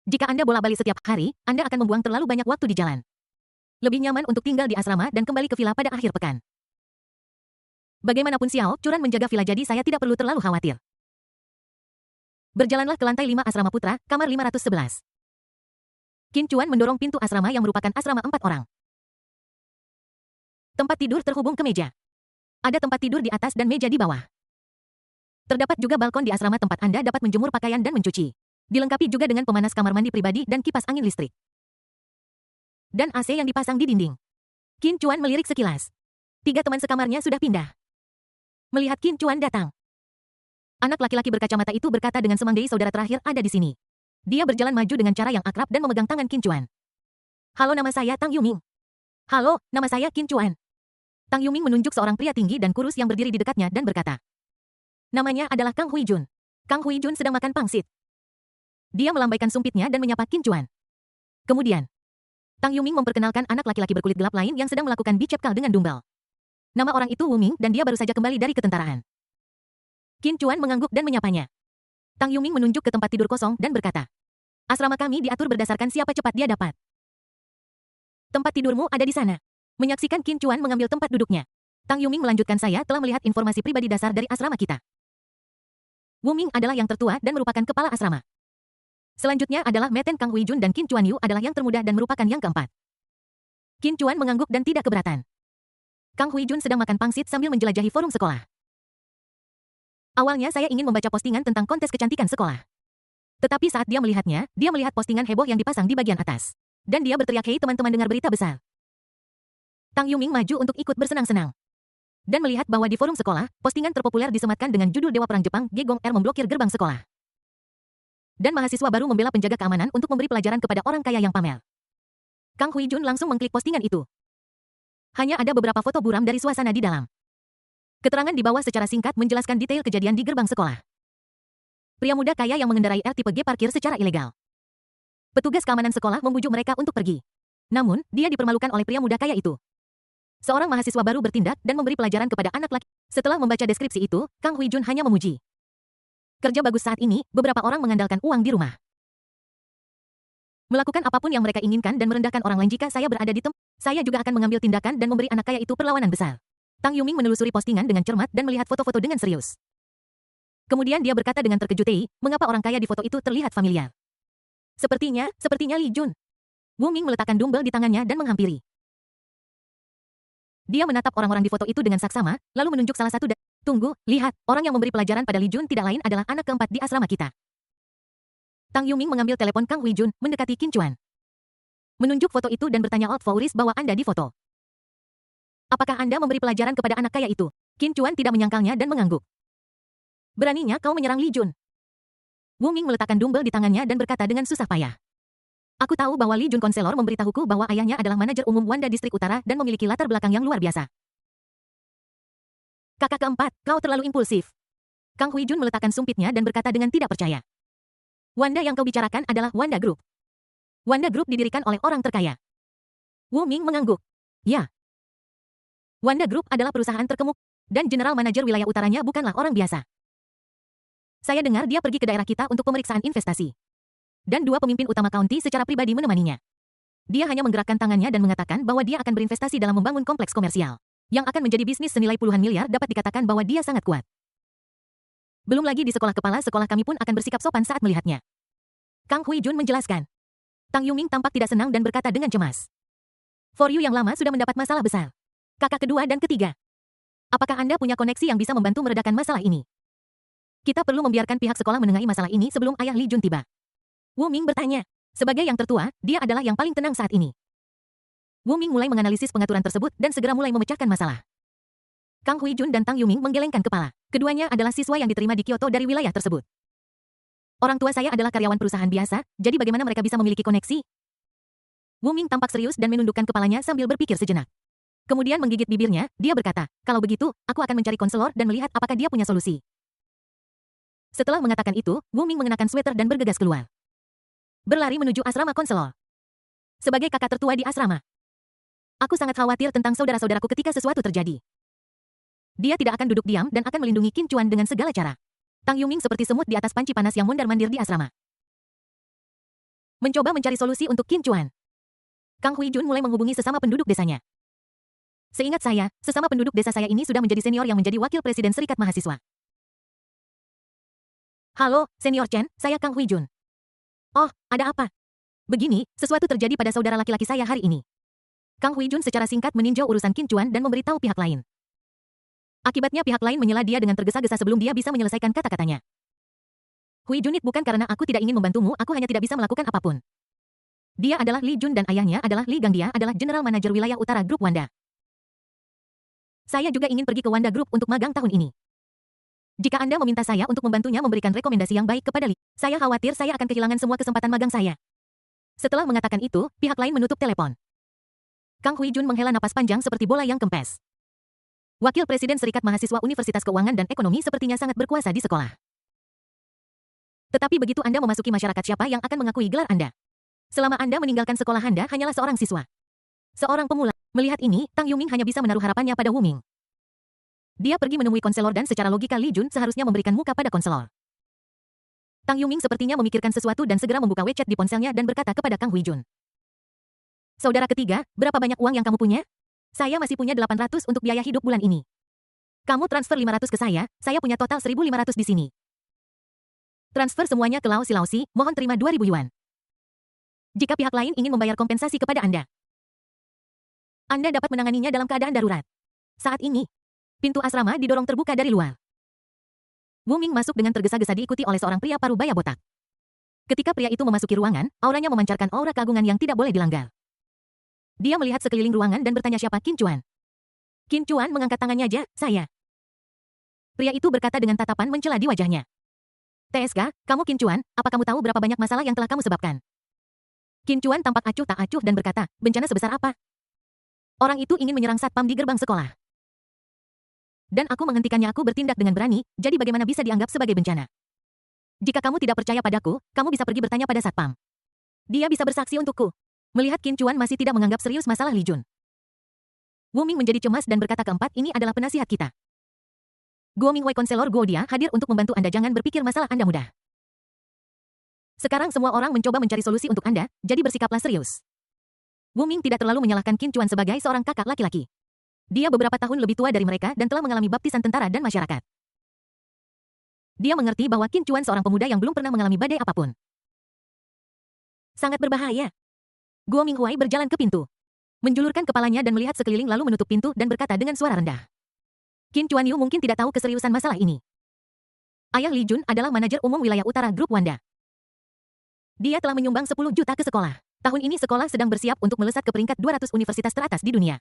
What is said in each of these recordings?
Jika Anda bolak-balik setiap hari, Anda akan membuang terlalu banyak waktu di jalan. Lebih nyaman untuk tinggal di asrama dan kembali ke villa pada akhir pekan. Bagaimanapun Xiao Churan menjaga villa, jadi saya tidak perlu terlalu khawatir. Berjalanlah ke lantai 5 asrama putra, kamar 511. Qin Chuan mendorong pintu asrama yang merupakan asrama 4 orang. Tempat tidur terhubung ke meja. Ada tempat tidur di atas dan meja di bawah. Terdapat juga balkon di asrama tempat Anda dapat menjemur pakaian dan mencuci. Dilengkapi juga dengan pemanas kamar mandi pribadi dan kipas angin listrik. Dan AC yang dipasang di dinding. Qin Chuan melirik sekilas. 3 teman sekamarnya sudah pindah. Melihat Qin Chuan datang, anak laki-laki berkacamata itu berkata dengan semanggai, saudara terakhir ada di sini. Dia berjalan maju dengan cara yang akrab dan memegang tangan Qin Chuan. Halo, nama saya Tang Yuming. Halo, nama saya Qin Chuan. Tang Yuming menunjuk seorang pria tinggi dan kurus yang berdiri di dekatnya dan berkata. Namanya adalah Kang Huijun. Kang Huijun sedang makan pangsit. Dia melambaikan sumpitnya dan menyapa Qin Chuan. Kemudian, Tang Yuming memperkenalkan anak laki-laki berkulit gelap lain yang sedang melakukan bicep curl dengan dumbbell. Nama orang itu Wu Ming dan dia baru saja kembali dari ketentaraan. Qin Chuan mengangguk dan menyapanya. Tang Yuming menunjuk ke tempat tidur kosong dan berkata. Asrama kami diatur berdasarkan siapa cepat dia dapat. Tempat tidurmu ada di sana. Menyaksikan Qin Chuan mengambil tempat duduknya, Tang Yuming melanjutkan, saya telah melihat informasi pribadi dasar dari asrama kita. Wu Ming adalah yang tertua dan merupakan kepala asrama. Selanjutnya adalah Meten Kang Huijun dan Qin Chuan Yu adalah yang termuda dan merupakan yang keempat. Qin Chuan mengangguk dan tidak keberatan. Kang Huijun sedang makan pangsit sambil menjelajahi forum sekolah. Awalnya saya ingin membaca postingan tentang kontes kecantikan sekolah. Tetapi saat dia melihatnya, dia melihat postingan heboh yang dipasang di bagian atas. Dan dia berteriak, hei teman-teman, dengar berita besar. Tang Yuming maju untuk ikut bersenang-senang. Dan melihat bahwa di forum sekolah, postingan terpopuler disematkan dengan judul Dewa Perang Jepang, Gegong Er memblokir gerbang sekolah. Dan mahasiswa baru membela penjaga keamanan untuk memberi pelajaran kepada orang kaya yang pamer. Kang Huijun langsung mengklik postingan itu. Hanya ada beberapa foto buram dari suasana di dalam. Keterangan di bawah secara singkat menjelaskan detail kejadian di gerbang sekolah. Pria muda kaya yang mengendarai R tipe G parkir secara ilegal. Petugas keamanan sekolah membujuk mereka untuk pergi. Namun, dia dipermalukan oleh pria muda kaya itu. Seorang mahasiswa baru bertindak dan memberi pelajaran kepada anak laki. Setelah membaca deskripsi itu, Kang Huijun hanya memuji. Kerja bagus saat ini, beberapa orang mengandalkan uang di rumah. Melakukan apapun yang mereka inginkan dan merendahkan orang lain. Jika saya berada di tempat, saya juga akan mengambil tindakan dan memberi anak kaya itu perlawanan besar. Tang Yuming menelusuri postingan dengan cermat dan melihat foto-foto dengan serius. Kemudian dia berkata dengan terkejut, mengapa orang kaya di foto itu terlihat familiar? Sepertinya Li Jun. Wu Ming meletakkan dumbbell di tangannya dan menghampiri. Dia menatap orang-orang di foto itu dengan saksama, lalu menunjuk salah satu dan, tunggu, lihat, orang yang memberi pelajaran pada Li Jun tidak lain adalah anak keempat di asrama kita. Tang Yuming mengambil telepon Kang Huijun, mendekati Qin Chuan. Menunjuk foto itu dan bertanya, Old Fouris, bahwa Anda di foto. Apakah Anda memberi pelajaran kepada anak kaya itu? Qin Chuan tidak menyangkalnya dan mengangguk. Beraninya kau menyerang Li Jun. Wu Ming meletakkan dumbbell di tangannya dan berkata dengan susah payah. Aku tahu bahwa Li Jun konselor memberitahuku bahwa ayahnya adalah manajer umum Wanda Distrik Utara dan memiliki latar belakang yang luar biasa. Kakak keempat, kau terlalu impulsif. Kang Huijun meletakkan sumpitnya dan berkata dengan tidak percaya. Wanda yang kau bicarakan adalah Wanda Group. Wanda Group didirikan oleh orang terkaya. Wu Ming mengangguk. Ya. Wanda Group adalah perusahaan terkemuka, dan general manajer wilayah utaranya bukanlah orang biasa. Saya dengar dia pergi ke daerah kita untuk pemeriksaan investasi. Dan 2 pemimpin utama county secara pribadi menemaninya. Dia hanya menggerakkan tangannya dan mengatakan bahwa dia akan berinvestasi dalam membangun kompleks komersial, yang akan menjadi bisnis senilai puluhan miliar. Dapat dikatakan bahwa dia sangat kuat. Belum lagi di sekolah, kepala sekolah kami pun akan bersikap sopan saat melihatnya. Kang Huijun menjelaskan. Tang Yuming tampak tidak senang dan berkata dengan cemas. For You yang lama sudah mendapat masalah besar. Kakak kedua dan ketiga. Apakah Anda punya koneksi yang bisa membantu meredakan masalah ini? Kita perlu membiarkan pihak sekolah menengahi masalah ini sebelum ayah Li Jun tiba. Wu Ming bertanya. Sebagai yang tertua, dia adalah yang paling tenang saat ini. Wu Ming mulai menganalisis pengaturan tersebut dan segera mulai memecahkan masalah. Kang Huijun dan Tang Yuming menggelengkan kepala. Keduanya adalah siswa yang diterima di Kyoto dari wilayah tersebut. Orang tua saya adalah karyawan perusahaan biasa, jadi bagaimana mereka bisa memiliki koneksi? Wu Ming tampak serius dan menundukkan kepalanya sambil berpikir sejenak. Kemudian menggigit bibirnya, dia berkata, kalau begitu, aku akan mencari konselor dan melihat apakah dia punya solusi. Setelah mengatakan itu, Wu Ming mengenakan sweater dan bergegas keluar. Berlari menuju asrama konselor. Sebagai kakak tertua di asrama, aku sangat khawatir tentang saudara-saudaraku ketika sesuatu terjadi. Dia tidak akan duduk diam dan akan melindungi Qin Chuan dengan segala cara. Tang Yuming seperti semut di atas panci panas yang mondar-mandir di asrama. Mencoba mencari solusi untuk Qin Chuan. Kang Huijun mulai menghubungi sesama penduduk desanya. Seingat saya, sesama penduduk desa saya ini sudah menjadi senior yang menjadi wakil presiden Serikat Mahasiswa. Halo, Senior Chen, saya Kang Huijun. Oh, ada apa? Begini, sesuatu terjadi pada saudara laki-laki saya hari ini. Kang Huijun secara singkat meninjau urusan Qin Chuan dan memberitahu pihak lain. Akibatnya pihak lain menyela dia dengan tergesa-gesa sebelum dia bisa menyelesaikan kata-katanya. Huijunit bukan karena aku tidak ingin membantumu, aku hanya tidak bisa melakukan apapun. Dia adalah Li Jun dan ayahnya adalah Li Gang. Dia adalah General Manager Wilayah Utara Grup Wanda. Saya juga ingin pergi ke Wanda Group untuk magang tahun ini. Jika Anda meminta saya untuk membantunya memberikan rekomendasi yang baik kepada Li, saya khawatir saya akan kehilangan semua kesempatan magang saya. Setelah mengatakan itu, pihak lain menutup telepon. Kang Huijun menghela napas panjang seperti bola yang kempes. Wakil Presiden Serikat Mahasiswa Universitas Keuangan dan Ekonomi sepertinya sangat berkuasa di sekolah. Tetapi begitu Anda memasuki masyarakat, siapa yang akan mengakui gelar Anda? Selama Anda meninggalkan sekolah, Anda hanyalah seorang siswa. Seorang pemula. Melihat ini, Tang Yuming hanya bisa menaruh harapannya pada Wu Ming. Dia pergi menemui konselor dan secara logika Li Jun seharusnya memberikan muka pada konselor. Tang Yuming sepertinya memikirkan sesuatu dan segera membuka WeChat di ponselnya dan berkata kepada Kang Huijun. Saudara ketiga, berapa banyak uang yang kamu punya? Saya masih punya 800 untuk biaya hidup bulan ini. Kamu transfer 500 ke saya punya total 1.500 di sini. Transfer semuanya ke Lausi, mohon terima 2.000 yuan. Jika pihak lain ingin membayar kompensasi kepada Anda dapat menanganinya dalam keadaan darurat. Saat ini, pintu asrama didorong terbuka dari luar. Wu Ming masuk dengan tergesa-gesa diikuti oleh seorang pria parubaya botak. Ketika pria itu memasuki ruangan, auranya memancarkan aura keagungan yang tidak boleh dilanggar. Dia melihat sekeliling ruangan dan bertanya siapa Qin Chuan. Qin Chuan mengangkat tangannya aja, saya. Pria itu berkata dengan tatapan mencela di wajahnya. TSK, kamu Qin Chuan, apa kamu tahu berapa banyak masalah yang telah kamu sebabkan? Qin Chuan tampak acuh tak acuh dan berkata, bencana sebesar apa? Orang itu ingin menyerang satpam di gerbang sekolah. Dan aku menghentikannya, aku bertindak dengan berani, jadi bagaimana bisa dianggap sebagai bencana? Jika kamu tidak percaya padaku, kamu bisa pergi bertanya pada satpam. Dia bisa bersaksi untukku. Melihat Qin Chuan masih tidak menganggap serius masalah Li Jun, Wu Ming menjadi cemas dan berkata keempat, ini adalah penasihat kita. Guo Mingwei konselor Guo dia hadir untuk membantu Anda, jangan berpikir masalah Anda mudah. Sekarang semua orang mencoba mencari solusi untuk Anda, jadi bersikaplah serius. Wu Ming tidak terlalu menyalahkan Qin Chuan sebagai seorang kakak laki-laki. Dia beberapa tahun lebih tua dari mereka dan telah mengalami baptisan tentara dan masyarakat. Dia mengerti bahwa Qin Chuan seorang pemuda yang belum pernah mengalami badai apapun. Sangat berbahaya. Guo Minghuai berjalan ke pintu, menjulurkan kepalanya dan melihat sekeliling lalu menutup pintu dan berkata dengan suara rendah. Qin Chuan Yu mungkin tidak tahu keseriusan masalah ini. Ayah Li Jun adalah manajer umum wilayah utara Grup Wanda. Dia telah menyumbang 10 juta ke sekolah. Tahun ini sekolah sedang bersiap untuk melesat ke peringkat 200 universitas teratas di dunia.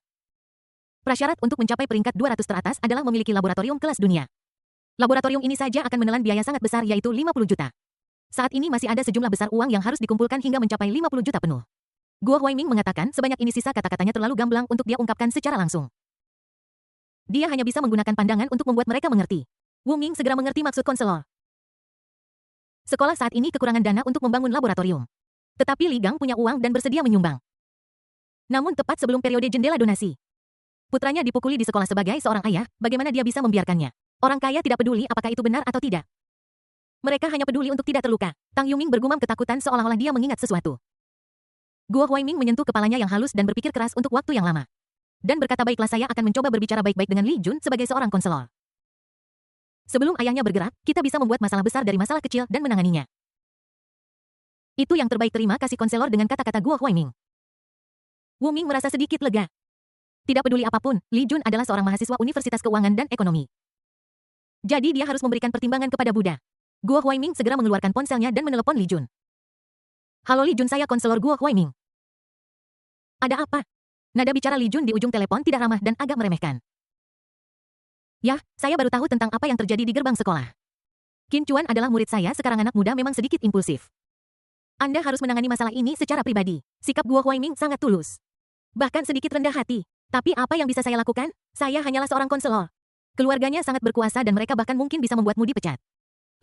Prasyarat untuk mencapai peringkat 200 teratas adalah memiliki laboratorium kelas dunia. Laboratorium ini saja akan menelan biaya sangat besar, yaitu 50 juta. Saat ini masih ada sejumlah besar uang yang harus dikumpulkan hingga mencapai 50 juta penuh. Guo Huaiming mengatakan sebanyak ini sisa kata-katanya terlalu gamblang untuk dia ungkapkan secara langsung. Dia hanya bisa menggunakan pandangan untuk membuat mereka mengerti. Wu Ming segera mengerti maksud konselor. Sekolah saat ini kekurangan dana untuk membangun laboratorium. Tetapi Li Gang punya uang dan bersedia menyumbang. Namun tepat sebelum periode jendela donasi, putranya dipukuli di sekolah. Sebagai seorang ayah, bagaimana dia bisa membiarkannya? Orang kaya tidak peduli apakah itu benar atau tidak. Mereka hanya peduli untuk tidak terluka. Tang Yuming bergumam ketakutan seolah-olah dia mengingat sesuatu. Guo Huaiming menyentuh kepalanya yang halus dan berpikir keras untuk waktu yang lama. Dan berkata, baiklah, saya akan mencoba berbicara baik-baik dengan Li Jun sebagai seorang konselor. Sebelum ayahnya bergerak, kita bisa membuat masalah besar dari masalah kecil dan menanganinya. Itu yang terbaik. Terima kasih konselor, dengan kata-kata Guo Huaiming. Wu Ming merasa sedikit lega. Tidak peduli apapun, Li Jun adalah seorang mahasiswa Universitas Keuangan dan Ekonomi. Jadi dia harus memberikan pertimbangan kepada Buddha. Guo Huaiming segera mengeluarkan ponselnya dan menelepon Li Jun. Halo Li Jun, saya konselor Guo Huaiming. Ada apa? Nada bicara Li Jun di ujung telepon tidak ramah dan agak meremehkan. Ya, saya baru tahu tentang apa yang terjadi di gerbang sekolah. Qin Chuan adalah murid saya, sekarang anak muda memang sedikit impulsif. Anda harus menangani masalah ini secara pribadi. Sikap Guo Huaiming sangat tulus. Bahkan sedikit rendah hati. Tapi apa yang bisa saya lakukan? Saya hanyalah seorang konselor. Keluarganya sangat berkuasa dan mereka bahkan mungkin bisa membuatmu dipecat.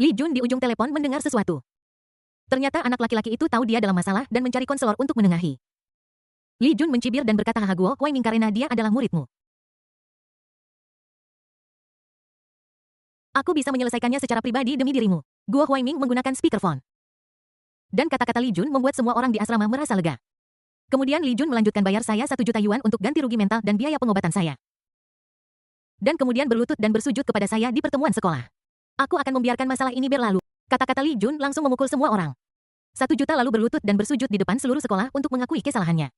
Li Jun di ujung telepon mendengar sesuatu. Ternyata anak laki-laki itu tahu dia dalam masalah dan mencari konselor untuk menengahi. Li Jun mencibir dan berkata, haha Guo Huaiming, karena dia adalah muridmu. Aku bisa menyelesaikannya secara pribadi demi dirimu. Guo Huaiming menggunakan speakerphone. Dan kata-kata Li Jun membuat semua orang di asrama merasa lega. Kemudian Li Jun melanjutkan bayar saya 1 juta yuan untuk ganti rugi mental dan biaya pengobatan saya. Dan kemudian berlutut dan bersujud kepada saya di pertemuan sekolah. Aku akan membiarkan masalah ini berlalu. Kata-kata Li Jun langsung memukul semua orang. 1 juta lalu berlutut dan bersujud di depan seluruh sekolah untuk mengakui kesalahannya.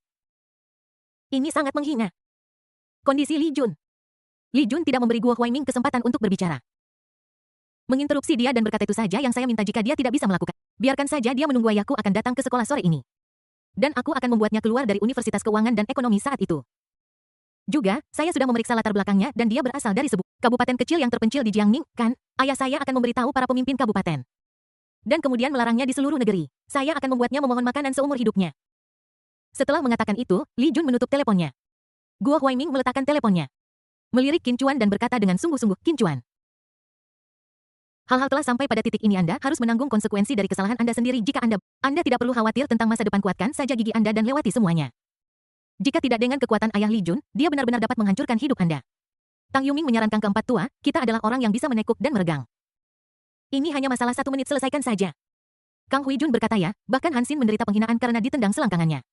Ini sangat menghina. Kondisi Li Jun. Li Jun tidak memberi Guo Huaiming kesempatan untuk berbicara. Menginterupsi dia dan berkata, itu saja yang saya minta jika dia tidak bisa melakukan. Biarkan saja dia menunggu, ayahku akan datang ke sekolah sore ini. Dan aku akan membuatnya keluar dari Universitas Keuangan dan Ekonomi saat itu. Juga, saya sudah memeriksa latar belakangnya dan dia berasal dari sebuah kabupaten kecil yang terpencil di Jiangning, kan? Ayah saya akan memberitahu para pemimpin kabupaten. Dan kemudian melarangnya di seluruh negeri. Saya akan membuatnya memohon makanan seumur hidupnya. Setelah mengatakan itu, Li Jun menutup teleponnya. Guo Huaiming meletakkan teleponnya. Melirik Qin Chuan dan berkata dengan sungguh-sungguh, Qin Chuan. Hal-hal telah sampai pada titik ini, Anda harus menanggung konsekuensi dari kesalahan Anda sendiri. Jika Anda tidak perlu khawatir tentang masa depan, kuatkan saja gigi Anda dan lewati semuanya. Jika tidak dengan kekuatan ayah Li Jun, dia benar-benar dapat menghancurkan hidup Anda. Tang Yuming menyarankan keempat tua, kita adalah orang yang bisa menekuk dan meregang. Ini hanya masalah 1 menit, selesaikan saja. Kang Hui Jun berkata, ya, bahkan Han Xin menderita penghinaan karena ditendang selangkangannya.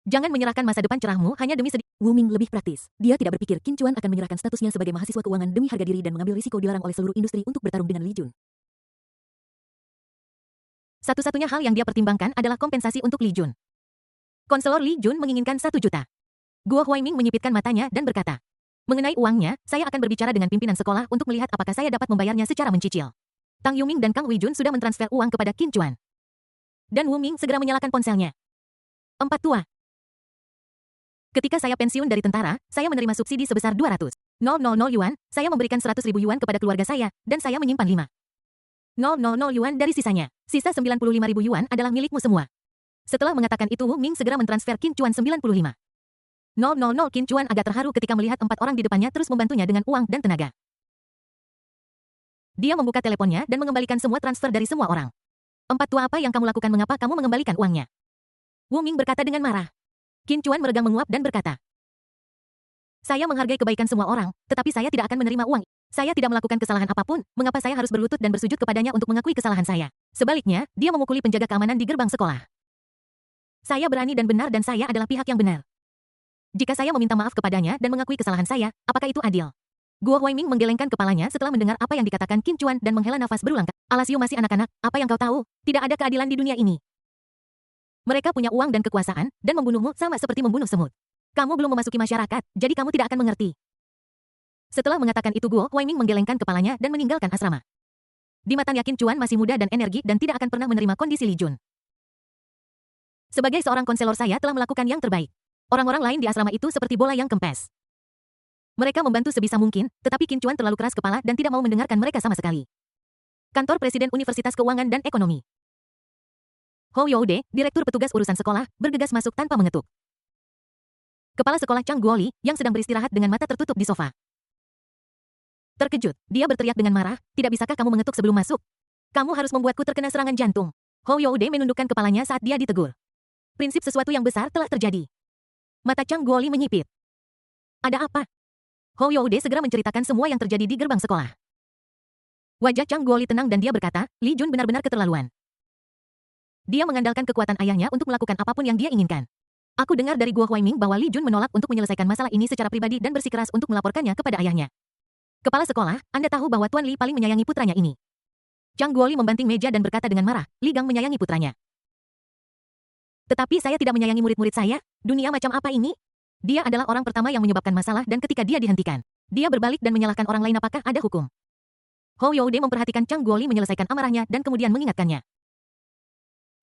Jangan menyerahkan masa depan cerahmu hanya demi sedikit. Wu Ming lebih praktis. Dia tidak berpikir Qin Chuan akan menyerahkan statusnya sebagai mahasiswa keuangan demi harga diri dan mengambil risiko dilarang oleh seluruh industri untuk bertarung dengan Li Jun. Satu-satunya hal yang dia pertimbangkan adalah kompensasi untuk Li Jun. Konselor Li Jun menginginkan 1 juta. Guo Huaiming menyipitkan matanya dan berkata, mengenai uangnya, saya akan berbicara dengan pimpinan sekolah untuk melihat apakah saya dapat membayarnya secara mencicil. Tang Yuming dan Kang Hui Jun sudah mentransfer uang kepada Qin Chuan. Dan Wu Ming segera menyalakan ponselnya. 4 tua. Ketika saya pensiun dari tentara, saya menerima subsidi sebesar 200.000 yuan, saya memberikan 100.000 yuan kepada keluarga saya, dan saya menyimpan 5.000 yuan dari sisanya. Sisa 95.000 yuan adalah milikmu semua. Setelah mengatakan itu, Wu Ming segera mentransfer Qin Chuan 95.000. Qin Chuan agak terharu ketika melihat 4 orang di depannya terus membantunya dengan uang dan tenaga. Dia membuka teleponnya dan mengembalikan semua transfer dari semua orang. 4 tua, apa yang kamu lakukan? Mengapa kamu mengembalikan uangnya? Wu Ming berkata dengan marah. Qin Chuan meregang menguap dan berkata, saya menghargai kebaikan semua orang, tetapi saya tidak akan menerima uang. Saya tidak melakukan kesalahan apapun, mengapa saya harus berlutut dan bersujud kepadanya untuk mengakui kesalahan saya? Sebaliknya, dia memukuli penjaga keamanan di gerbang sekolah. Saya berani dan benar dan saya adalah pihak yang benar. Jika saya meminta maaf kepadanya dan mengakui kesalahan saya, apakah itu adil? Guo Huaiming menggelengkan kepalanya setelah mendengar apa yang dikatakan Qin Chuan dan menghela nafas berulang kali. Alasio masih anak-anak, apa yang kau tahu? Tidak ada keadilan di dunia ini. Mereka punya uang dan kekuasaan, dan membunuhmu sama seperti membunuh semut. Kamu belum memasuki masyarakat, jadi kamu tidak akan mengerti. Setelah mengatakan itu, Guo Huaiming menggelengkan kepalanya dan meninggalkan asrama. Di matanya Qin Chuan masih muda dan energi dan tidak akan pernah menerima kondisi Li Jun. Sebagai seorang konselor, saya telah melakukan yang terbaik. Orang-orang lain di asrama itu seperti bola yang kempes. Mereka membantu sebisa mungkin, tetapi Qin Chuan terlalu keras kepala dan tidak mau mendengarkan mereka sama sekali. Kantor Presiden Universitas Keuangan dan Ekonomi. Hou Youde, Direktur Petugas Urusan Sekolah, bergegas masuk tanpa mengetuk. Kepala sekolah Chang Guoli, yang sedang beristirahat dengan mata tertutup di sofa. Terkejut, dia berteriak dengan marah, tidak bisakah kamu mengetuk sebelum masuk? Kamu harus membuatku terkena serangan jantung. Hou Youde menundukkan kepalanya saat dia ditegur. Prinsip sesuatu yang besar telah terjadi. Mata Chang Guoli menyipit. Ada apa? Hou Youde segera menceritakan semua yang terjadi di gerbang sekolah. Wajah Chang Guoli tenang dan dia berkata, Li Jun benar-benar keterlaluan. Dia mengandalkan kekuatan ayahnya untuk melakukan apapun yang dia inginkan. Aku dengar dari Guo Huaiming bahwa Li Jun menolak untuk menyelesaikan masalah ini secara pribadi dan bersikeras untuk melaporkannya kepada ayahnya. Kepala sekolah, Anda tahu bahwa Tuan Li paling menyayangi putranya ini. Chang Guoli membanting meja dan berkata dengan marah, Li Gang menyayangi putranya. Tetapi saya tidak menyayangi murid-murid saya. Dunia macam apa ini? Dia adalah orang pertama yang menyebabkan masalah dan ketika dia dihentikan, dia berbalik dan menyalahkan orang lain. Apakah ada hukum? Hou Youde memperhatikan Chang Guoli menyelesaikan amarahnya dan kemudian mengingatkannya.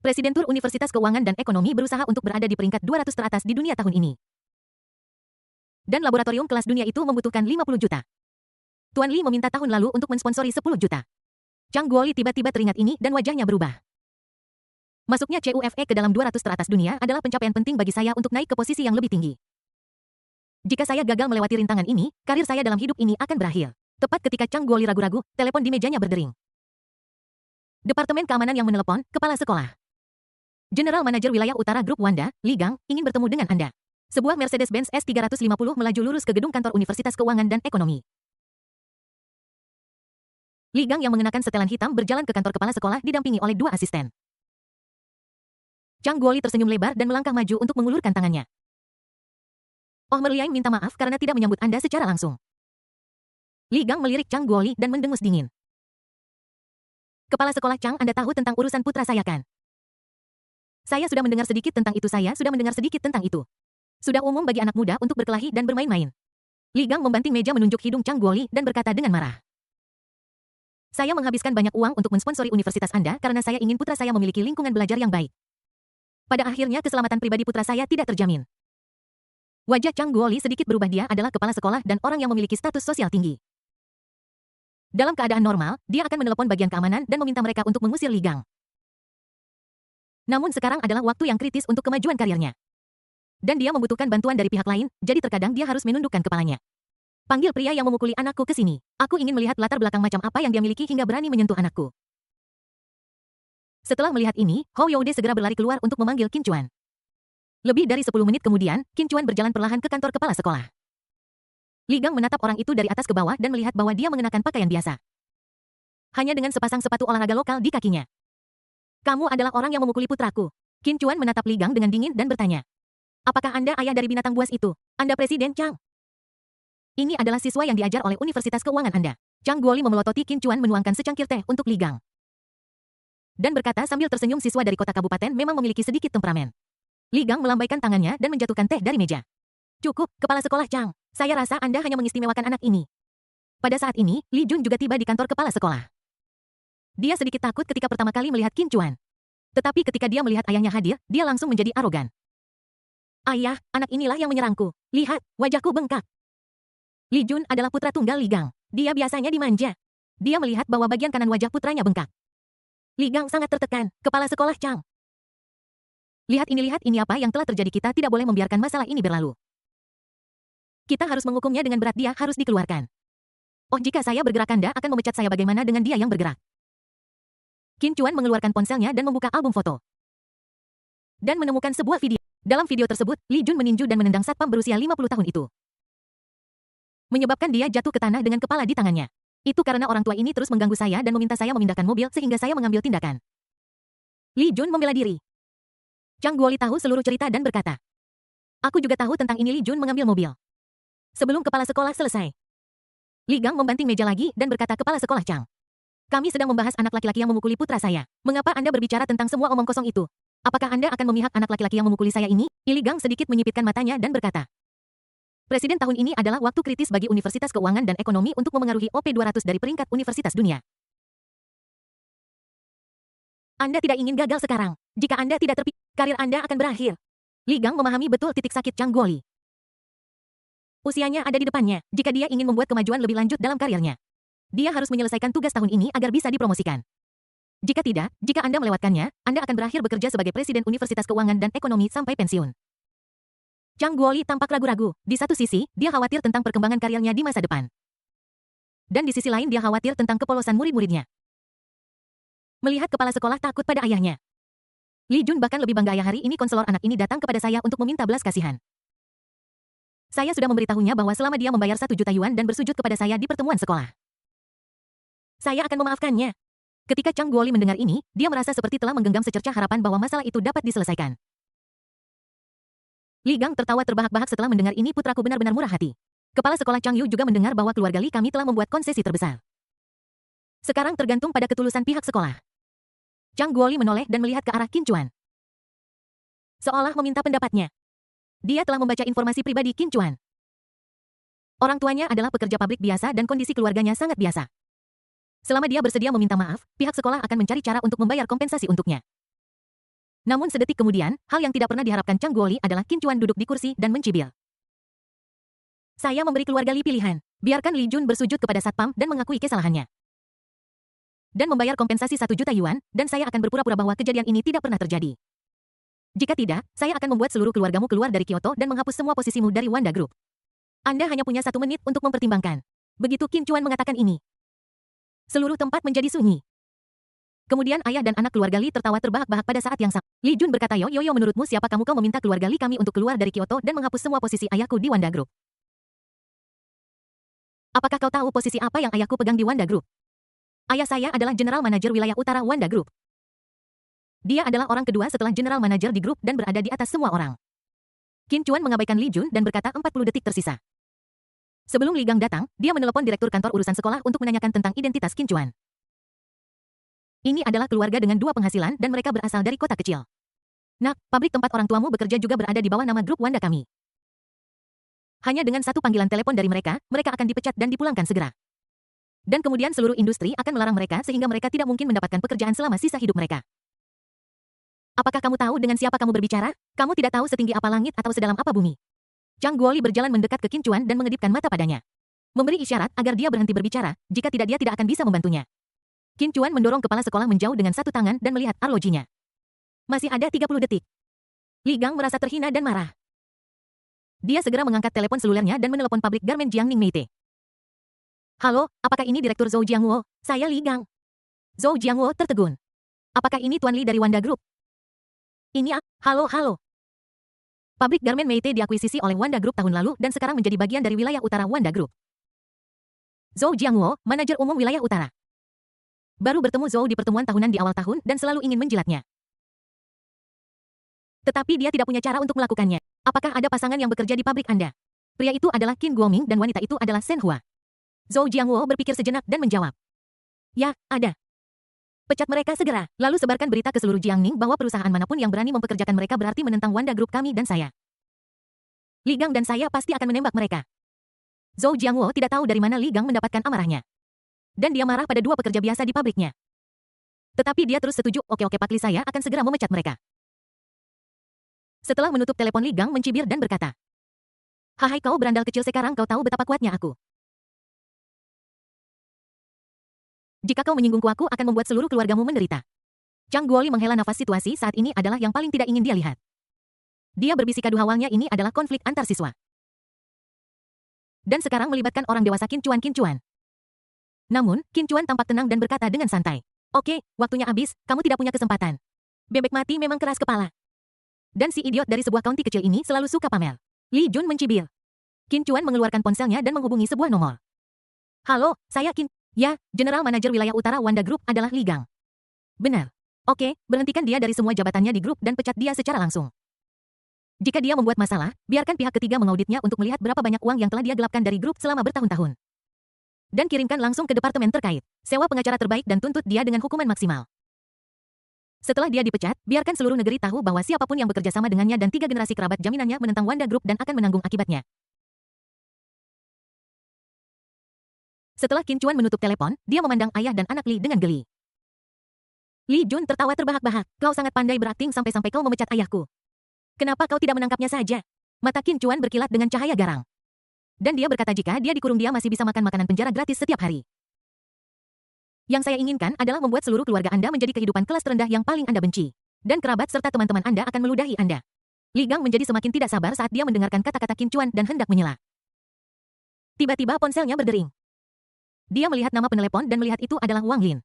Presidentur Universitas Keuangan dan Ekonomi berusaha untuk berada di peringkat 200 teratas di dunia tahun ini. Dan laboratorium kelas dunia itu membutuhkan 50 juta. Tuan Li meminta tahun lalu untuk mensponsori 10 juta. Chang Guoli tiba-tiba teringat ini dan wajahnya berubah. Masuknya CUFE ke dalam 200 teratas dunia adalah pencapaian penting bagi saya untuk naik ke posisi yang lebih tinggi. Jika saya gagal melewati rintangan ini, karir saya dalam hidup ini akan berakhir. Tepat ketika Chang Guoli ragu-ragu, telepon di mejanya berdering. Departemen Keamanan yang menelepon, kepala sekolah. General Manager Wilayah Utara Grup Wanda, Li Gang, ingin bertemu dengan Anda. Sebuah Mercedes-Benz S350 melaju lurus ke gedung kantor Universitas Keuangan dan Ekonomi. Li Gang yang mengenakan setelan hitam berjalan ke kantor kepala sekolah didampingi oleh 2 asisten. Chang Guoli tersenyum lebar dan melangkah maju untuk mengulurkan tangannya. Oh, Merliai minta maaf karena tidak menyambut Anda secara langsung. Li Gang melirik Chang Guoli dan mendengus dingin. Kepala sekolah Chang, Anda tahu tentang urusan putra saya kan? Saya sudah mendengar sedikit tentang itu, Sudah umum bagi anak muda untuk berkelahi dan bermain-main. Li Gang membanting meja menunjuk hidung Chang Guoli dan berkata dengan marah. Saya menghabiskan banyak uang untuk mensponsori universitas Anda karena saya ingin putra saya memiliki lingkungan belajar yang baik. Pada akhirnya keselamatan pribadi putra saya tidak terjamin. Wajah Chang Guoli sedikit berubah, dia adalah kepala sekolah dan orang yang memiliki status sosial tinggi. Dalam keadaan normal, dia akan menelepon bagian keamanan dan meminta mereka untuk mengusir Li Gang. Namun sekarang adalah waktu yang kritis untuk kemajuan karirnya. Dan dia membutuhkan bantuan dari pihak lain, jadi terkadang dia harus menundukkan kepalanya. Panggil pria yang memukuli anakku ke sini. Aku ingin melihat latar belakang macam apa yang dia miliki hingga berani menyentuh anakku. Setelah melihat ini, Hou Youde segera berlari keluar untuk memanggil Qin Chuan. Lebih dari 10 menit kemudian, Qin Chuan berjalan perlahan ke kantor kepala sekolah. Li Gang menatap orang itu dari atas ke bawah dan melihat bahwa dia mengenakan pakaian biasa. Hanya dengan sepasang sepatu olahraga lokal di kakinya. Kamu adalah orang yang memukuli putraku. Qin Chuan menatap Li Gang dengan dingin dan bertanya. Apakah Anda ayah dari binatang buas itu? Anda Presiden Chang? Ini adalah siswa yang diajar oleh Universitas Keuangan Anda. Chang Guoli memelototi Qin Chuan menuangkan secangkir teh untuk Li Gang. Dan berkata sambil tersenyum, siswa dari kota kabupaten memang memiliki sedikit temperamen. Li Gang melambaikan tangannya dan menjatuhkan teh dari meja. Cukup, kepala sekolah Chang. Saya rasa Anda hanya mengistimewakan anak ini. Pada saat ini, Li Jun juga tiba di kantor kepala sekolah. Dia sedikit takut ketika pertama kali melihat Qin Chuan. Tetapi ketika dia melihat ayahnya hadir, dia langsung menjadi arogan. Ayah, anak inilah yang menyerangku. Lihat, wajahku bengkak. Li Jun adalah putra tunggal Li Gang. Dia biasanya dimanja. Dia melihat bahwa bagian kanan wajah putranya bengkak. Li Gang sangat tertekan, kepala sekolah Chang. Lihat ini apa yang telah terjadi, kita tidak boleh membiarkan masalah ini berlalu. Kita harus menghukumnya dengan berat, dia harus dikeluarkan. Oh, jika saya bergerak Anda akan memecat saya, bagaimana dengan dia yang bergerak? Qin Chuan mengeluarkan ponselnya dan membuka album foto. Dan menemukan sebuah video. Dalam video tersebut, Li Jun meninju dan menendang satpam berusia 50 tahun itu. Menyebabkan dia jatuh ke tanah dengan kepala di tangannya. Itu karena orang tua ini terus mengganggu saya dan meminta saya memindahkan mobil sehingga saya mengambil tindakan. Li Jun membela diri. Chang Guoli tahu seluruh cerita dan berkata. Aku juga tahu tentang ini. Li Jun mengambil mobil. Sebelum kepala sekolah selesai. Li Gang membanting meja lagi dan berkata, kepala sekolah Chang. Kami sedang membahas anak laki-laki yang memukuli putra saya. Mengapa Anda berbicara tentang semua omong kosong itu? Apakah Anda akan memihak anak laki-laki yang memukuli saya ini? Li Gang sedikit menyipitkan matanya dan berkata. Presiden tahun ini adalah waktu kritis bagi Universitas Keuangan dan Ekonomi untuk memengaruhi OP200 dari peringkat universitas dunia. Anda tidak ingin gagal sekarang. Jika Anda tidak terpilih, karir Anda akan berakhir. Li Gang memahami betul titik sakit Chang Guoli. Usianya ada di depannya, jika dia ingin membuat kemajuan lebih lanjut dalam karirnya. Dia harus menyelesaikan tugas tahun ini agar bisa dipromosikan. Jika tidak, jika Anda melewatkannya, Anda akan berakhir bekerja sebagai Presiden Universitas Keuangan dan Ekonomi sampai pensiun. Chang Guoli tampak ragu-ragu. Di satu sisi, dia khawatir tentang perkembangan karirnya di masa depan. Dan di sisi lain dia khawatir tentang kepolosan murid-muridnya. Melihat kepala sekolah takut pada ayahnya. Li Jun bahkan lebih bangga, ayah, hari ini konselor anak ini datang kepada saya untuk meminta belas kasihan. Saya sudah memberitahunya bahwa selama dia membayar 1 juta yuan dan bersujud kepada saya di pertemuan sekolah. Saya akan memaafkannya. Ketika Chang Guoli mendengar ini, dia merasa seperti telah menggenggam secercah harapan bahwa masalah itu dapat diselesaikan. Li Gang tertawa terbahak-bahak setelah mendengar ini, putraku benar-benar murah hati. Kepala sekolah Chang Yu juga mendengar bahwa keluarga Li kami telah membuat konsesi terbesar. Sekarang tergantung pada ketulusan pihak sekolah. Chang Guoli menoleh dan melihat ke arah Qin Chuan. Seolah meminta pendapatnya. Dia telah membaca informasi pribadi Qin Chuan. Orang tuanya adalah pekerja pabrik biasa dan kondisi keluarganya sangat biasa. Selama dia bersedia meminta maaf, pihak sekolah akan mencari cara untuk membayar kompensasi untuknya. Namun sedetik kemudian, hal yang tidak pernah diharapkan Chang Guoli adalah Qin Chuan duduk di kursi dan mencibir. Saya memberi keluarga Li pilihan. Biarkan Li Jun bersujud kepada satpam dan mengakui kesalahannya. Dan membayar kompensasi 1 juta yuan, dan saya akan berpura-pura bahwa kejadian ini tidak pernah terjadi. Jika tidak, saya akan membuat seluruh keluargamu keluar dari Kyoto dan menghapus semua posisimu dari Wanda Group. Anda hanya punya 1 menit untuk mempertimbangkan. Begitu Qin Chuan mengatakan ini. Seluruh tempat menjadi sunyi. Kemudian ayah dan anak keluarga Li tertawa terbahak-bahak pada saat yang sama. Li Jun berkata, Yo, menurutmu siapa kamu? Kau meminta keluarga Li kami untuk keluar dari Kyoto dan menghapus semua posisi ayahku di Wanda Group. Apakah kau tahu posisi apa yang ayahku pegang di Wanda Group? Ayah saya adalah General Manager Wilayah Utara Wanda Group. Dia adalah orang kedua setelah General Manager di grup dan berada di atas semua orang. Qin Chuan mengabaikan Li Jun dan berkata 40 detik tersisa. Sebelum Li Gang datang, dia menelepon direktur kantor urusan sekolah untuk menanyakan tentang identitas Qin Chuan. Ini adalah keluarga dengan 2 penghasilan dan mereka berasal dari kota kecil. Nak, pabrik tempat orang tuamu bekerja juga berada di bawah nama grup Wanda kami. Hanya dengan satu panggilan telepon dari mereka, mereka akan dipecat dan dipulangkan segera. Dan kemudian seluruh industri akan melarang mereka sehingga mereka tidak mungkin mendapatkan pekerjaan selama sisa hidup mereka. Apakah kamu tahu dengan siapa kamu berbicara? Kamu tidak tahu setinggi apa langit atau sedalam apa bumi. Zhang Guoli berjalan mendekat ke Qin Chuan dan mengedipkan mata padanya. Memberi isyarat agar dia berhenti berbicara, jika tidak dia tidak akan bisa membantunya. Qin Chuan mendorong kepala sekolah menjauh dengan satu tangan dan melihat arlojinya. Masih ada 30 detik. Li Gang merasa terhina dan marah. Dia segera mengangkat telepon selulernya dan menelepon pabrik garmen Jiangning Meite. Halo, apakah ini Direktur Zhou Jiangwo? Saya Li Gang. Zhou Jiangwo tertegun. Apakah ini Tuan Li dari Wanda Group? Ini halo. Pabrik garmen Meite diakuisisi oleh Wanda Group tahun lalu dan sekarang menjadi bagian dari wilayah utara Wanda Group. Zhou Jiangwo, manajer umum wilayah utara. Baru bertemu Zhou di pertemuan tahunan di awal tahun dan selalu ingin menjilatnya. Tetapi dia tidak punya cara untuk melakukannya. Apakah ada pasangan yang bekerja di pabrik Anda? Pria itu adalah Qin Guoming dan wanita itu adalah Shen Hua. Zhou Jiangwo berpikir sejenak dan menjawab. Ya, ada. Pecat mereka segera, lalu sebarkan berita ke seluruh Jiangning bahwa perusahaan manapun yang berani mempekerjakan mereka berarti menentang Wanda Group kami dan saya. Li Gang dan saya pasti akan menembak mereka. Zhou Jiangwo tidak tahu dari mana Li Gang mendapatkan amarahnya. Dan dia marah pada 2 pekerja biasa di pabriknya. Tetapi dia terus setuju, oke Pak Li, saya akan segera memecat mereka. Setelah menutup telepon, Li Gang mencibir dan berkata, "Hai kau berandal kecil, sekarang kau tahu betapa kuatnya aku. Jika kau menyinggungku, aku akan membuat seluruh keluargamu menderita." Zhang Guoli menghela nafas. Situasi saat ini adalah yang paling tidak ingin dia lihat. Dia berbisik kadu awalnya ini adalah konflik antar siswa. Dan sekarang melibatkan orang dewasa Qin Chuan. Namun, Qin Chuan tampak tenang dan berkata dengan santai, "Oke, waktunya habis, kamu tidak punya kesempatan. Bebek mati memang keras kepala. Dan si idiot dari sebuah kaunti kecil ini selalu suka pamer." Li Jun mencibir. Qin Chuan mengeluarkan ponselnya dan menghubungi sebuah nomor. "Halo, saya Qin. Ya, General Manager Wilayah Utara Wanda Group adalah Li Gang." "Benar. Oke, berhentikan dia dari semua jabatannya di grup dan pecat dia secara langsung. Jika dia membuat masalah, biarkan pihak ketiga mengauditnya untuk melihat berapa banyak uang yang telah dia gelapkan dari grup selama bertahun-tahun. Dan kirimkan langsung ke departemen terkait. Sewa pengacara terbaik dan tuntut dia dengan hukuman maksimal. Setelah dia dipecat, biarkan seluruh negeri tahu bahwa siapapun yang bekerja sama dengannya dan 3 generasi kerabat jaminannya menentang Wanda Group dan akan menanggung akibatnya." Setelah Qin Chuan menutup telepon, dia memandang ayah dan anak Li dengan geli. Li Jun tertawa terbahak-bahak. "Kau sangat pandai berakting sampai-sampai kau memecat ayahku. Kenapa kau tidak menangkapnya saja?" Mata Qin Chuan berkilat dengan cahaya garang. Dan dia berkata jika dia dikurung dia masih bisa makan makanan penjara gratis setiap hari. "Yang saya inginkan adalah membuat seluruh keluarga Anda menjadi kehidupan kelas terendah yang paling Anda benci. Dan kerabat serta teman-teman Anda akan meludahi Anda." Li Gang menjadi semakin tidak sabar saat dia mendengarkan kata-kata Qin Chuan dan hendak menyela. Tiba-tiba ponselnya berdering. Dia melihat nama penelepon dan melihat itu adalah Wang Lin,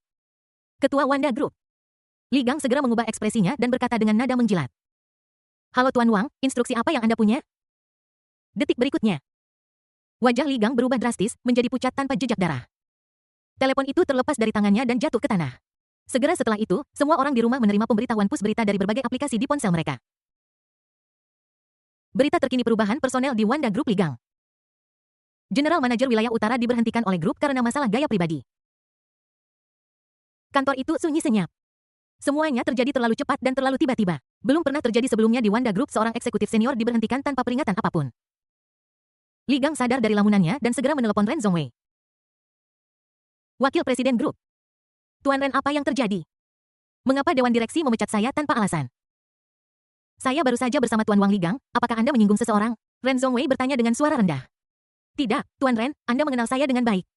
ketua Wanda Group. Li Gang segera mengubah ekspresinya dan berkata dengan nada menjilat. "Halo Tuan Wang, instruksi apa yang Anda punya?" Detik berikutnya, wajah Li Gang berubah drastis, menjadi pucat tanpa jejak darah. Telepon itu terlepas dari tangannya dan jatuh ke tanah. Segera setelah itu, semua orang di rumah menerima pemberitahuan push berita dari berbagai aplikasi di ponsel mereka. Berita terkini perubahan personel di Wanda Group. Li Gang, General Manager Wilayah Utara, diberhentikan oleh grup karena masalah gaya pribadi. Kantor itu sunyi senyap. Semuanya terjadi terlalu cepat dan terlalu tiba-tiba. Belum pernah terjadi sebelumnya di Wanda Group seorang eksekutif senior diberhentikan tanpa peringatan apapun. Li Gang sadar dari lamunannya dan segera menelepon Ren Zhongwei, Wakil Presiden grup. "Tuan Ren, apa yang terjadi? Mengapa Dewan Direksi memecat saya tanpa alasan?" "Saya baru saja bersama Tuan Wang." "Li Gang, apakah Anda menyinggung seseorang?" Ren Zhongwei bertanya dengan suara rendah. "Tidak, Tuan Ren, Anda mengenal saya dengan baik.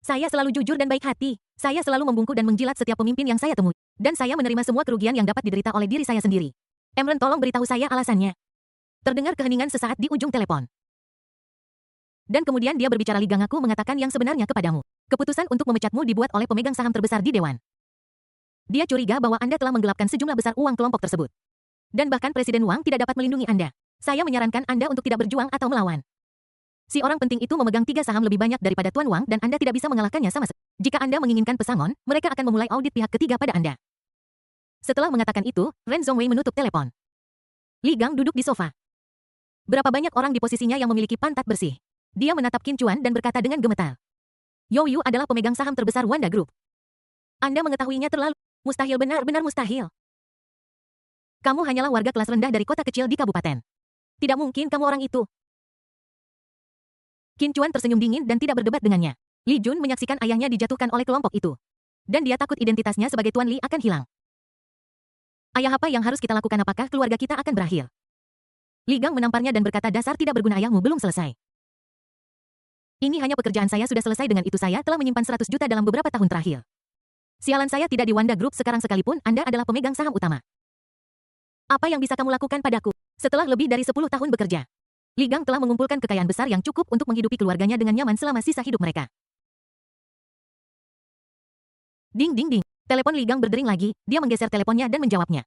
Saya selalu jujur dan baik hati. Saya selalu membungkuk dan menjilat setiap pemimpin yang saya temui. Dan saya menerima semua kerugian yang dapat diderita oleh diri saya sendiri. Emren, tolong beritahu saya alasannya." Terdengar keheningan sesaat di ujung telepon. Dan kemudian dia berbicara. "Li Gang, aku mengatakan yang sebenarnya kepadamu. Keputusan untuk memecatmu dibuat oleh pemegang saham terbesar di Dewan. Dia curiga bahwa Anda telah menggelapkan sejumlah besar uang kelompok tersebut. Dan bahkan Presiden Wang tidak dapat melindungi Anda. Saya menyarankan Anda untuk tidak berjuang atau melawan. Si orang penting itu memegang 3 saham lebih banyak daripada Tuan Wang dan Anda tidak bisa mengalahkannya sama sekali." Jika Anda menginginkan pesangon, mereka akan memulai audit pihak ketiga pada Anda. Setelah mengatakan itu, Ren Zhongwei menutup telepon. Li Gang duduk di sofa. Berapa banyak orang di posisinya yang memiliki pantat bersih? Dia menatap Qin Chuan dan berkata dengan gemetar. You Yu adalah pemegang saham terbesar Wanda Group. Anda mengetahuinya terlalu mustahil, benar-benar mustahil. Kamu hanyalah warga kelas rendah dari kota kecil di kabupaten. Tidak mungkin kamu orang itu. Qin Chuan tersenyum dingin dan tidak berdebat dengannya. Li Jun menyaksikan ayahnya dijatuhkan oleh kelompok itu. Dan dia takut identitasnya sebagai Tuan Li akan hilang. Ayah, apa yang harus kita lakukan? Apakah keluarga kita akan berakhir? Li Gang menamparnya dan berkata, dasar tidak berguna, ayahmu belum selesai. Ini hanya pekerjaan saya, sudah selesai dengan itu. Saya telah menyimpan 100 juta dalam beberapa tahun terakhir. Sialan, saya tidak di Wanda Group sekarang, sekalipun Anda adalah pemegang saham utama. Apa yang bisa kamu lakukan padaku? Setelah lebih dari 10 tahun bekerja, Li Gang telah mengumpulkan kekayaan besar yang cukup untuk menghidupi keluarganya dengan nyaman selama sisa hidup mereka. Ding ding ding. Telepon Li Gang berdering lagi, dia menggeser teleponnya dan menjawabnya.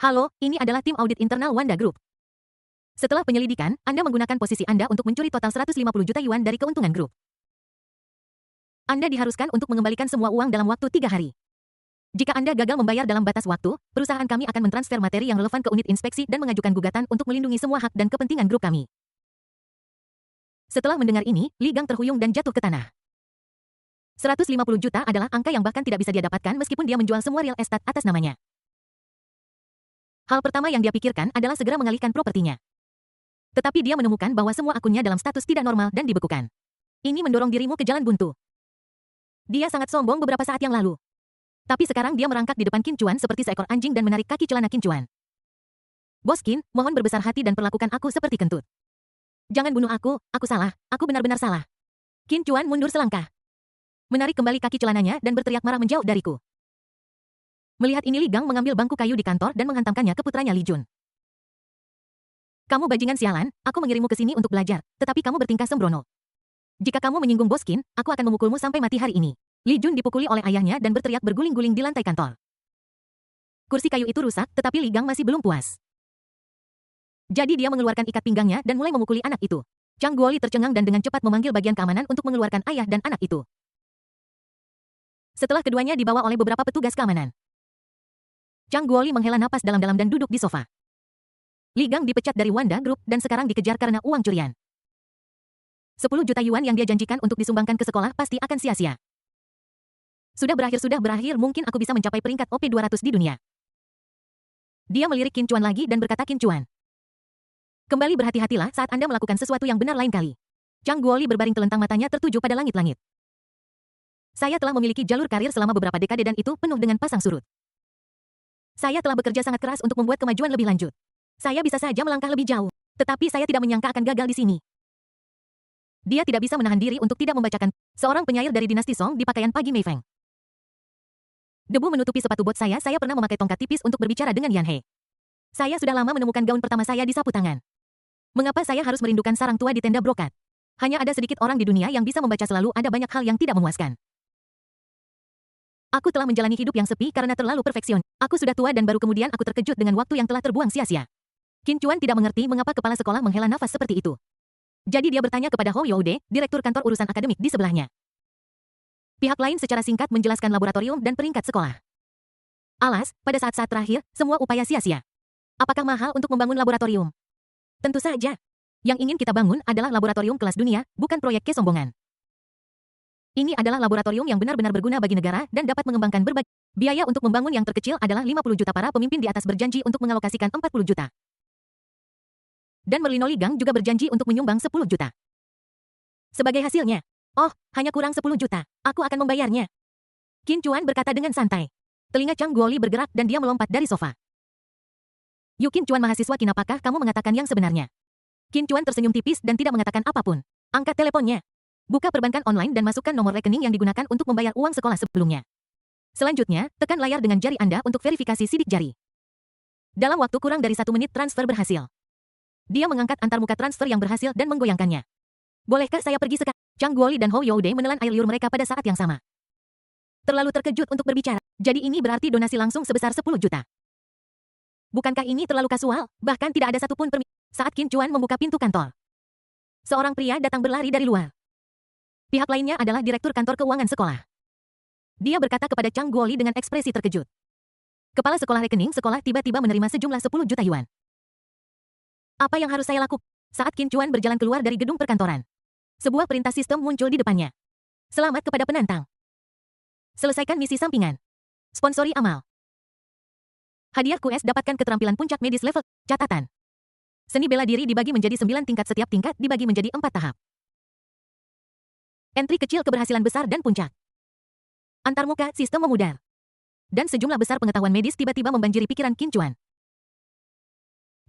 Halo, ini adalah tim audit internal Wanda Group. Setelah penyelidikan, Anda menggunakan posisi Anda untuk mencuri total 150 juta yuan dari keuntungan grup. Anda diharuskan untuk mengembalikan semua uang dalam waktu 3 hari. Jika Anda gagal membayar dalam batas waktu, perusahaan kami akan mentransfer materi yang relevan ke unit inspeksi dan mengajukan gugatan untuk melindungi semua hak dan kepentingan grup kami. Setelah mendengar ini, Li Gang terhuyung dan jatuh ke tanah. 150 juta adalah angka yang bahkan tidak bisa dia dapatkan meskipun dia menjual semua real estate atas namanya. Hal pertama yang dia pikirkan adalah segera mengalihkan propertinya. Tetapi dia menemukan bahwa semua akunnya dalam status tidak normal dan dibekukan. Ini mendorong dirimu ke jalan buntu. Dia sangat sombong beberapa saat yang lalu. Tapi sekarang dia merangkak di depan Qin Chuan seperti seekor anjing dan menarik kaki celana Qin Chuan. Bos Qin, mohon berbesar hati dan perlakukan aku seperti kentut. Jangan bunuh aku salah, aku benar-benar salah. Qin Chuan mundur selangkah. Menarik kembali kaki celananya dan berteriak marah, menjauh dariku. Melihat ini, Li Gang mengambil bangku kayu di kantor dan menghantamkannya ke putranya Li Jun. Kamu bajingan sialan, aku mengirimmu ke sini untuk belajar, tetapi kamu bertingkah sembrono. Jika kamu menyinggung Bos Qin, aku akan memukulmu sampai mati hari ini. Li Jun dipukuli oleh ayahnya dan berteriak berguling-guling di lantai kantor. Kursi kayu itu rusak, tetapi Li Gang masih belum puas. Jadi dia mengeluarkan ikat pinggangnya dan mulai memukuli anak itu. Chang Guoli tercengang dan dengan cepat memanggil bagian keamanan untuk mengeluarkan ayah dan anak itu. Setelah keduanya dibawa oleh beberapa petugas keamanan, Chang Guoli menghela napas dalam-dalam dan duduk di sofa. Li Gang dipecat dari Wanda Group dan sekarang dikejar karena uang curian. 10 juta yuan yang dia janjikan untuk disumbangkan ke sekolah pasti akan sia-sia. Sudah berakhir, mungkin aku bisa mencapai peringkat OP 200 di dunia. Dia melirik Qin Chuan lagi dan berkata, Qin Chuan, kembali berhati-hatilah saat Anda melakukan sesuatu yang benar lain kali. Chang Guoli berbaring telentang, matanya tertuju pada langit-langit. Saya telah memiliki jalur karir selama beberapa dekade dan itu penuh dengan pasang surut. Saya telah bekerja sangat keras untuk membuat kemajuan lebih lanjut. Saya bisa saja melangkah lebih jauh, tetapi saya tidak menyangka akan gagal di sini. Dia tidak bisa menahan diri untuk tidak membacakan seorang penyair dari dinasti Song di pakaian pagi Mei Feng. Debu menutupi sepatu bot saya pernah memakai tongkat tipis untuk berbicara dengan Yan He. Saya sudah lama menemukan gaun pertama saya di sapu tangan. Mengapa saya harus merindukan sarang tua di tenda brokat? Hanya ada sedikit orang di dunia yang bisa membaca, selalu ada banyak hal yang tidak memuaskan. Aku telah menjalani hidup yang sepi karena terlalu perfeksion. Aku sudah tua dan baru kemudian aku terkejut dengan waktu yang telah terbuang sia-sia. Qin Chuan tidak mengerti mengapa kepala sekolah menghela nafas seperti itu. Jadi dia bertanya kepada Hou Youde, direktur kantor urusan akademik di sebelahnya. Pihak lain secara singkat menjelaskan laboratorium dan peringkat sekolah. Alas, pada saat-saat terakhir, semua upaya sia-sia. Apakah mahal untuk membangun laboratorium? Tentu saja. Yang ingin kita bangun adalah laboratorium kelas dunia, bukan proyek kesombongan. Ini adalah laboratorium yang benar-benar berguna bagi negara dan dapat mengembangkan berbagai. Biaya untuk membangun yang terkecil adalah 50 juta. Para pemimpin di atas berjanji untuk mengalokasikan 40 juta. Dan Merlino Li Gang juga berjanji untuk menyumbang 10 juta. Sebagai hasilnya, oh, hanya kurang 10 juta. Aku akan membayarnya. Qin Chuan berkata dengan santai. Telinga Chang Guoli bergerak dan dia melompat dari sofa. Yu Qin Chuan, mahasiswa Qin, apakah kamu mengatakan yang sebenarnya? Qin Chuan tersenyum tipis dan tidak mengatakan apapun. Angkat teleponnya. Buka perbankan online dan masukkan nomor rekening yang digunakan untuk membayar uang sekolah sebelumnya. Selanjutnya, tekan layar dengan jari Anda untuk verifikasi sidik jari. Dalam waktu kurang dari 1 menit transfer berhasil. Dia mengangkat antarmuka transfer yang berhasil dan menggoyangkannya. Bolehkah saya pergi sekarang? Chang Guoli dan Hou Youde menelan air liur mereka pada saat yang sama. Terlalu terkejut untuk berbicara. Jadi ini berarti donasi langsung sebesar 10 juta. Bukankah ini terlalu kasual? Bahkan tidak ada satupun permintaan. Saat Qin Chuan membuka pintu kantor, seorang pria datang berlari dari luar. Pihak lainnya adalah Direktur Kantor Keuangan Sekolah. Dia berkata kepada Chang Guoli dengan ekspresi terkejut. Kepala sekolah rekening sekolah tiba-tiba menerima sejumlah 10 juta yuan. Apa yang harus saya lakukan? Saat Qin Chuan berjalan keluar dari gedung perkantoran, sebuah perintah sistem muncul di depannya. Selamat kepada penantang. Selesaikan misi sampingan. Sponsori amal. Hadiah QS dapatkan keterampilan puncak medis level. Catatan. Seni bela diri dibagi menjadi 9 tingkat, setiap tingkat dibagi menjadi 4 tahap. Entry kecil keberhasilan besar dan puncak. Antarmuka sistem memudar. Dan sejumlah besar pengetahuan medis tiba-tiba membanjiri pikiran Qin Chuan.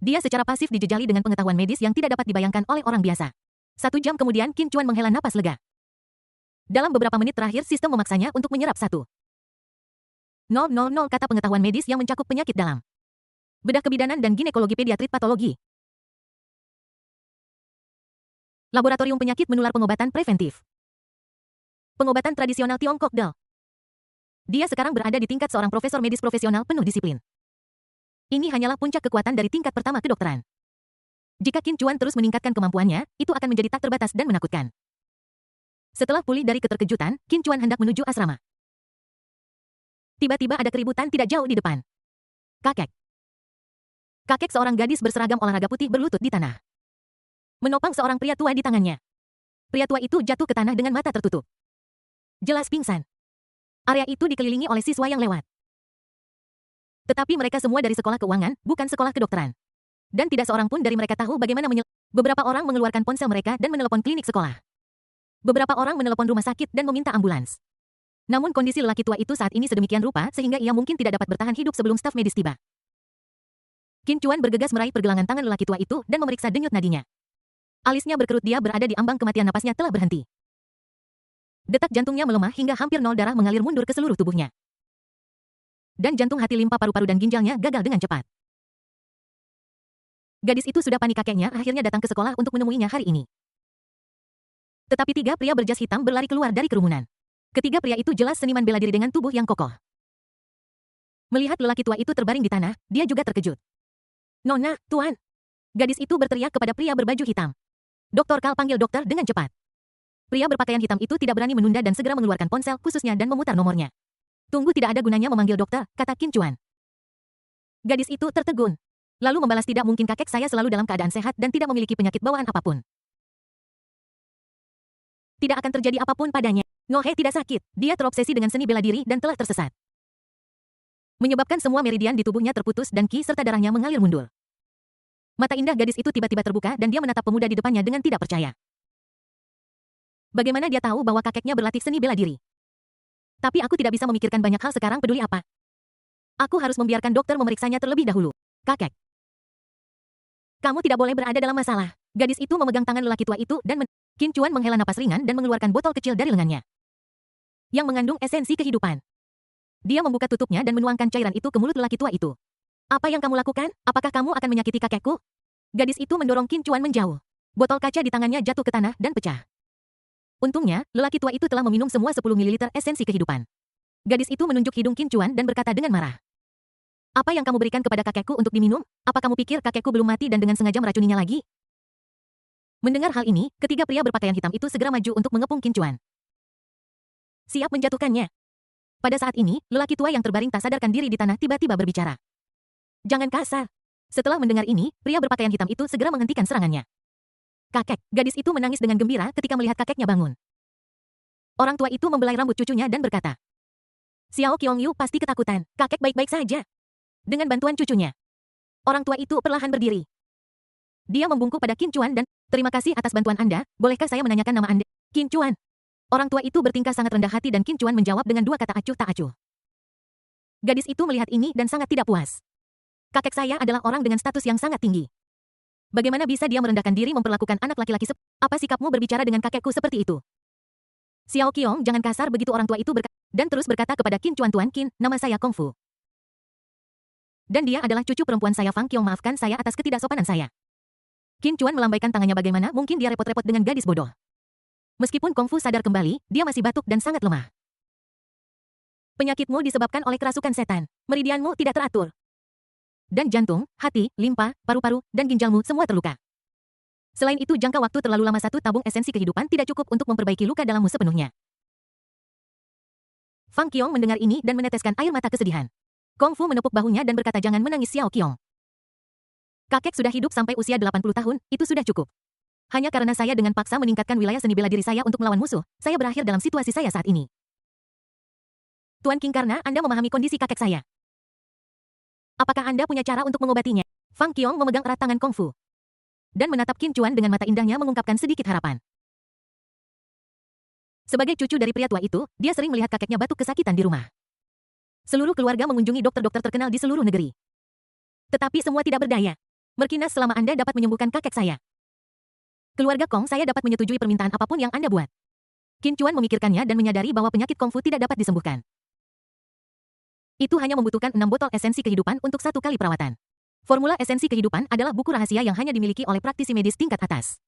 Dia secara pasif dijejali dengan pengetahuan medis yang tidak dapat dibayangkan oleh orang biasa. 1 jam kemudian Qin Chuan menghela napas lega. Dalam beberapa menit terakhir sistem memaksanya untuk menyerap 1,000 kata pengetahuan medis yang mencakup penyakit dalam, bedah kebidanan dan ginekologi, pediatrik, patologi, laboratorium penyakit menular, pengobatan preventif, pengobatan tradisional Tiongkok DEL. Dia sekarang berada di tingkat seorang profesor medis profesional penuh disiplin. Ini hanyalah puncak kekuatan dari tingkat pertama kedokteran. Jika Qin Chuan terus meningkatkan kemampuannya, itu akan menjadi tak terbatas dan menakutkan. Setelah pulih dari keterkejutan, Qin Chuan hendak menuju asrama. Tiba-tiba ada keributan tidak jauh di depan. Kakek. Kakek seorang gadis berseragam olahraga putih berlutut di tanah. Menopang seorang pria tua di tangannya. Pria tua itu jatuh ke tanah dengan mata tertutup. Jelas pingsan. Area itu dikelilingi oleh siswa yang lewat. Tetapi mereka semua dari sekolah keuangan, bukan sekolah kedokteran. Dan tidak seorang pun dari mereka tahu bagaimana Beberapa orang mengeluarkan ponsel mereka dan menelepon klinik sekolah. Beberapa orang menelepon rumah sakit dan meminta ambulans. Namun kondisi lelaki tua itu saat ini sedemikian rupa sehingga ia mungkin tidak dapat bertahan hidup sebelum staf medis tiba. Qin Chuan bergegas meraih pergelangan tangan lelaki tua itu dan memeriksa denyut nadinya. Alisnya berkerut, dia berada di ambang kematian, napasnya telah berhenti. Detak jantungnya melemah hingga hampir nol, darah mengalir mundur ke seluruh tubuhnya. Dan jantung, hati, limpa, paru-paru dan ginjalnya gagal dengan cepat. Gadis itu sudah panik, kakeknya akhirnya datang ke sekolah untuk menemuinya hari ini. Tetapi 3 pria berjas hitam berlari keluar dari kerumunan. Ketiga pria itu jelas seniman bela diri dengan tubuh yang kokoh. Melihat lelaki tua itu terbaring di tanah, dia juga terkejut. Nona, Tuan. Gadis itu berteriak kepada pria berbaju hitam. Dokter Kal, panggil dokter dengan cepat. Pria berpakaian hitam itu tidak berani menunda dan segera mengeluarkan ponsel khususnya dan memutar nomornya. Tunggu, tidak ada gunanya memanggil dokter, kata Qin Chuan. Gadis itu tertegun. Lalu membalas, tidak mungkin, kakek saya selalu dalam keadaan sehat dan tidak memiliki penyakit bawaan apapun. Tidak akan terjadi apapun padanya. Ngohe tidak sakit, dia terobsesi dengan seni bela diri dan telah tersesat. Menyebabkan semua meridian di tubuhnya terputus dan ki serta darahnya mengalir mundur. Mata indah gadis itu tiba-tiba terbuka dan dia menatap pemuda di depannya dengan tidak percaya. Bagaimana dia tahu bahwa kakeknya berlatih seni bela diri? Tapi aku tidak bisa memikirkan banyak hal sekarang, peduli apa? Aku harus membiarkan dokter memeriksanya terlebih dahulu. Kakek. Kamu tidak boleh berada dalam masalah. Gadis itu memegang tangan lelaki tua itu dan Qin Chuan menghela napas ringan dan mengeluarkan botol kecil dari lengannya. Yang mengandung esensi kehidupan. Dia membuka tutupnya dan menuangkan cairan itu ke mulut lelaki tua itu. Apa yang kamu lakukan? Apakah kamu akan menyakiti kakekku? Gadis itu mendorong Qin Chuan menjauh. Botol kaca di tangannya jatuh ke tanah dan pecah. Untungnya, lelaki tua itu telah meminum semua 10 ml esensi kehidupan. Gadis itu menunjuk hidung Qin Chuan dan berkata dengan marah. Apa yang kamu berikan kepada kakekku untuk diminum? Apa kamu pikir kakekku belum mati dan dengan sengaja meracuninya lagi? Mendengar hal ini, ketiga pria berpakaian hitam itu segera maju untuk mengepung Qin Chuan. Siap menjatuhkannya. Pada saat ini, lelaki tua yang terbaring tak sadarkan diri di tanah tiba-tiba berbicara. Jangan kasar. Setelah mendengar ini, pria berpakaian hitam itu segera menghentikan serangannya. Kakek, gadis itu menangis dengan gembira ketika melihat kakeknya bangun. Orang tua itu membelai rambut cucunya dan berkata, Xiao Qiongyu pasti ketakutan, kakek baik-baik saja. Dengan bantuan cucunya, orang tua itu perlahan berdiri. Dia membungkuk pada Qin Chuan dan, terima kasih atas bantuan Anda, bolehkah saya menanyakan nama Anda? Qin Chuan. Orang tua itu bertingkah sangat rendah hati dan Qin Chuan menjawab dengan 2 kata acuh tak acuh. Gadis itu melihat ini dan sangat tidak puas. Kakek saya adalah orang dengan status yang sangat tinggi. Bagaimana bisa dia merendahkan diri memperlakukan anak laki-laki apa sikapmu berbicara dengan kakekku seperti itu? Xiao Qiong, jangan kasar begitu, orang tua itu dan terus berkata kepada Qin Chuan, Tuan Qin, nama saya Kung Fu. Dan dia adalah cucu perempuan saya Fang Qiong, maafkan saya atas ketidaksopanan saya. Qin Chuan melambaikan tangannya, bagaimana mungkin dia repot-repot dengan gadis bodoh. Meskipun Kung Fu sadar kembali, dia masih batuk dan sangat lemah. Penyakitmu disebabkan oleh kerasukan setan, meridianmu tidak teratur. Dan jantung, hati, limpa, paru-paru, dan ginjalmu semua terluka. Selain itu jangka waktu terlalu lama satu tabung esensi kehidupan tidak cukup untuk memperbaiki luka dalammu sepenuhnya. Fang Qiong mendengar ini dan meneteskan air mata kesedihan. Kung Fu menepuk bahunya dan berkata jangan menangis Xiao Qiong. Kakek sudah hidup sampai usia 80 tahun, itu sudah cukup. Hanya karena saya dengan paksa meningkatkan wilayah seni bela diri saya untuk melawan musuh, saya berakhir dalam situasi saya saat ini. Tuan King, karena Anda memahami kondisi kakek saya. Apakah Anda punya cara untuk mengobatinya? Fang Qiong memegang erat tangan Kung Fu dan menatap Qin Chuan dengan mata indahnya mengungkapkan sedikit harapan. Sebagai cucu dari pria tua itu, dia sering melihat kakeknya batuk kesakitan di rumah. Seluruh keluarga mengunjungi dokter-dokter terkenal di seluruh negeri. Tetapi semua tidak berdaya. Merkinas selama Anda dapat menyembuhkan kakek saya. Keluarga Kong saya dapat menyetujui permintaan apapun yang Anda buat. Qin Chuan memikirkannya dan menyadari bahwa penyakit Kung Fu tidak dapat disembuhkan. Itu hanya membutuhkan 6 botol esensi kehidupan untuk 1 kali perawatan. Formula esensi kehidupan adalah buku rahasia yang hanya dimiliki oleh praktisi medis tingkat atas.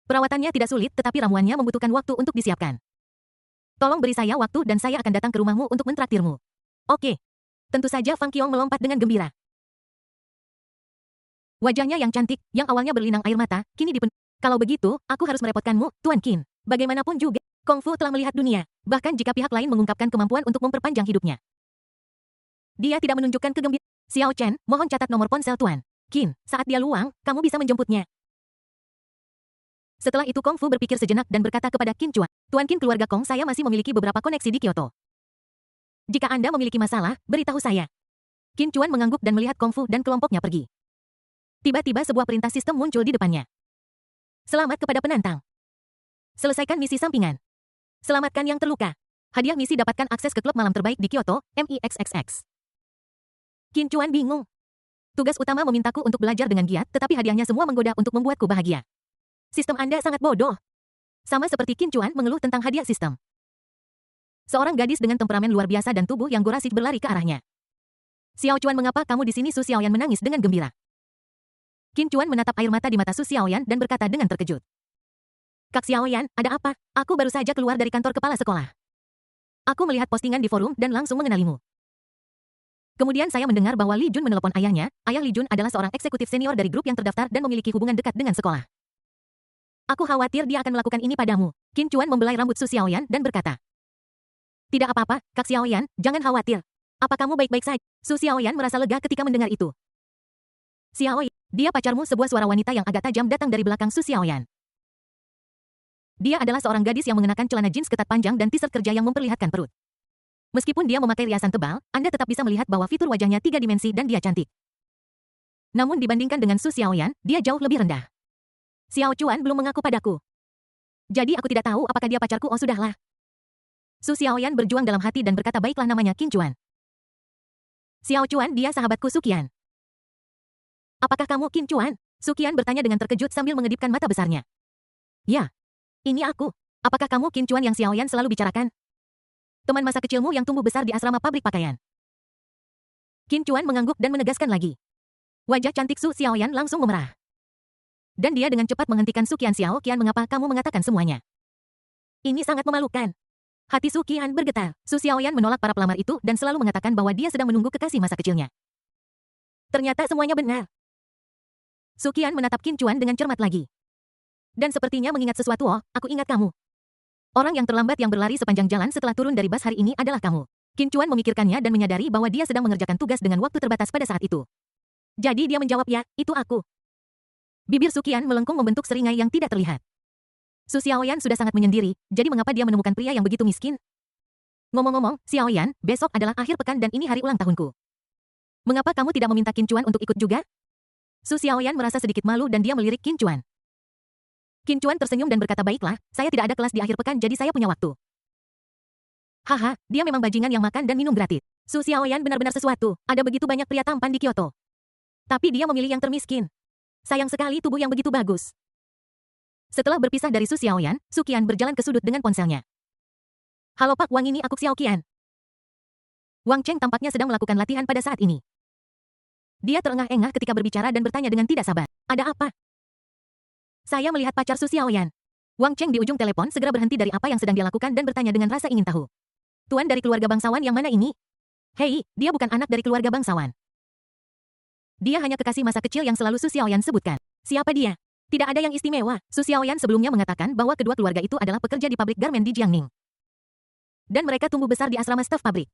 Perawatannya tidak sulit tetapi ramuannya membutuhkan waktu untuk disiapkan. Tolong beri saya waktu dan saya akan datang ke rumahmu untuk mentraktirmu. Oke. Tentu saja Fang Qiong melompat dengan gembira. Wajahnya yang cantik, yang awalnya berlinang air mata, kini dipenuhi. Kalau begitu, aku harus merepotkanmu, Tuan Qin. Bagaimanapun juga, Kung Fu telah melihat dunia, bahkan jika pihak lain mengungkapkan kemampuan untuk memperpanjang hidupnya. Dia tidak menunjukkan kegembiraan. Xiao Chen, mohon catat nomor ponsel Tuan Qin. Saat dia luang, kamu bisa menjemputnya. Setelah itu Kung Fu berpikir sejenak dan berkata kepada Qin Chuan, Tuan Qin, keluarga Kong saya masih memiliki beberapa koneksi di Kyoto. Jika Anda memiliki masalah, beritahu saya. Qin Chuan mengangguk dan melihat Kung Fu dan kelompoknya pergi. Tiba-tiba sebuah perintah sistem muncul di depannya. Selamat kepada penantang. Selesaikan misi sampingan. Selamatkan yang terluka. Hadiah misi dapatkan akses ke klub malam terbaik di Kyoto, MIXXX. Qin Chuan bingung. Tugas utama memintaku untuk belajar dengan giat, tetapi hadiahnya semua menggoda untuk membuatku bahagia. Sistem Anda sangat bodoh. Sama seperti Qin Chuan mengeluh tentang hadiah sistem. Seorang gadis dengan temperamen luar biasa dan tubuh yang gurasif berlari ke arahnya. Xiao Chuan, mengapa kamu di sini? Su Xiaoyan menangis dengan gembira. Qin Chuan menatap air mata di mata Su Xiaoyan dan berkata dengan terkejut. Kak Xiaoyan, ada apa? Aku baru saja keluar dari kantor kepala sekolah. Aku melihat postingan di forum dan langsung mengenalimu. Kemudian saya mendengar bahwa Li Jun menelepon ayahnya. Ayah Li Jun adalah seorang eksekutif senior dari grup yang terdaftar dan memiliki hubungan dekat dengan sekolah. Aku khawatir dia akan melakukan ini padamu. Qin Chuan membelai rambut Su Xiaoyan dan berkata. Tidak apa-apa, Kak Xiaoyan, jangan khawatir. Apa kamu baik-baik saja? Su Xiaoyan merasa lega ketika mendengar itu. Xiaoyan, dia pacarmu. Sebuah suara wanita yang agak tajam datang dari belakang Su Xiaoyan. Dia adalah seorang gadis yang mengenakan celana jeans ketat panjang dan t-shirt kerja yang memperlihatkan perut. Meskipun dia memakai riasan tebal, Anda tetap bisa melihat bahwa fitur wajahnya 3 dimensi dan dia cantik. Namun dibandingkan dengan Su Xiaoyan, dia jauh lebih rendah. Xiao Chuan belum mengaku padaku. Jadi aku tidak tahu apakah dia pacarku. Oh sudahlah. Su Xiaoyan berjuang dalam hati dan berkata baiklah, namanya Qin Chuan. Xiao Chuan, dia sahabatku Su Qian. Apakah kamu Qin Chuan? Su Qian bertanya dengan terkejut sambil mengedipkan mata besarnya. Ya. Ini aku. Apakah kamu Qin Chuan yang Xiaoyan selalu bicarakan? Teman masa kecilmu yang tumbuh besar di asrama pabrik pakaian. Qin Chuan mengangguk dan menegaskan lagi. Wajah cantik Su Xiaoyan langsung memerah. Dan dia dengan cepat menghentikan Su Qian. Xiao Qian, mengapa kamu mengatakan semuanya? Ini sangat memalukan. Hati Su Qian bergetar. Su Xiaoyan menolak para pelamar itu dan selalu mengatakan bahwa dia sedang menunggu kekasih masa kecilnya. Ternyata semuanya benar. Su Qian menatap Qin Chuan dengan cermat lagi. Dan sepertinya mengingat sesuatu. Oh, aku ingat kamu. Orang yang terlambat yang berlari sepanjang jalan setelah turun dari bus hari ini adalah kamu. Qin Chuan memikirkannya dan menyadari bahwa dia sedang mengerjakan tugas dengan waktu terbatas pada saat itu. Jadi dia menjawab, ya, itu aku. Bibir Su Qian melengkung membentuk seringai yang tidak terlihat. Su Xiaoyan sudah sangat menyendiri, jadi mengapa dia menemukan pria yang begitu miskin? Ngomong-ngomong, Xiaoyan, besok adalah akhir pekan dan ini hari ulang tahunku. Mengapa kamu tidak meminta Qin Chuan untuk ikut juga? Su Xiaoyan merasa sedikit malu dan dia melirik Qin Chuan. Qin Chuan tersenyum dan berkata, baiklah, saya tidak ada kelas di akhir pekan jadi saya punya waktu. Haha, dia memang bajingan yang makan dan minum gratis. Su Xiaoyan benar-benar sesuatu, ada begitu banyak pria tampan di Kyoto. Tapi dia memilih yang termiskin. Sayang sekali tubuh yang begitu bagus. Setelah berpisah dari Su Xiaoyan, Su Qian berjalan ke sudut dengan ponselnya. Halo Pak Wang, ini aku Xiao Qian. Wang Cheng tampaknya sedang melakukan latihan pada saat ini. Dia terengah-engah ketika berbicara dan bertanya dengan tidak sabar. Ada apa? Saya melihat pacar Su Xiaoyan. Wang Cheng di ujung telepon segera berhenti dari apa yang sedang dia lakukan dan bertanya dengan rasa ingin tahu. Tuan dari keluarga bangsawan yang mana ini? Hei, dia bukan anak dari keluarga bangsawan. Dia hanya kekasih masa kecil yang selalu Su Xiaoyan sebutkan. Siapa dia? Tidak ada yang istimewa. Su Xiaoyan sebelumnya mengatakan bahwa kedua keluarga itu adalah pekerja di pabrik garmen di Jiangning. Dan mereka tumbuh besar di asrama staf pabrik.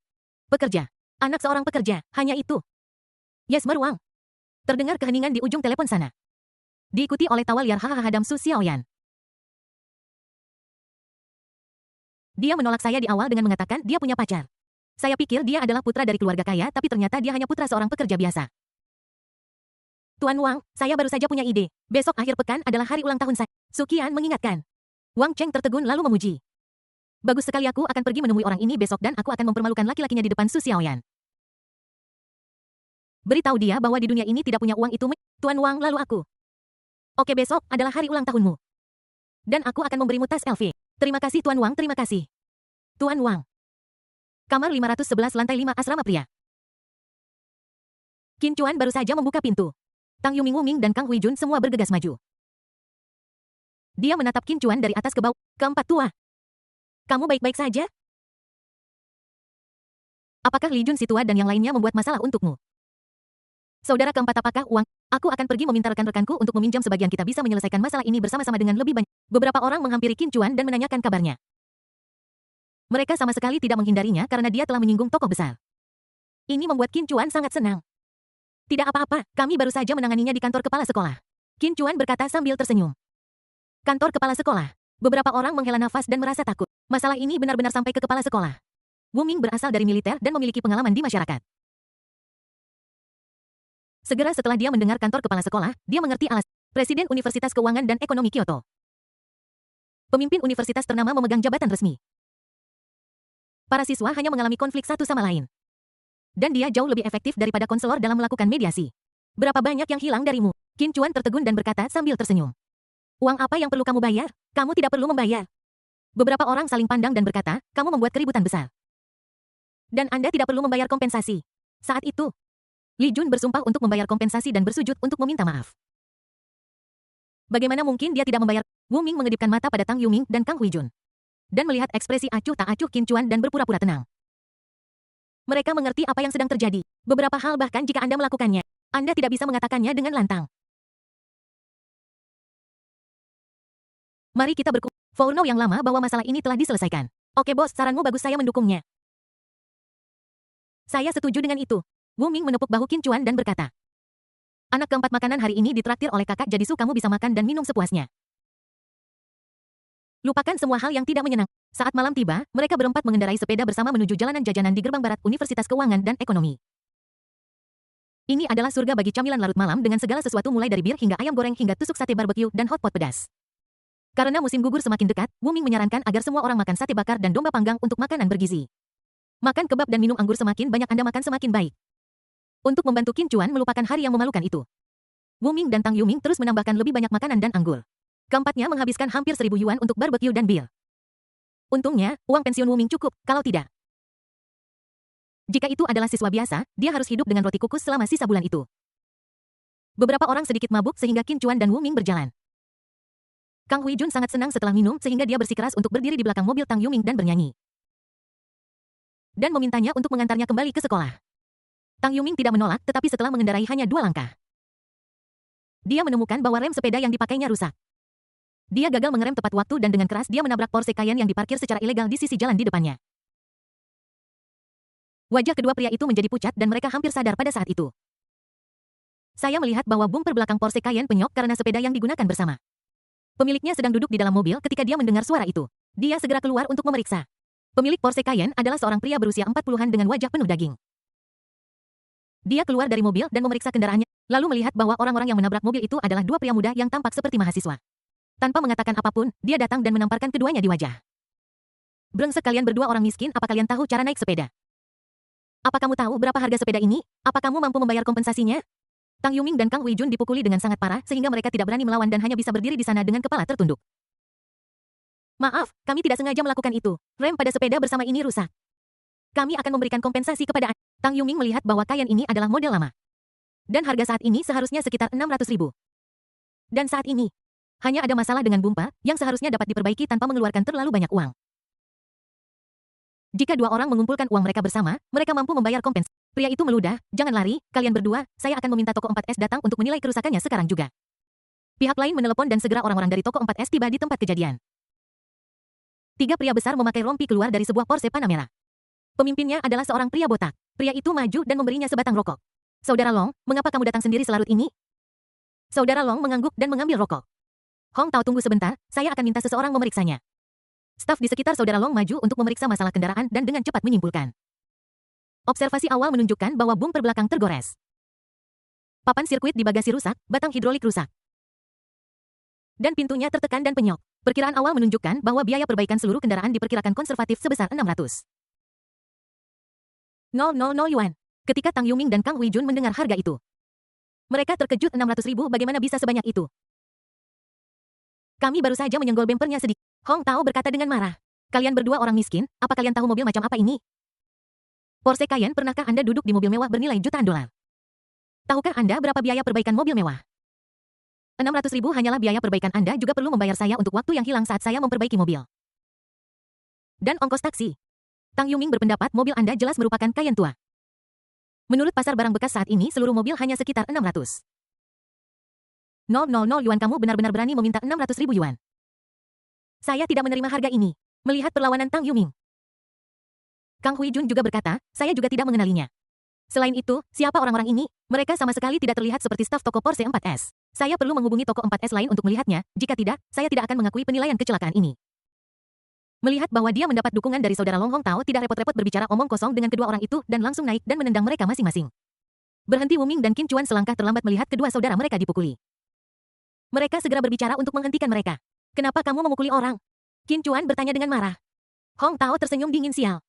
Pekerja. Anak seorang pekerja, hanya itu. Yes, meruang. Terdengar keheningan di ujung telepon sana. Diikuti oleh tawa liar hahaha hadam Su Xiaoyan. Dia menolak saya di awal dengan mengatakan dia punya pacar. Saya pikir dia adalah putra dari keluarga kaya, tapi ternyata dia hanya putra seorang pekerja biasa. Tuan Wang, saya baru saja punya ide. Besok akhir pekan adalah hari ulang tahun saya. Su Qian mengingatkan. Wang Cheng tertegun lalu memuji. Bagus sekali, aku akan pergi menemui orang ini besok dan aku akan mempermalukan laki-lakinya di depan Su Xiaoyan. Beritahu dia bahwa di dunia ini tidak punya uang itu. Tuan Wang, lalu aku. Oke, besok adalah hari ulang tahunmu. Dan aku akan memberimu tas LV. Terima kasih Tuan Wang, terima kasih. Tuan Wang. Kamar 511 lantai 5 asrama pria. Qin Chuan baru saja membuka pintu. Tang Yuming Wuming dan Kang Huijun semua bergegas maju. Dia menatap Qin Chuan dari atas ke bawah. Keempat tua. Kamu baik-baik saja? Apakah Li Jun si tua dan yang lainnya membuat masalah untukmu? Saudara keempat, apakah uang? Aku akan pergi meminta rekan-rekanku untuk meminjam sebagian, kita bisa menyelesaikan masalah ini bersama-sama dengan lebih banyak. Beberapa orang menghampiri Qin Chuan dan menanyakan kabarnya. Mereka sama sekali tidak menghindarinya karena dia telah menyinggung tokoh besar. Ini membuat Qin Chuan sangat senang. Tidak apa-apa, kami baru saja menanganinya di kantor kepala sekolah. Qin Chuan berkata sambil tersenyum. Kantor kepala sekolah. Beberapa orang menghela nafas dan merasa takut. Masalah ini benar-benar sampai ke kepala sekolah. Wu Ming berasal dari militer dan memiliki pengalaman di masyarakat. Segera setelah dia mendengar kantor kepala sekolah, dia mengerti alasan. Presiden Universitas Keuangan dan Ekonomi Kyoto. Pemimpin universitas ternama memegang jabatan resmi. Para siswa hanya mengalami konflik satu sama lain. Dan dia jauh lebih efektif daripada konselor dalam melakukan mediasi. Berapa banyak yang hilang darimu? Qin Chuan tertegun dan berkata sambil tersenyum. Uang apa yang perlu kamu bayar? Kamu tidak perlu membayar. Beberapa orang saling pandang dan berkata, kamu membuat keributan besar. Dan Anda tidak perlu membayar kompensasi. Saat itu, Li Jun bersumpah untuk membayar kompensasi dan bersujud untuk meminta maaf. Bagaimana mungkin dia tidak membayar? Wu Ming mengedipkan mata pada Tang Yuming dan Kang Huijun. Dan melihat ekspresi acuh tak acuh Qin Chuan dan berpura-pura tenang. Mereka mengerti apa yang sedang terjadi. Beberapa hal bahkan jika Anda melakukannya, Anda tidak bisa mengatakannya dengan lantang. Mari kita berkumpul. Fournow yang lama bahwa masalah ini telah diselesaikan. Oke bos, saranmu bagus, saya mendukungnya. Saya setuju dengan itu. Wu Ming menepuk bahu Qin Chuan dan berkata. Anak keempat, makanan hari ini ditraktir oleh kakak, jadi Su kamu bisa makan dan minum sepuasnya. Lupakan semua hal yang tidak menyenang. Saat malam tiba, mereka berempat mengendarai sepeda bersama menuju jalanan jajanan di gerbang barat Universitas Keuangan dan Ekonomi. Ini adalah surga bagi camilan larut malam dengan segala sesuatu mulai dari bir hingga ayam goreng hingga tusuk sate barbecue dan hotpot pedas. Karena musim gugur semakin dekat, Wu Ming menyarankan agar semua orang makan sate bakar dan domba panggang untuk makanan bergizi. Makan kebab dan minum anggur, semakin banyak Anda makan semakin baik. Untuk membantu Qin Chuan melupakan hari yang memalukan itu, Wu Ming dan Tang Yuming terus menambahkan lebih banyak makanan dan anggur. Keempatnya menghabiskan hampir 1.000 yuan untuk barbecue dan bir. Untungnya, uang pensiun Wu Ming cukup, kalau tidak. Jika itu adalah siswa biasa, dia harus hidup dengan roti kukus selama sisa bulan itu. Beberapa orang sedikit mabuk sehingga Qin Chuan dan Wu Ming berjalan. Kang Huijun sangat senang setelah minum sehingga dia bersikeras untuk berdiri di belakang mobil Tang Yuming dan bernyanyi. Dan memintanya untuk mengantarnya kembali ke sekolah. Tang Yuming tidak menolak, tetapi setelah mengendarai hanya 2 langkah. Dia menemukan bahwa rem sepeda yang dipakainya rusak. Dia gagal mengerem tepat waktu dan dengan keras dia menabrak Porsche Cayenne yang diparkir secara ilegal di sisi jalan di depannya. Wajah kedua pria itu menjadi pucat dan mereka hampir sadar pada saat itu. Saya melihat bahwa bumper belakang Porsche Cayenne penyok karena sepeda yang digunakan bersama. Pemiliknya sedang duduk di dalam mobil ketika dia mendengar suara itu. Dia segera keluar untuk memeriksa. Pemilik Porsche Cayenne adalah seorang pria berusia 40-an dengan wajah penuh daging. Dia keluar dari mobil dan memeriksa kendaraannya, lalu melihat bahwa orang-orang yang menabrak mobil itu adalah 2 pria muda yang tampak seperti mahasiswa. Tanpa mengatakan apapun, dia datang dan menamparkan keduanya di wajah. Brengsek, kalian berdua orang miskin, apa kalian tahu cara naik sepeda? Apa kamu tahu berapa harga sepeda ini? Apa kamu mampu membayar kompensasinya? Tang Yuming dan Kang Huijun dipukuli dengan sangat parah sehingga mereka tidak berani melawan dan hanya bisa berdiri di sana dengan kepala tertunduk. Maaf, kami tidak sengaja melakukan itu. Rem pada sepeda bersama ini rusak. Kami akan memberikan kompensasi kepada Anda. Tang Yuming melihat bahwa Cayenne ini adalah model lama. Dan harga saat ini seharusnya sekitar 600.000. Dan saat ini, hanya ada masalah dengan bumper yang seharusnya dapat diperbaiki tanpa mengeluarkan terlalu banyak uang. Jika 2 orang mengumpulkan uang mereka bersama, mereka mampu membayar kompensasi. Pria itu meludah, jangan lari, kalian berdua, saya akan meminta toko 4S datang untuk menilai kerusakannya sekarang juga. Pihak lain menelepon dan segera orang-orang dari toko 4S tiba di tempat kejadian. 3 pria besar memakai rompi keluar dari sebuah Porsche Panamera. Pemimpinnya adalah seorang pria botak. Pria itu maju dan memberinya sebatang rokok. Saudara Long, mengapa kamu datang sendiri selarut ini? Saudara Long mengangguk dan mengambil rokok. Hong Tao, tunggu sebentar, saya akan minta seseorang memeriksanya. Staf di sekitar saudara Long maju untuk memeriksa masalah kendaraan dan dengan cepat menyimpulkan. Observasi awal menunjukkan bahwa bumper belakang tergores. Papan sirkuit di bagasi rusak, batang hidrolik rusak. Dan pintunya tertekan dan penyok. Perkiraan awal menunjukkan bahwa biaya perbaikan seluruh kendaraan diperkirakan konservatif sebesar 600.000 yuan. Ketika Tang Yuming dan Kang Huijun mendengar harga itu, mereka terkejut. 600.000 bagaimana bisa sebanyak itu? Kami baru saja menyenggol bempernya sedikit. Hong Tao berkata dengan marah. Kalian berdua orang miskin, apa kalian tahu mobil macam apa ini? Porsche Cayenne, pernahkah Anda duduk di mobil mewah bernilai jutaan dolar? Tahukah Anda berapa biaya perbaikan mobil mewah? 600.000 hanyalah biaya perbaikan. Anda juga perlu membayar saya untuk waktu yang hilang saat saya memperbaiki mobil. Dan ongkos taksi. Tang Yuming berpendapat mobil Anda jelas merupakan Cayenne tua. Menurut pasar barang bekas saat ini seluruh mobil hanya sekitar 600.000 yuan. Kamu benar-benar berani meminta 600.000 yuan. Saya tidak menerima harga ini. Melihat perlawanan Tang Yuming, Kang Huijun juga berkata, saya juga tidak mengenalinya. Selain itu, siapa orang-orang ini? Mereka sama sekali tidak terlihat seperti staf toko Porsche 4S. Saya perlu menghubungi toko 4S lain untuk melihatnya, jika tidak, saya tidak akan mengakui penilaian kecelakaan ini. Melihat bahwa dia mendapat dukungan dari saudara Long, Hong Tao tidak repot-repot berbicara omong kosong dengan kedua orang itu dan langsung naik dan menendang mereka masing-masing. Berhenti Wuming dan Qin Chuan selangkah terlambat melihat kedua saudara mereka dipukuli. Mereka segera berbicara untuk menghentikan mereka. Kenapa kamu memukuli orang? Qin Chuan bertanya dengan marah. Hong Tao tersenyum dingin. Sial.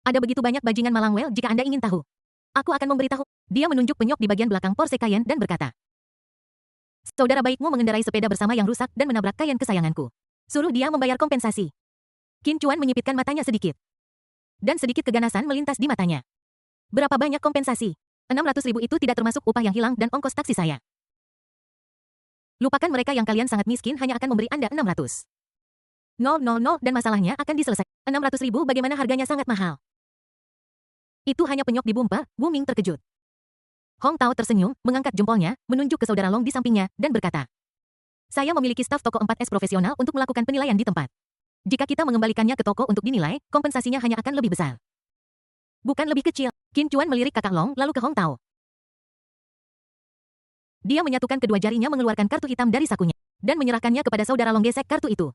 Ada begitu banyak bajingan Malangwell jika Anda ingin tahu. Aku akan memberitahu. Dia menunjuk penyok di bagian belakang Porsche Cayenne dan berkata. Saudara baikmu mengendarai sepeda bersama yang rusak dan menabrak Cayenne kesayanganku. Suruh dia membayar kompensasi. Qin Chuan menyipitkan matanya sedikit. Dan sedikit keganasan melintas di matanya. Berapa banyak kompensasi? 600.000 itu tidak termasuk upah yang hilang dan ongkos taksi saya. Lupakan mereka yang kalian sangat miskin hanya akan memberi Anda 600.000 dan masalahnya akan diselesaikan. 600.000 bagaimana harganya sangat mahal. Itu hanya penyok di bumper. Wuming terkejut. Hong Tao tersenyum, mengangkat jempolnya, menunjuk ke saudara Long di sampingnya, dan berkata. Saya memiliki staf toko 4S profesional untuk melakukan penilaian di tempat. Jika kita mengembalikannya ke toko untuk dinilai, kompensasinya hanya akan lebih besar. Bukan lebih kecil. Qin Chuan melirik kakak Long lalu ke Hong Tao. Dia menyatukan kedua jarinya mengeluarkan kartu hitam dari sakunya, dan menyerahkannya kepada saudara Long. Gesek kartu itu.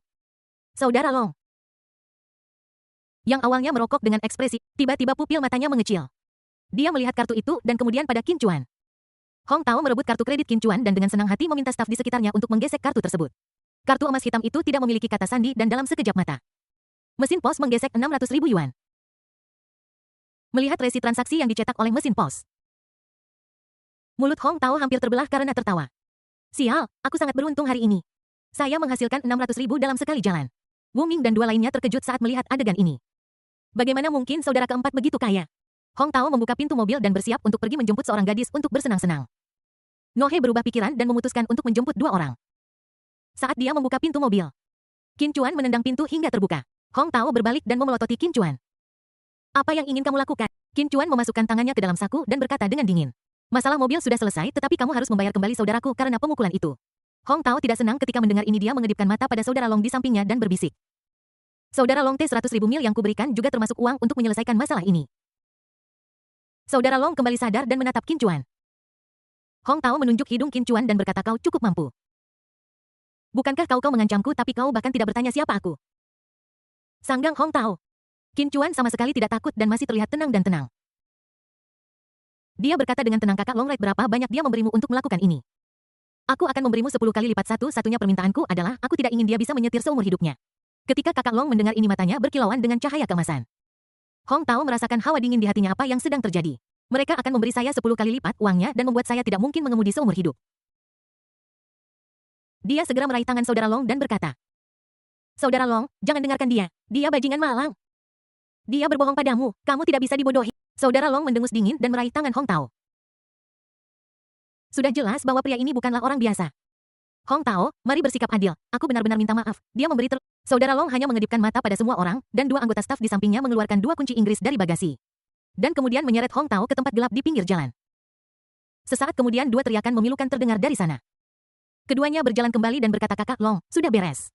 Saudara Long, yang awalnya merokok dengan ekspresi, tiba-tiba pupil matanya mengecil. Dia melihat kartu itu dan kemudian pada Qin Chuan. Hong Tao merebut kartu kredit Qin Chuan dan dengan senang hati meminta staf di sekitarnya untuk menggesek kartu tersebut. Kartu emas hitam itu tidak memiliki kata sandi dan dalam sekejap mata, mesin pos menggesek 600.000 yuan. Melihat resi transaksi yang dicetak oleh mesin pos, mulut Hong Tao hampir terbelah karena tertawa. Sial, aku sangat beruntung hari ini. Saya menghasilkan 600.000 dalam sekali jalan. Wuming dan dua lainnya terkejut saat melihat adegan ini. Bagaimana mungkin saudara keempat begitu kaya? Hong Tao membuka pintu mobil dan bersiap untuk pergi menjemput seorang gadis untuk bersenang-senang. Nohe berubah pikiran dan memutuskan untuk menjemput dua orang. Saat dia membuka pintu mobil, Qin Chuan menendang pintu hingga terbuka. Hong Tao berbalik dan memelototi Qin Chuan. Apa yang ingin kamu lakukan? Qin Chuan memasukkan tangannya ke dalam saku dan berkata dengan dingin. Masalah mobil sudah selesai tetapi kamu harus membayar kembali saudaraku karena pemukulan itu. Hong Tao tidak senang ketika mendengar ini. Dia mengedipkan mata pada saudara Long di sampingnya dan berbisik. Saudara Long, T100.000 mil yang kuberikan juga termasuk uang untuk menyelesaikan masalah ini. Saudara Long kembali sadar dan menatap Qin Chuan. Hong Tao menunjuk hidung Qin Chuan dan berkata, kau cukup mampu. Bukankah kau mengancamku tapi kau bahkan tidak bertanya siapa aku? Sanggang Hong Tao. Qin Chuan sama sekali tidak takut dan masih terlihat tenang dan tenang. Dia berkata dengan tenang, kakak Long, berapa banyak dia memberimu untuk melakukan ini? Aku akan memberimu 10 kali lipat. Satu-satunya permintaanku adalah aku tidak ingin dia bisa menyetir seumur hidupnya. Ketika kakak Long mendengar ini matanya berkilauan dengan cahaya keemasan. Hong Tao merasakan hawa dingin di hatinya. Apa yang sedang terjadi? Mereka akan memberi saya 10 kali lipat uangnya dan membuat saya tidak mungkin mengemudi seumur hidup. Dia segera meraih tangan saudara Long dan berkata. Saudara Long, jangan dengarkan dia. Dia bajingan malang. Dia berbohong padamu. Kamu tidak bisa dibodohi. Saudara Long mendengus dingin dan meraih tangan Hong Tao. Sudah jelas bahwa pria ini bukanlah orang biasa. Hong Tao, mari bersikap adil. Aku benar-benar minta maaf. Dia memberi Saudara Long hanya mengedipkan mata pada semua orang, dan dua anggota staf di sampingnya mengeluarkan 2 kunci Inggris dari bagasi. Dan kemudian menyeret Hong Tao ke tempat gelap di pinggir jalan. Sesaat kemudian 2 teriakan memilukan terdengar dari sana. Keduanya berjalan kembali dan berkata, Kakak Long, sudah beres.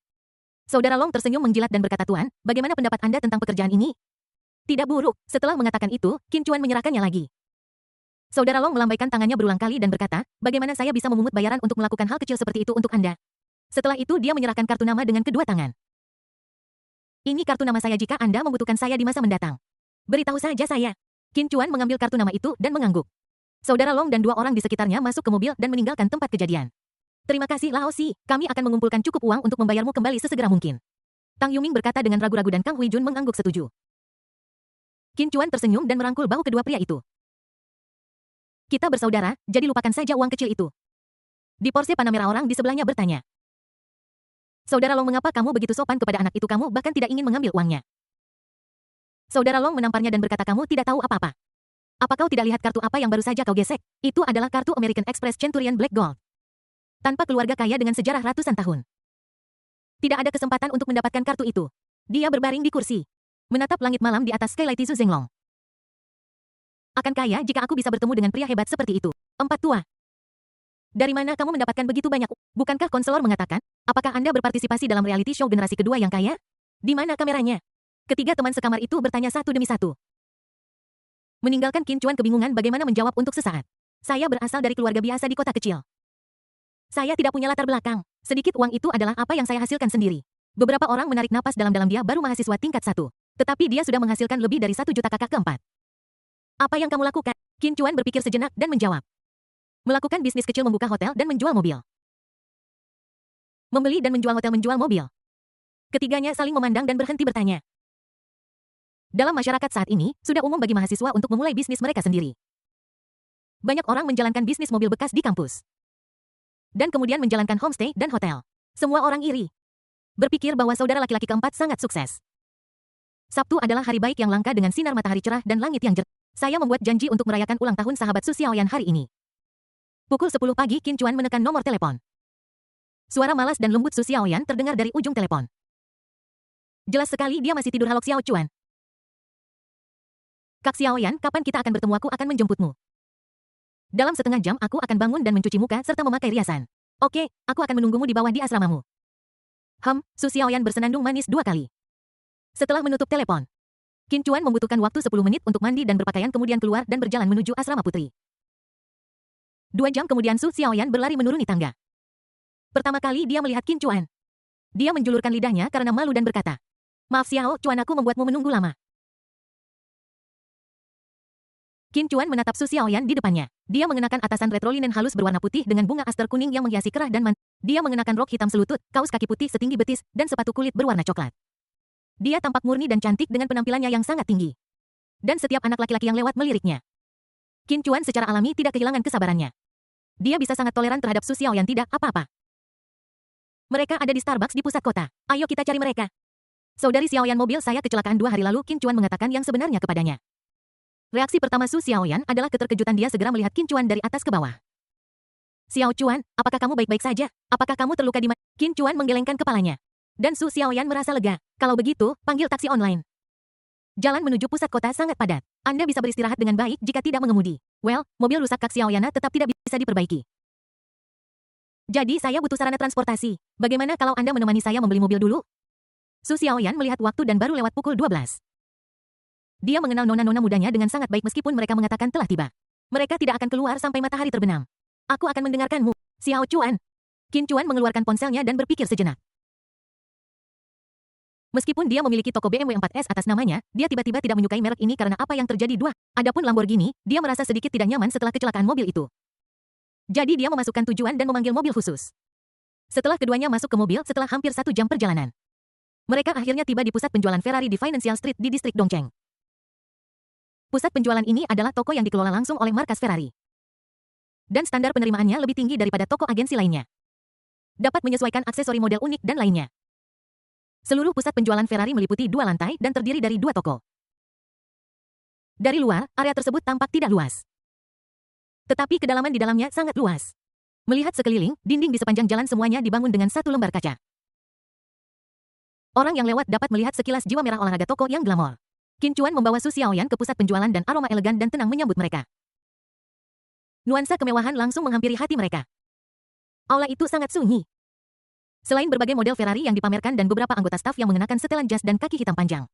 Saudara Long tersenyum menjilat dan berkata, Tuan, bagaimana pendapat Anda tentang pekerjaan ini? Tidak buruk. Setelah mengatakan itu, Qin Chuan menyerahkannya lagi. Saudara Long melambaikan tangannya berulang kali dan berkata, bagaimana saya bisa memungut bayaran untuk melakukan hal kecil seperti itu untuk Anda? Setelah itu dia menyerahkan kartu nama dengan kedua tangan. Ini kartu nama saya jika Anda membutuhkan saya di masa mendatang. Beritahu saja saya. Qin Chuan mengambil kartu nama itu dan mengangguk. Saudara Long dan 2 orang di sekitarnya masuk ke mobil dan meninggalkan tempat kejadian. Terima kasih Lao Si, kami akan mengumpulkan cukup uang untuk membayarmu kembali sesegera mungkin. Tang Yuming berkata dengan ragu-ragu dan Kang Huijun mengangguk setuju. Qin Chuan tersenyum dan merangkul bahu kedua pria itu. Kita bersaudara, jadi lupakan saja uang kecil itu. Di Porsche Panamera orang di sebelahnya bertanya. Saudara Long, mengapa kamu begitu sopan kepada anak itu, kamu bahkan tidak ingin mengambil uangnya? Saudara Long menamparnya dan berkata, kamu tidak tahu apa-apa. Apa kau tidak lihat kartu apa yang baru saja kau gesek? Itu adalah kartu American Express Centurion Black Gold. Tanpa keluarga kaya dengan sejarah ratusan tahun. Tidak ada kesempatan untuk mendapatkan kartu itu. Dia berbaring di kursi. Menatap langit malam di atas skylight Zhu Zhenglong. Akan kaya jika aku bisa bertemu dengan pria hebat seperti itu. 4 tua. Dari mana kamu mendapatkan begitu banyak? Bukankah konselor mengatakan, apakah Anda berpartisipasi dalam reality show generasi kedua yang kaya? Di mana kameranya? Ketiga teman sekamar itu bertanya satu demi satu. Meninggalkan Qin Chuan kebingungan bagaimana menjawab untuk sesaat. Saya berasal dari keluarga biasa di kota kecil. Saya tidak punya latar belakang. Sedikit uang itu adalah apa yang saya hasilkan sendiri. Beberapa orang menarik napas dalam-dalam, dia baru mahasiswa tingkat 1. Tetapi dia sudah menghasilkan lebih dari 1 juta kakak keempat. Apa yang kamu lakukan? Qin Chuan berpikir sejenak dan menjawab. Melakukan bisnis kecil, membuka hotel dan menjual mobil. Membeli dan menjual hotel, menjual mobil. Ketiganya saling memandang dan berhenti bertanya. Dalam masyarakat saat ini, sudah umum bagi mahasiswa untuk memulai bisnis mereka sendiri. Banyak orang menjalankan bisnis mobil bekas di kampus. Dan kemudian menjalankan homestay dan hotel. Semua orang iri. Berpikir bahwa saudara laki-laki keempat sangat sukses. Sabtu adalah hari baik yang langka dengan sinar matahari cerah dan langit yang jernih. Saya membuat janji untuk merayakan ulang tahun sahabat Su Xiaoyan hari ini. Pukul 10 pagi Qin Chuan menekan nomor telepon. Suara malas dan lembut Su Xiaoyan terdengar dari ujung telepon. Jelas sekali dia masih tidur. Halo Xiao Chuan. Kak Xiaoyan, kapan kita akan bertemu? Aku akan menjemputmu. Dalam setengah jam aku akan bangun dan mencuci muka serta memakai riasan. Oke, aku akan menunggumu di bawah di asramamu. Su Xiaoyan bersenandung manis 2 kali. Setelah menutup telepon, Qin Chuan membutuhkan waktu 10 menit untuk mandi dan berpakaian, kemudian keluar dan berjalan menuju asrama putri. 2 jam kemudian Su Xiaoyan berlari menuruni tangga. Pertama kali dia melihat Qin Chuan. Dia menjulurkan lidahnya karena malu dan berkata, Maaf Xiao Chuan, aku membuatmu menunggu lama. Qin Chuan menatap Su Xiaoyan di depannya. Dia mengenakan atasan retro linen halus berwarna putih dengan bunga aster kuning yang menghiasi kerah dan Dia mengenakan rok hitam selutut, kaos kaki putih setinggi betis, dan sepatu kulit berwarna coklat. Dia tampak murni dan cantik dengan penampilannya yang sangat tinggi. Dan setiap anak laki-laki yang lewat meliriknya. Qin Chuan secara alami tidak kehilangan kesabarannya. Dia bisa sangat toleran terhadap Su Xiaoyan, tidak apa-apa. Mereka ada di Starbucks di pusat kota. Ayo kita cari mereka. Saudari Xiaoyan, mobil saya kecelakaan 2 hari lalu. Qin Chuan mengatakan yang sebenarnya kepadanya. Reaksi pertama Su Xiaoyan adalah keterkejutan. Dia segera melihat Qin Chuan dari atas ke bawah. Xiao Chuan, apakah kamu baik-baik saja? Apakah kamu terluka di mana? Qin Chuan menggelengkan kepalanya. Dan Su Xiaoyan merasa lega. Kalau begitu, panggil taksi online. Jalan menuju pusat kota sangat padat. Anda bisa beristirahat dengan baik jika tidak mengemudi. Well, mobil rusak Kak Xiaoyana tetap tidak bisa diperbaiki. Jadi saya butuh sarana transportasi. Bagaimana kalau Anda menemani saya membeli mobil dulu? Su Xiaoyan melihat waktu dan baru lewat pukul 12. Dia mengenal nona-nona mudanya dengan sangat baik meskipun mereka mengatakan telah tiba. Mereka tidak akan keluar sampai matahari terbenam. Aku akan mendengarkanmu, Xiao Chuan. Qin Chuan mengeluarkan ponselnya dan berpikir sejenak. Meskipun dia memiliki toko BMW 4S atas namanya, dia tiba-tiba tidak menyukai merek ini karena apa yang terjadi. Adapun Lamborghini, dia merasa sedikit tidak nyaman setelah kecelakaan mobil itu. Jadi dia memasukkan tujuan dan memanggil mobil khusus. Setelah keduanya masuk ke mobil setelah hampir 1 jam perjalanan, mereka akhirnya tiba di pusat penjualan Ferrari di Financial Street di distrik Dongcheng. Pusat penjualan ini adalah toko yang dikelola langsung oleh markas Ferrari. Dan standar penerimaannya lebih tinggi daripada toko agensi lainnya. Dapat menyesuaikan aksesori model unik dan lainnya. Seluruh pusat penjualan Ferrari meliputi 2 lantai dan terdiri dari 2 toko. Dari luar, area tersebut tampak tidak luas. Tetapi kedalaman di dalamnya sangat luas. Melihat sekeliling, dinding di sepanjang jalan semuanya dibangun dengan 1 lembar kaca. Orang yang lewat dapat melihat sekilas jiwa merah olahraga toko yang glamor. Qin Chuan membawa Su Xiaoyan ke pusat penjualan dan aroma elegan dan tenang menyambut mereka. Nuansa kemewahan langsung menghampiri hati mereka. Aula itu sangat sunyi. Selain berbagai model Ferrari yang dipamerkan dan beberapa anggota staf yang mengenakan setelan jas dan kaki hitam panjang,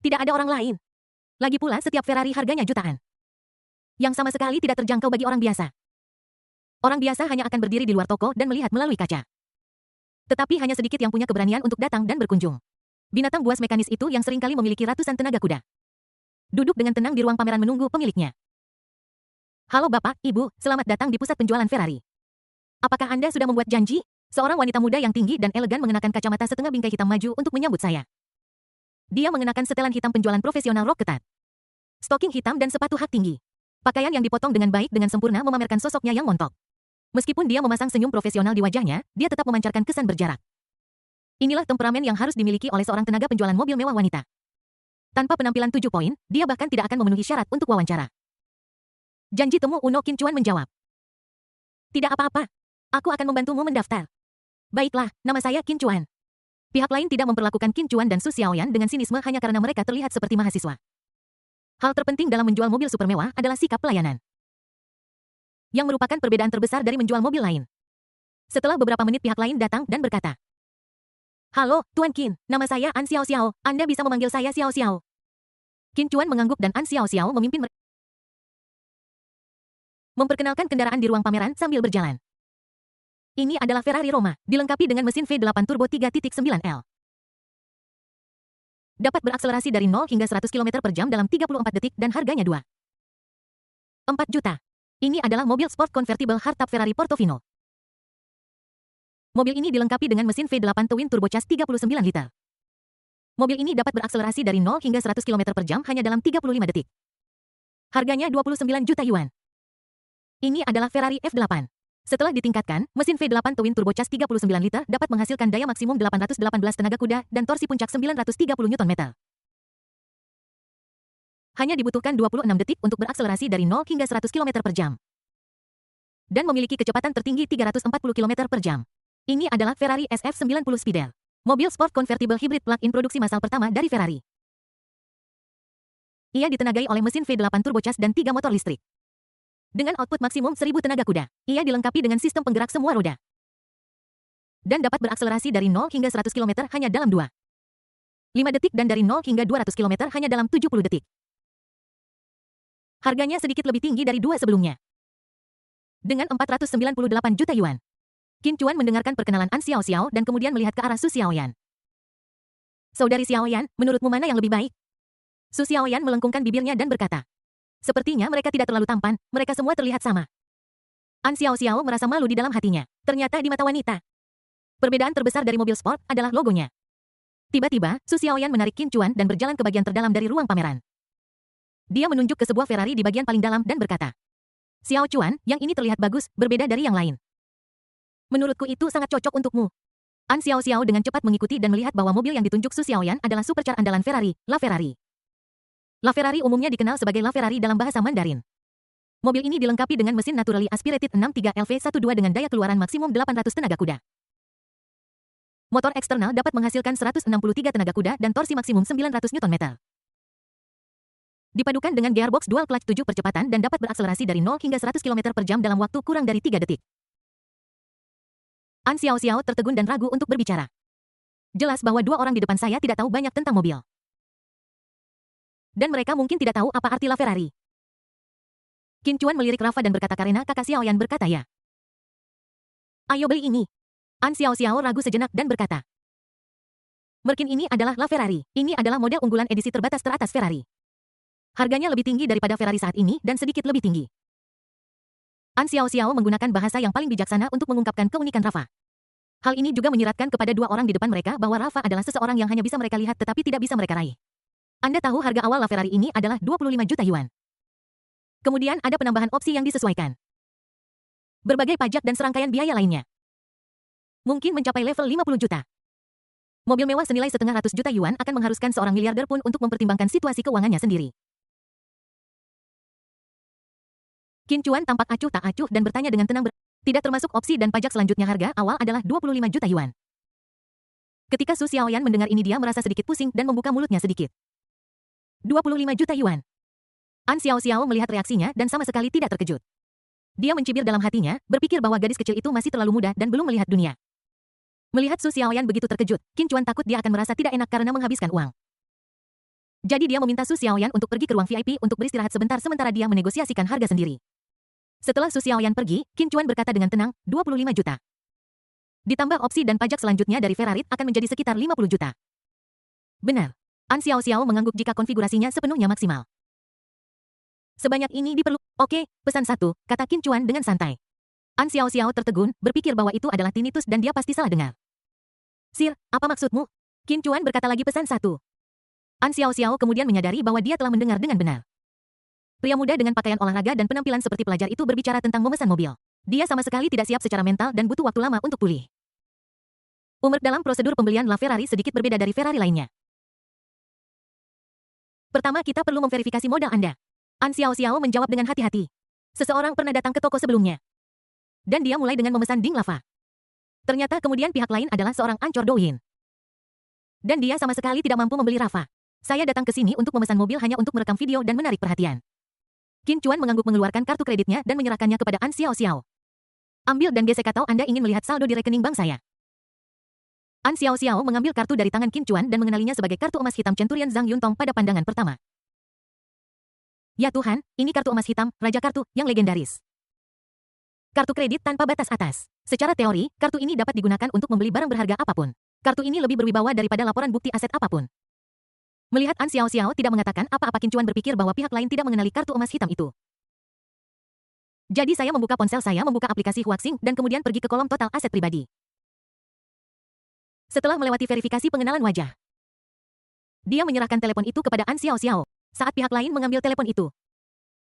tidak ada orang lain. Lagi pula setiap Ferrari harganya jutaan, yang sama sekali tidak terjangkau bagi orang biasa. Orang biasa hanya akan berdiri di luar toko dan melihat melalui kaca. Tetapi hanya sedikit yang punya keberanian untuk datang dan berkunjung. Binatang buas mekanis itu yang seringkali memiliki ratusan tenaga kuda, duduk dengan tenang di ruang pameran menunggu pemiliknya. Halo Bapak, Ibu, selamat datang di pusat penjualan Ferrari. Apakah Anda sudah membuat janji? Seorang wanita muda yang tinggi dan elegan mengenakan kacamata setengah bingkai hitam maju untuk menyambut saya. Dia mengenakan setelan hitam penjualan profesional rok ketat, stoking hitam dan sepatu hak tinggi. Pakaian yang dipotong dengan baik dengan sempurna memamerkan sosoknya yang montok. Meskipun dia memasang senyum profesional di wajahnya, dia tetap memancarkan kesan berjarak. Inilah temperamen yang harus dimiliki oleh seorang tenaga penjualan mobil mewah wanita. Tanpa penampilan 7 poin, dia bahkan tidak akan memenuhi syarat untuk wawancara. Janji temu Uno, Qin Chuan menjawab. Tidak apa-apa. Aku akan membantumu mendaftar. Baiklah, nama saya Qin Chuan. Pihak lain tidak memperlakukan Qin Chuan dan Su Xiaoyan dengan sinisme hanya karena mereka terlihat seperti mahasiswa. Hal terpenting dalam menjual mobil super mewah adalah sikap pelayanan, yang merupakan perbedaan terbesar dari menjual mobil lain. Setelah beberapa menit pihak lain datang dan berkata, Halo, Tuan Qin, nama saya An Xiao Xiao, Anda bisa memanggil saya Xiao Xiao. Qin Chuan mengangguk dan An Xiao Xiao memimpin mereka memperkenalkan kendaraan di ruang pameran sambil berjalan. Ini adalah Ferrari Roma, dilengkapi dengan mesin V8 Turbo 3.9L. Dapat berakselerasi dari 0 hingga 100 km per jam dalam 34 detik dan harganya 4 juta. Ini adalah mobil sport convertible hardtop Ferrari Portofino. Mobil ini dilengkapi dengan mesin V8 Twin Turbocharged 39 liter. Mobil ini dapat berakselerasi dari 0 hingga 100 km per jam hanya dalam 35 detik. Harganya 29 juta yuan. Ini adalah Ferrari F8. Setelah ditingkatkan, mesin V8 Twin Turbocharged 39 liter dapat menghasilkan daya maksimum 818 tenaga kuda dan torsi puncak 930 Nm. Hanya dibutuhkan 26 detik untuk berakselerasi dari 0 hingga 100 km per jam. Dan memiliki kecepatan tertinggi 340 km per jam. Ini adalah Ferrari SF90 Speedster, mobil sport convertible hybrid plug-in produksi massal pertama dari Ferrari. Ia ditenagai oleh mesin V8 turbocharged dan 3 motor listrik. Dengan output maksimum 1000 tenaga kuda, ia dilengkapi dengan sistem penggerak semua roda. Dan dapat berakselerasi dari 0 hingga 100 km hanya dalam 5 detik dan dari 0 hingga 200 km hanya dalam 70 detik. Harganya sedikit lebih tinggi dari dua sebelumnya, dengan 498 juta yuan. Qin Chuan mendengarkan perkenalan An Xiao Xiao dan kemudian melihat ke arah Su Xiaoyan. Saudari Xiaoyan, menurutmu mana yang lebih baik? Su Xiaoyan melengkungkan bibirnya dan berkata, sepertinya mereka tidak terlalu tampan, mereka semua terlihat sama. An Xiao Xiao merasa malu di dalam hatinya. Ternyata di mata wanita, perbedaan terbesar dari mobil sport adalah logonya. Tiba-tiba, Su Xiaoyan menarik Qin Chuan dan berjalan ke bagian terdalam dari ruang pameran. Dia menunjuk ke sebuah Ferrari di bagian paling dalam dan berkata, Xiao Chuan, yang ini terlihat bagus, berbeda dari yang lain. Menurutku itu sangat cocok untukmu. An Xiao Xiao dengan cepat mengikuti dan melihat bahwa mobil yang ditunjuk Su Xiaoyan adalah supercar andalan Ferrari, La Ferrari. La Ferrari umumnya dikenal sebagai La Ferrari dalam bahasa Mandarin. Mobil ini dilengkapi dengan mesin naturally aspirated 63 LV12 dengan daya keluaran maksimum 800 tenaga kuda. Motor eksternal dapat menghasilkan 163 tenaga kuda dan torsi maksimum 900 Nm. Dipadukan dengan gearbox dual clutch 7 percepatan dan dapat berakselerasi dari 0 hingga 100 km per jam dalam waktu kurang dari 3 detik. An Xiao Xiao tertegun dan ragu untuk berbicara. Jelas bahwa dua orang di depan saya tidak tahu banyak tentang mobil. Dan mereka mungkin tidak tahu apa arti La Ferrari. Qin Chuan melirik Rafa dan berkata karena kakak Xiaoyan berkata ya. Ayo beli ini. An Xiao Xiao ragu sejenak dan berkata. Merkin ini adalah La Ferrari. Ini adalah model unggulan edisi terbatas teratas Ferrari. Harganya lebih tinggi daripada Ferrari saat ini dan sedikit lebih tinggi. An Xiao Xiao menggunakan bahasa yang paling bijaksana untuk mengungkapkan keunikan Rafa. Hal ini juga menyiratkan kepada dua orang di depan mereka bahwa Rafa adalah seseorang yang hanya bisa mereka lihat tetapi tidak bisa mereka raih. Anda tahu harga awal La Ferrari ini adalah 25 juta yuan. Kemudian ada penambahan opsi yang disesuaikan, berbagai pajak dan serangkaian biaya lainnya. Mungkin mencapai level 50 juta. Mobil mewah senilai setengah ratus juta yuan akan mengharuskan seorang miliarder pun untuk mempertimbangkan situasi keuangannya sendiri. Qin Chuan tampak acuh tak acuh dan bertanya dengan tenang tidak termasuk opsi dan pajak selanjutnya harga awal adalah 25 juta yuan. Ketika Su Xiaoyan mendengar ini dia merasa sedikit pusing dan membuka mulutnya sedikit. 25 juta yuan. An Xiao Xiao melihat reaksinya dan sama sekali tidak terkejut. Dia mencibir dalam hatinya, berpikir bahwa gadis kecil itu masih terlalu muda dan belum melihat dunia. Melihat Su Xiaoyan begitu terkejut, Qin Chuan takut dia akan merasa tidak enak karena menghabiskan uang. Jadi dia meminta Su Xiaoyan untuk pergi ke ruang VIP untuk beristirahat sebentar sementara dia menegosiasikan harga sendiri. Setelah Su Xiaoyan pergi, Qin Chuan berkata dengan tenang, 25 juta. Ditambah opsi dan pajak selanjutnya dari Ferrari akan menjadi sekitar 50 juta. Benar. An Xiao Xiao mengangguk jika konfigurasinya sepenuhnya maksimal. Sebanyak ini diperlukan. Oke, pesan satu, kata Qin Chuan dengan santai. An Xiao Xiao tertegun, berpikir bahwa itu adalah tinnitus dan dia pasti salah dengar. Sir, apa maksudmu? Qin Chuan berkata lagi pesan satu. An Xiao Xiao kemudian menyadari bahwa dia telah mendengar dengan benar. Pria muda dengan pakaian olahraga dan penampilan seperti pelajar itu berbicara tentang memesan mobil. Dia sama sekali tidak siap secara mental dan butuh waktu lama untuk pulih. Umur dalam prosedur pembelian La Ferrari sedikit berbeda dari Ferrari lainnya. Pertama kita perlu memverifikasi modal Anda. An Xiao Xiao menjawab dengan hati-hati. Seseorang pernah datang ke toko sebelumnya. Dan dia mulai dengan memesan Ding Lava. Ternyata kemudian pihak lain adalah seorang Ancor Douyin. Dan dia sama sekali tidak mampu membeli Rafa. Saya datang ke sini untuk memesan mobil hanya untuk merekam video dan menarik perhatian. Qin Chuan mengangguk mengeluarkan kartu kreditnya dan menyerahkannya kepada An Xiao Xiao. Ambil dan gesek atau Anda ingin melihat saldo di rekening bank saya. An Xiao Xiao mengambil kartu dari tangan Qin Chuan dan mengenalinya sebagai kartu emas hitam Centurion Zhang Yuntong pada pandangan pertama. Ya Tuhan, ini kartu emas hitam, Raja Kartu, yang legendaris. Kartu kredit tanpa batas atas. Secara teori, kartu ini dapat digunakan untuk membeli barang berharga apapun. Kartu ini lebih berwibawa daripada laporan bukti aset apapun. Melihat An Xiao Xiao tidak mengatakan apa-apa, Qin Chuan berpikir bahwa pihak lain tidak mengenali kartu emas hitam itu. Jadi saya membuka ponsel saya, membuka aplikasi Huaxing, dan kemudian pergi ke kolom total aset pribadi. Setelah melewati verifikasi pengenalan wajah, dia menyerahkan telepon itu kepada An Xiao Xiao. Saat pihak lain mengambil telepon itu,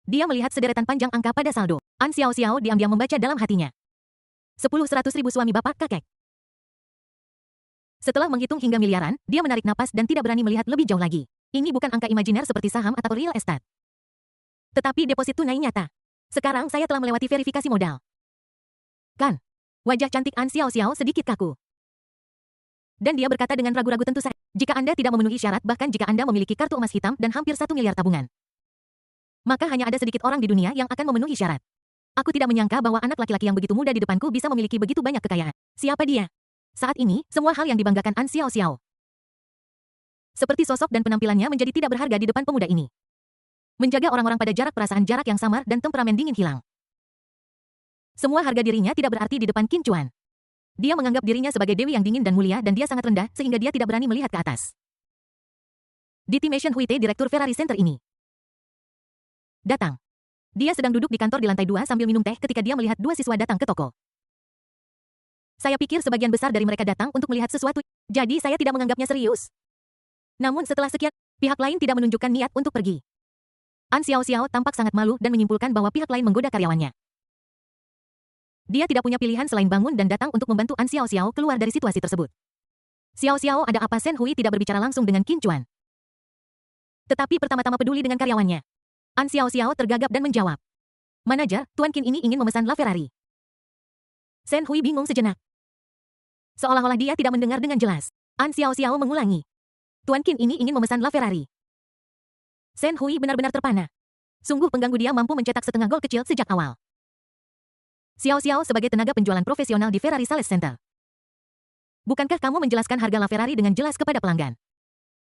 dia melihat sederetan panjang angka pada saldo. An Xiao Xiao diam-diam membaca dalam hatinya. 10-100 ribu suami bapak kakek. Setelah menghitung hingga miliaran, dia menarik napas dan tidak berani melihat lebih jauh lagi. Ini bukan angka imajiner seperti saham atau real estate. Tetapi deposit tunai nyata. Sekarang saya telah melewati verifikasi modal. Kan? Wajah cantik An Xiao Xiao sedikit kaku. Dan dia berkata dengan ragu-ragu, tentu saja. Jika Anda tidak memenuhi syarat, bahkan jika Anda memiliki kartu emas hitam dan hampir 1 miliar tabungan, maka hanya ada sedikit orang di dunia yang akan memenuhi syarat. Aku tidak menyangka bahwa anak laki-laki yang begitu muda di depanku bisa memiliki begitu banyak kekayaan. Siapa dia? Saat ini, semua hal yang dibanggakan An Xiao Xiao, seperti sosok dan penampilannya, menjadi tidak berharga di depan pemuda ini. Menjaga orang-orang pada jarak perasaan jarak yang samar dan temperamen dingin hilang. Semua harga dirinya tidak berarti di depan Qin Chuan. Dia menganggap dirinya sebagai dewi yang dingin dan mulia dan dia sangat rendah sehingga dia tidak berani melihat ke atas. Di Timation Huite, direktur Ferrari Center ini datang. Dia sedang duduk di kantor di lantai 2 sambil minum teh ketika dia melihat 2 siswa datang ke toko. Saya pikir sebagian besar dari mereka datang untuk melihat sesuatu, jadi saya tidak menganggapnya serius. Namun setelah sekian, pihak lain tidak menunjukkan niat untuk pergi. An Xiao Xiao tampak sangat malu dan menyimpulkan bahwa pihak lain menggoda karyawannya. Dia tidak punya pilihan selain bangun dan datang untuk membantu An Xiao Xiao keluar dari situasi tersebut. Xiao Xiao, ada apa? Shen Hui tidak berbicara langsung dengan Qin Chuan, tetapi pertama-tama peduli dengan karyawannya. An Xiao Xiao tergagap dan menjawab, "Manajer, Tuan Qin ini ingin memesan La Ferrari." Shen Hui bingung sejenak. Seolah-olah dia tidak mendengar dengan jelas. An Xiao Xiao mengulangi, "Tuan Qin ini ingin memesan La Ferrari." Shen Hui benar-benar terpana. Sungguh pengganggu, dia mampu mencetak setengah gol kecil sejak awal. Xiao Xiao sebagai tenaga penjualan profesional di Ferrari Sales Center. Bukankah kamu menjelaskan harga La Ferrari dengan jelas kepada pelanggan?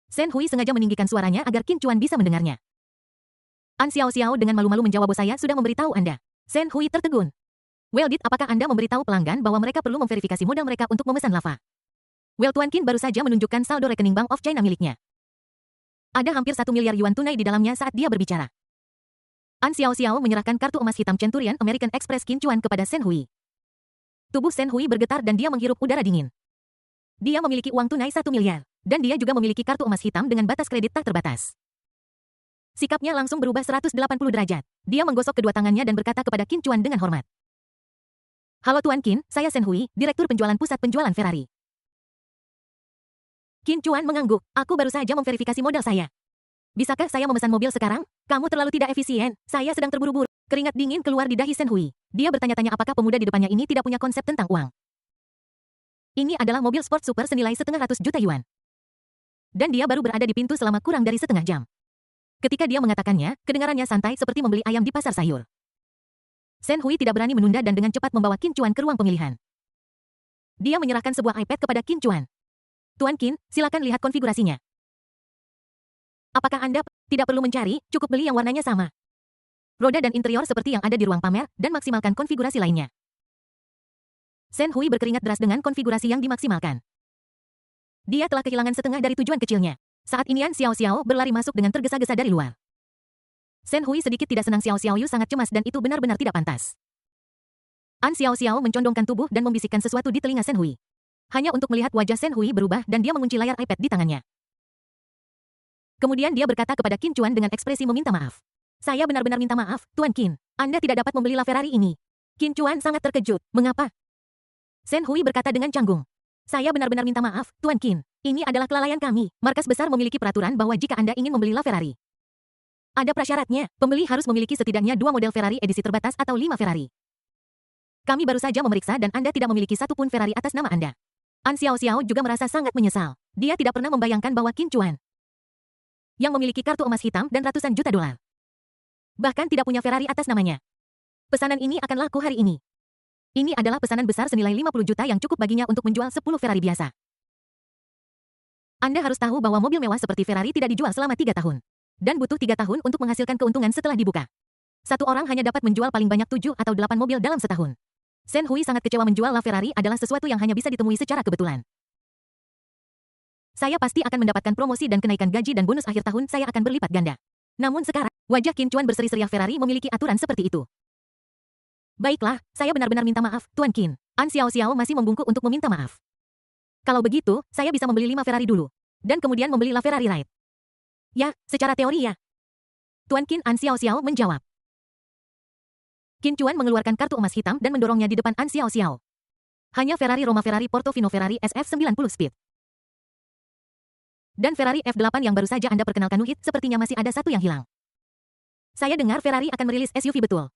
Shen Hui sengaja meninggikan suaranya agar Qin Chuan bisa mendengarnya. An Xiao Xiao dengan malu-malu menjawab, "Bos saya sudah memberitahu Anda." Shen Hui tertegun. "Well did, apakah Anda memberitahu pelanggan bahwa mereka perlu memverifikasi modal mereka untuk memesan lava?" "Well, Tuan Qin baru saja menunjukkan saldo rekening Bank of China miliknya. Ada hampir 1 miliar yuan tunai di dalamnya." Saat dia berbicara, An Xiao Xiao menyerahkan kartu emas hitam Centurion American Express Qin Chuan kepada Shen Hui. Tubuh Shen Hui bergetar dan dia menghirup udara dingin. Dia memiliki uang tunai 1 miliar. Dan dia juga memiliki kartu emas hitam dengan batas kredit tak terbatas. Sikapnya langsung berubah 180 derajat. Dia menggosok kedua tangannya dan berkata kepada Qin Chuan dengan hormat, "Halo Tuan Qin, saya Shen Hui, Direktur Penjualan Pusat Penjualan Ferrari." Qin Chuan mengangguk, "Aku baru saja memverifikasi modal saya. Bisakah saya memesan mobil sekarang? Kamu terlalu tidak efisien. Saya sedang terburu-buru." Keringat dingin keluar di dahi Shen Hui. Dia bertanya-tanya apakah pemuda di depannya ini tidak punya konsep tentang uang. Ini adalah mobil sport super senilai 100 juta yuan. Dan dia baru berada di pintu selama kurang dari setengah jam. Ketika dia mengatakannya, kedengarannya santai seperti membeli ayam di pasar sayur. Shen Hui tidak berani menunda dan dengan cepat membawa Qin Chuan ke ruang pemilihan. Dia menyerahkan sebuah iPad kepada Qin Chuan. Tuan Qin, silakan lihat konfigurasinya. Apakah Anda tidak perlu mencari, cukup beli yang warnanya sama. Roda dan interior seperti yang ada di ruang pamer, dan maksimalkan konfigurasi lainnya. Shen Hui berkeringat deras dengan konfigurasi yang dimaksimalkan. Dia telah kehilangan setengah dari tujuan kecilnya. Saat ini An Xiao Xiao berlari masuk dengan tergesa-gesa dari luar. Shen Hui sedikit tidak senang Xiao Xiao Yu sangat cemas dan itu benar-benar tidak pantas. An Xiao Xiao mencondongkan tubuh dan membisikkan sesuatu di telinga Shen Hui. Hanya untuk melihat wajah Shen Hui berubah dan dia mengunci layar iPad di tangannya. Kemudian dia berkata kepada Qin Chuan dengan ekspresi meminta maaf. Saya benar-benar minta maaf, Tuan Qin. Anda tidak dapat membeli LaFerrari ini. Qin Chuan sangat terkejut. Mengapa? Shen Hui berkata dengan canggung. Saya benar-benar minta maaf, Tuan Qin. Ini adalah kelalaian kami. Markas besar memiliki peraturan bahwa jika Anda ingin membeli LaFerrari, ada prasyaratnya. Pembeli harus memiliki setidaknya 2 model Ferrari edisi terbatas atau 5 Ferrari. Kami baru saja memeriksa dan Anda tidak memiliki satu pun Ferrari atas nama Anda. An Xiao Xiao juga merasa sangat menyesal. Dia tidak pernah membayangkan bahwa Qin Chuan yang memiliki kartu emas hitam dan ratusan juta dolar, bahkan tidak punya Ferrari atas namanya. Pesanan ini akan laku hari ini. Ini adalah pesanan besar senilai 50 juta yang cukup baginya untuk menjual 10 Ferrari biasa. Anda harus tahu bahwa mobil mewah seperti Ferrari tidak dijual selama 3 tahun. Dan butuh 3 tahun untuk menghasilkan keuntungan setelah dibuka. Satu orang hanya dapat menjual paling banyak 7 atau 8 mobil dalam setahun. Shen Hui sangat kecewa menjual LaFerrari adalah sesuatu yang hanya bisa ditemui secara kebetulan. Saya pasti akan mendapatkan promosi dan kenaikan gaji dan bonus akhir tahun saya akan berlipat ganda. Namun sekarang, wajah Qin Chuan berseri-seri. Ferrari memiliki aturan seperti itu. Baiklah, saya benar-benar minta maaf, Tuan Qin. An Xiao Xiao masih membungkuk untuk meminta maaf. Kalau begitu, saya bisa membeli 5 Ferrari dulu. Dan kemudian membeli LaFerrari Ride. Ya, secara teori ya. Tuan Qin. An Xiao Xiao menjawab. Qin Chuan mengeluarkan kartu emas hitam dan mendorongnya di depan An Xiao Xiao. Hanya Ferrari Roma, Ferrari Portofino, Ferrari SF90 Speed. Dan Ferrari F8 yang baru saja Anda perkenalkan Nuhit, sepertinya masih ada satu yang hilang. Saya dengar Ferrari akan merilis SUV betul.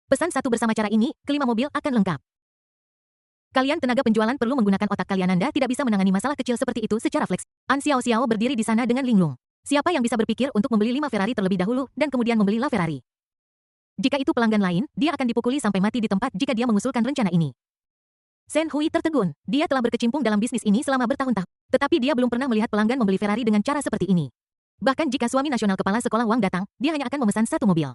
Pesan satu bersama cara ini, kelima mobil akan lengkap. Kalian tenaga penjualan perlu menggunakan otak kalian. Anda tidak bisa menangani masalah kecil seperti itu secara fleksibel. An Xiao Xiao berdiri di sana dengan linglung. Siapa yang bisa berpikir untuk membeli 5 Ferrari terlebih dahulu dan kemudian membeli LaFerrari? Jika itu pelanggan lain, dia akan dipukuli sampai mati di tempat jika dia mengusulkan rencana ini. Shen Hui tertegun. Dia telah berkecimpung dalam bisnis ini selama bertahun-tahun. Tetapi dia belum pernah melihat pelanggan membeli Ferrari dengan cara seperti ini. Bahkan jika suami nasional kepala sekolah Wang datang, dia hanya akan memesan satu mobil.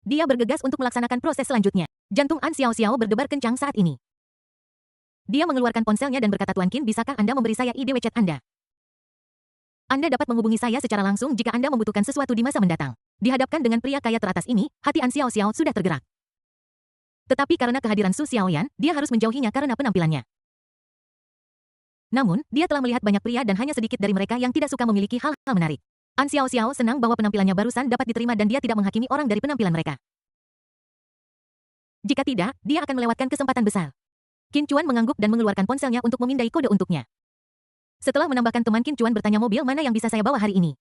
Dia bergegas untuk melaksanakan proses selanjutnya. Jantung An Xiao Xiao berdebar kencang saat ini. Dia mengeluarkan ponselnya dan berkata, Tuan Qin, bisakah Anda memberi saya ide WeChat Anda? Anda dapat menghubungi saya secara langsung jika Anda membutuhkan sesuatu di masa mendatang. Dihadapkan dengan pria kaya teratas ini, hati An Xiao Xiao sudah tergerak. Tetapi karena kehadiran Su Xiaoyan, dia harus menjauhinya karena penampilannya. Namun, dia telah melihat banyak pria dan hanya sedikit dari mereka yang tidak suka memiliki hal-hal menarik. An Xiao Xiao senang bahwa penampilannya barusan dapat diterima dan dia tidak menghakimi orang dari penampilan mereka. Jika tidak, dia akan melewatkan kesempatan besar. Qin Chuan mengangguk dan mengeluarkan ponselnya untuk memindai kode untuknya. Setelah menambahkan teman, Qin Chuan bertanya, mobil mana yang bisa saya bawa hari ini?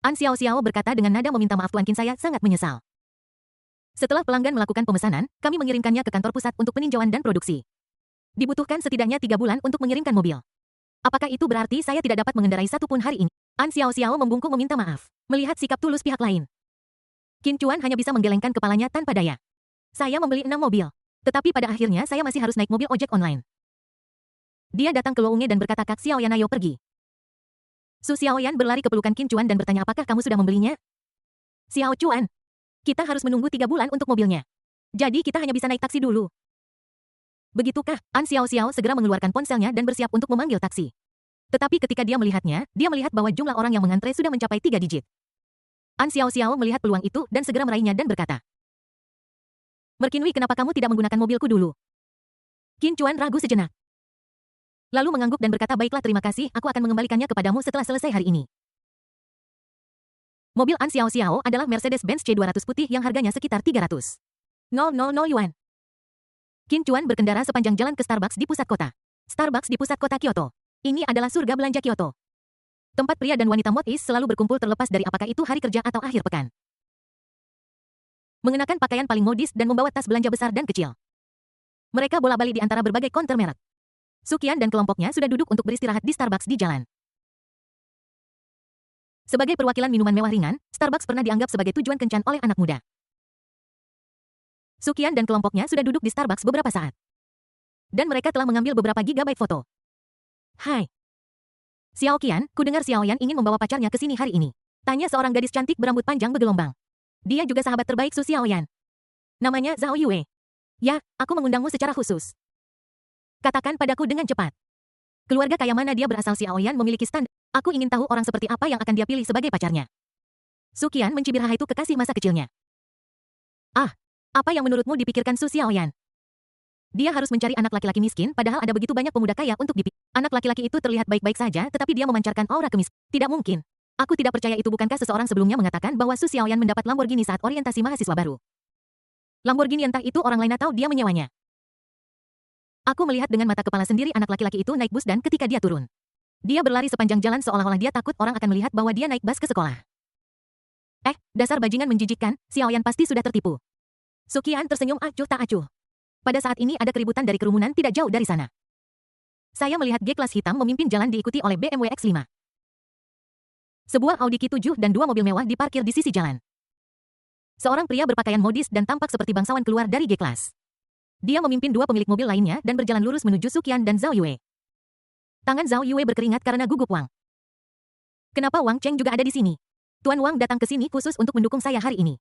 An Xiao Xiao berkata dengan nada meminta maaf, Tuan Qin, saya sangat menyesal. Setelah pelanggan melakukan pemesanan, kami mengirimkannya ke kantor pusat untuk peninjauan dan produksi. Dibutuhkan setidaknya 3 bulan untuk mengirimkan mobil. Apakah itu berarti saya tidak dapat mengendarai satu pun hari ini? An Xiao Xiao membungkuk meminta maaf. Melihat sikap tulus pihak lain, Qin Chuan hanya bisa menggelengkan kepalanya tanpa daya. Saya membeli 6 mobil. Tetapi pada akhirnya saya masih harus naik mobil ojek online. Dia datang ke Lounge dan berkata, Kak Xiaoyan, ayo pergi. Su Xiaoyan berlari ke pelukan Qin Chuan dan bertanya, apakah kamu sudah membelinya? Xiao Chuan, kita harus menunggu 3 bulan untuk mobilnya. Jadi kita hanya bisa naik taksi dulu. Begitukah? An Xiao Xiao segera mengeluarkan ponselnya dan bersiap untuk memanggil taksi. Tetapi ketika dia melihatnya, dia melihat bahwa jumlah orang yang mengantre sudah mencapai 3 digit. An Xiao Xiao melihat peluang itu dan segera meraihnya dan berkata, Merkinwi, kenapa kamu tidak menggunakan mobilku dulu? Qin Chuan ragu sejenak. Lalu mengangguk dan berkata, baiklah, terima kasih, aku akan mengembalikannya kepadamu setelah selesai hari ini. Mobil An Xiao Xiao adalah Mercedes-Benz C200 putih yang harganya sekitar 300.000 yuan. Qin Chuan berkendara sepanjang jalan ke Starbucks di pusat kota. Starbucks di pusat kota Kyoto. Ini adalah surga belanja Kyoto. Tempat pria dan wanita modis selalu berkumpul terlepas dari apakah itu hari kerja atau akhir pekan. Mengenakan pakaian paling modis dan membawa tas belanja besar dan kecil. Mereka bolak-balik di antara berbagai konter merek. Sukian dan kelompoknya sudah duduk untuk beristirahat di Starbucks di jalan. Sebagai perwakilan minuman mewah ringan, Starbucks pernah dianggap sebagai tujuan kencan oleh anak muda. Su Qian dan kelompoknya sudah duduk di Starbucks beberapa saat. Dan mereka telah mengambil beberapa gigabyte foto. Hai. Xiao Qian, ku dengar Xiao Yan ingin membawa pacarnya ke sini hari ini. Tanya seorang gadis cantik berambut panjang bergelombang. Dia juga sahabat terbaik Su Xiao Yan. Namanya Zhao Yue. Ya, aku mengundangmu secara khusus. Katakan padaku dengan cepat. Keluarga kaya mana dia berasal? Xiao Yan memiliki standar. Aku ingin tahu orang seperti apa yang akan dia pilih sebagai pacarnya. Su Qian mencibir itu kekasih masa kecilnya. Ah, apa yang menurutmu dipikirkan Su Xiao Yan? Dia harus mencari anak laki-laki miskin, padahal ada begitu banyak pemuda kaya untuk dipilih. Anak laki-laki itu terlihat baik-baik saja, tetapi dia memancarkan aura kemis. Tidak mungkin. Aku tidak percaya itu. Bukankah seseorang sebelumnya mengatakan bahwa Su Xiao Yan mendapat Lamborghini saat orientasi mahasiswa baru? Lamborghini entah itu orang lain atau dia menyewanya. Aku melihat dengan mata kepala sendiri anak laki-laki itu naik bus dan ketika dia turun. Dia berlari sepanjang jalan seolah-olah dia takut orang akan melihat bahwa dia naik bus ke sekolah. Dasar bajingan menjijikkan, Xiao Yan pasti sudah tertipu. Su Qian tersenyum acuh tak acuh. Pada saat ini ada keributan dari kerumunan tidak jauh dari sana. Saya melihat G-Class hitam memimpin jalan diikuti oleh BMW X5. Sebuah Audi Q7 dan dua mobil mewah diparkir di sisi jalan. Seorang pria berpakaian modis dan tampak seperti bangsawan keluar dari G-Class. Dia memimpin dua pemilik mobil lainnya dan berjalan lurus menuju Su Qian dan Zhao Yue. Tangan Zhao Yue berkeringat karena gugup Wang. Kenapa Wang Cheng juga ada di sini? Tuan Wang datang ke sini khusus untuk mendukung saya hari ini.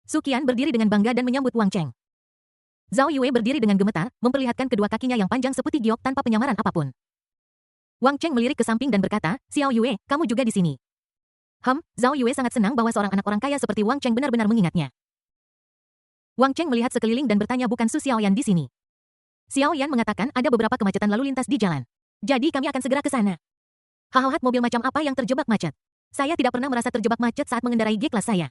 Su Qian berdiri dengan bangga dan menyambut Wang Cheng. Zhao Yue berdiri dengan gemetar, memperlihatkan kedua kakinya yang panjang seputih giok tanpa penyamaran apapun. Wang Cheng melirik ke samping dan berkata, Xiao Yue, kamu juga di sini. Zhao Yue sangat senang bahwa seorang anak orang kaya seperti Wang Cheng benar-benar mengingatnya. Wang Cheng melihat sekeliling dan bertanya bukan Su Xiao Yan di sini. Xiao Yan mengatakan ada beberapa kemacetan lalu lintas di jalan. Jadi kami akan segera ke sana. Hahaha, mobil macam apa yang terjebak macet? Saya tidak pernah merasa terjebak macet saat mengendarai G-Class saya.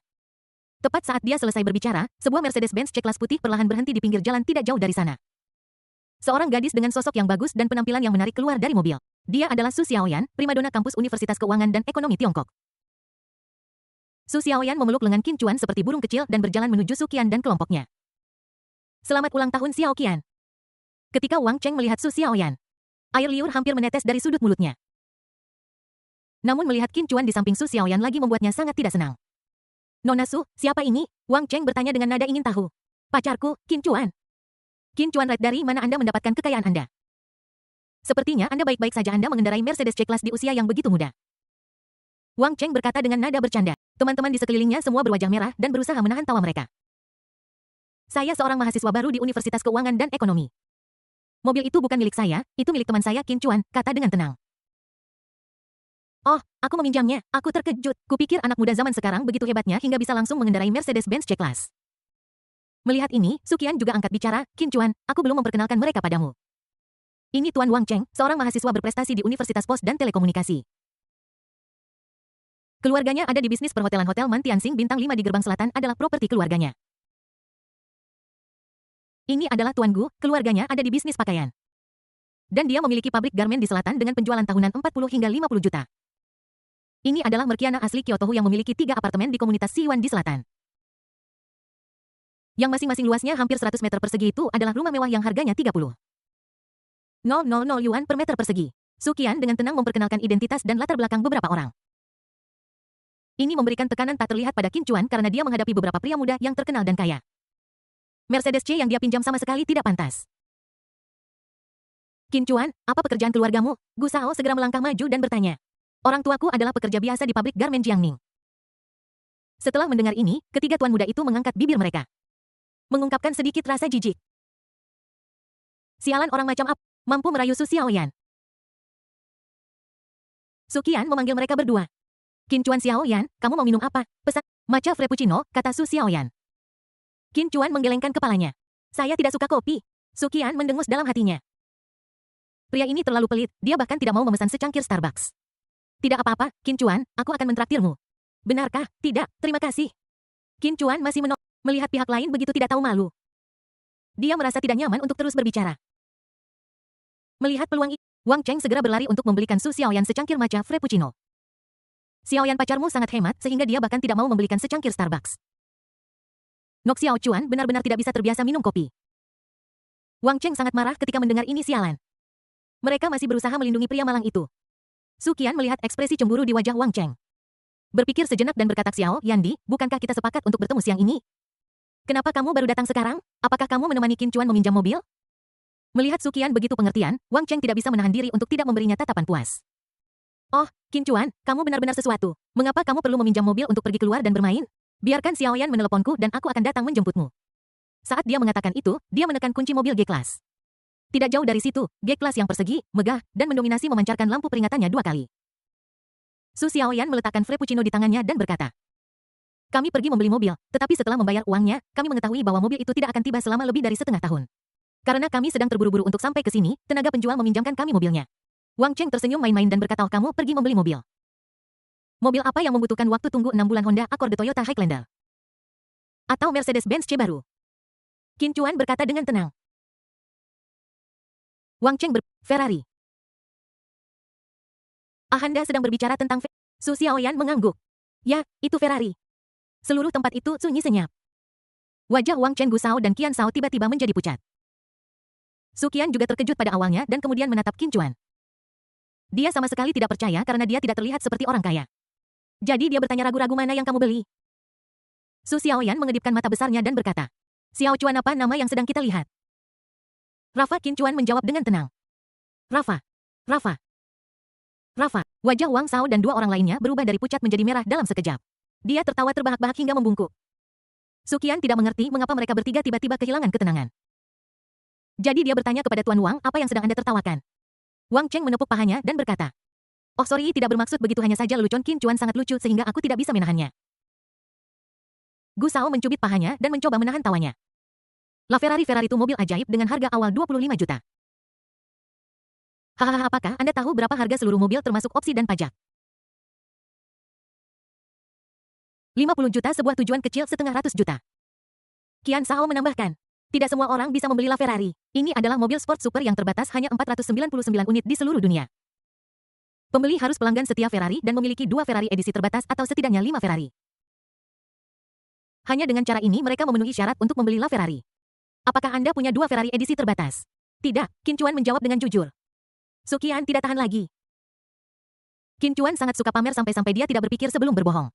Tepat saat dia selesai berbicara, sebuah Mercedes-Benz C-Class putih perlahan berhenti di pinggir jalan tidak jauh dari sana. Seorang gadis dengan sosok yang bagus dan penampilan yang menarik keluar dari mobil. Dia adalah Su Xiaoyan, primadona kampus Universitas Keuangan dan Ekonomi Tiongkok. Su Xiaoyan memeluk lengan Qin Chuan seperti burung kecil dan berjalan menuju Su Qian dan kelompoknya. Selamat ulang tahun Xiao Qian. Ketika Wang Cheng melihat Su Xiaoyan, air liur hampir menetes dari sudut mulutnya. Namun melihat Qin Chuan di samping Su Xiaoyan lagi membuatnya sangat tidak senang. Nona Su, siapa ini? Wang Cheng bertanya dengan nada ingin tahu. Pacarku, Qin Chuan. Qin Chuan, dari mana Anda mendapatkan kekayaan Anda? Sepertinya Anda baik-baik saja. Anda mengendarai Mercedes C-Class di usia yang begitu muda. Wang Cheng berkata dengan nada bercanda. Teman-teman di sekelilingnya semua berwajah merah dan berusaha menahan tawa mereka. Saya seorang mahasiswa baru di Universitas Keuangan dan Ekonomi. Mobil itu bukan milik saya, itu milik teman saya Qin Chuan, kata dengan tenang. Oh, aku meminjamnya. Aku terkejut. Kupikir anak muda zaman sekarang begitu hebatnya hingga bisa langsung mengendarai Mercedes-Benz C-Class. Melihat ini, Su Qian juga angkat bicara, Qin Chuan, aku belum memperkenalkan mereka padamu. Ini Tuan Wang Cheng, seorang mahasiswa berprestasi di Universitas Pos dan Telekomunikasi. Keluarganya ada di bisnis perhotelan Hotel Man Tianxing Bintang 5 di Gerbang Selatan adalah properti keluarganya. Ini adalah Tuan Gu, keluarganya ada di bisnis pakaian. Dan dia memiliki pabrik garmen di selatan dengan penjualan tahunan 40 hingga 50 juta. Ini adalah merkiana asli Kyoto yang memiliki 3 apartemen di komunitas Siwan di selatan. Yang masing-masing luasnya hampir 100 meter persegi itu adalah rumah mewah yang harganya 30.000 yuan per meter persegi. Su Qian dengan tenang memperkenalkan identitas dan latar belakang beberapa orang. Ini memberikan tekanan tak terlihat pada Qin Chuan karena dia menghadapi beberapa pria muda yang terkenal dan kaya. Mercedes C yang dia pinjam sama sekali tidak pantas. Qin Chuan, apa pekerjaan keluargamu? Gu Shao segera melangkah maju dan bertanya. Orang tuaku adalah pekerja biasa di pabrik garmen Jiangning. Setelah mendengar ini, ketiga tuan muda itu mengangkat bibir mereka. Mengungkapkan sedikit rasa jijik. Sialan orang macam apa? Mampu merayu Su Xiaoyan. Su Qian memanggil mereka berdua. Qin Chuan, Xiaoyan, kamu mau minum apa? Pesan matcha frappuccino, kata Su Xiaoyan. Qin Chuan menggelengkan kepalanya. Saya tidak suka kopi. Su Qian mendengus dalam hatinya. Pria ini terlalu pelit, dia bahkan tidak mau memesan secangkir Starbucks. Tidak apa-apa, Qin Chuan, aku akan mentraktirmu. Benarkah? Tidak, terima kasih. Qin Chuan masih menolak. Melihat pihak lain begitu tidak tahu malu. Dia merasa tidak nyaman untuk terus berbicara. Melihat peluang itu, Wang Cheng segera berlari untuk membelikan Su Xiaoyan secangkir matcha frappuccino. Xiaoyan, pacarmu sangat hemat sehingga dia bahkan tidak mau membelikan secangkir Starbucks. Nok Xiao Chuan benar-benar tidak bisa terbiasa minum kopi. Wang Cheng sangat marah ketika mendengar ini sialan. Mereka masih berusaha melindungi pria malang itu. Su Qian melihat ekspresi cemburu di wajah Wang Cheng. Berpikir sejenak dan berkata, Xiao Yandi, bukankah kita sepakat untuk bertemu siang ini? Kenapa kamu baru datang sekarang? Apakah kamu menemani Qin Chuan meminjam mobil? Melihat Suqian begitu pengertian, Wang Cheng tidak bisa menahan diri untuk tidak memberinya tatapan puas. Oh, Qin Chuan, kamu benar-benar sesuatu. Mengapa kamu perlu meminjam mobil untuk pergi keluar dan bermain? Biarkan Xiaoyan meneleponku dan aku akan datang menjemputmu. Saat dia mengatakan itu, dia menekan kunci mobil G-Class. Tidak jauh dari situ, G-Class yang persegi, megah, dan mendominasi memancarkan lampu peringatannya 2 kali. Su Xiaoyan meletakkan frappuccino di tangannya dan berkata, kami pergi membeli mobil, tetapi setelah membayar uangnya, kami mengetahui bahwa mobil itu tidak akan tiba selama lebih dari setengah tahun. Karena kami sedang terburu-buru untuk sampai ke sini, tenaga penjual meminjamkan kami mobilnya. Wang Cheng tersenyum main-main dan berkata, oh, kamu pergi membeli mobil. Mobil apa yang membutuhkan waktu tunggu 6 bulan? Honda Accord Toyota Highlander? Atau Mercedes-Benz C baru? Qin Chuan berkata dengan tenang. Wang Cheng Ferrari. Anda sedang berbicara tentang Su Xiaoyan mengangguk. Ya, itu Ferrari. Seluruh tempat itu sunyi senyap. Wajah Wang Cheng, Gu Shao dan Qian Shao tiba-tiba menjadi pucat. Su Qian juga terkejut pada awalnya dan kemudian menatap Qin Chuan. Dia sama sekali tidak percaya karena dia tidak terlihat seperti orang kaya. Jadi dia bertanya, ragu-ragu mana yang kamu beli? Su Xiaoyan mengedipkan mata besarnya dan berkata, Xiao Chuan, apa nama yang sedang kita lihat? Rafa. Qin Chuan menjawab dengan tenang. Rafa. Rafa. Rafa. Wajah Wang Shao dan 2 orang lainnya berubah dari pucat menjadi merah dalam sekejap. Dia tertawa terbahak-bahak hingga membungkuk. Su Qian tidak mengerti mengapa mereka bertiga tiba-tiba kehilangan ketenangan. Jadi dia bertanya kepada Tuan Wang, apa yang sedang Anda tertawakan? Wang Cheng menepuk pahanya dan berkata, oh sorry, tidak bermaksud begitu, hanya saja lelucon Qin Chuan sangat lucu sehingga aku tidak bisa menahannya. Gu Shao mencubit pahanya dan mencoba menahan tawanya. La Ferrari itu mobil ajaib dengan harga awal 25 juta. Hahaha, apakah Anda tahu berapa harga seluruh mobil termasuk opsi dan pajak? 50 juta sebuah tujuan kecil setengah ratus juta. Qian Shao menambahkan, tidak semua orang bisa membeli La Ferrari. Ini adalah mobil sport super yang terbatas, hanya 499 unit di seluruh dunia. Pembeli harus pelanggan setia Ferrari dan memiliki 2 Ferrari edisi terbatas atau setidaknya 5 Ferrari. Hanya dengan cara ini mereka memenuhi syarat untuk membeli La Ferrari. Apakah Anda punya 2 Ferrari edisi terbatas? Tidak, Qin Chuan menjawab dengan jujur. Su Qian tidak tahan lagi. Qin Chuan sangat suka pamer sampai-sampai dia tidak berpikir sebelum berbohong.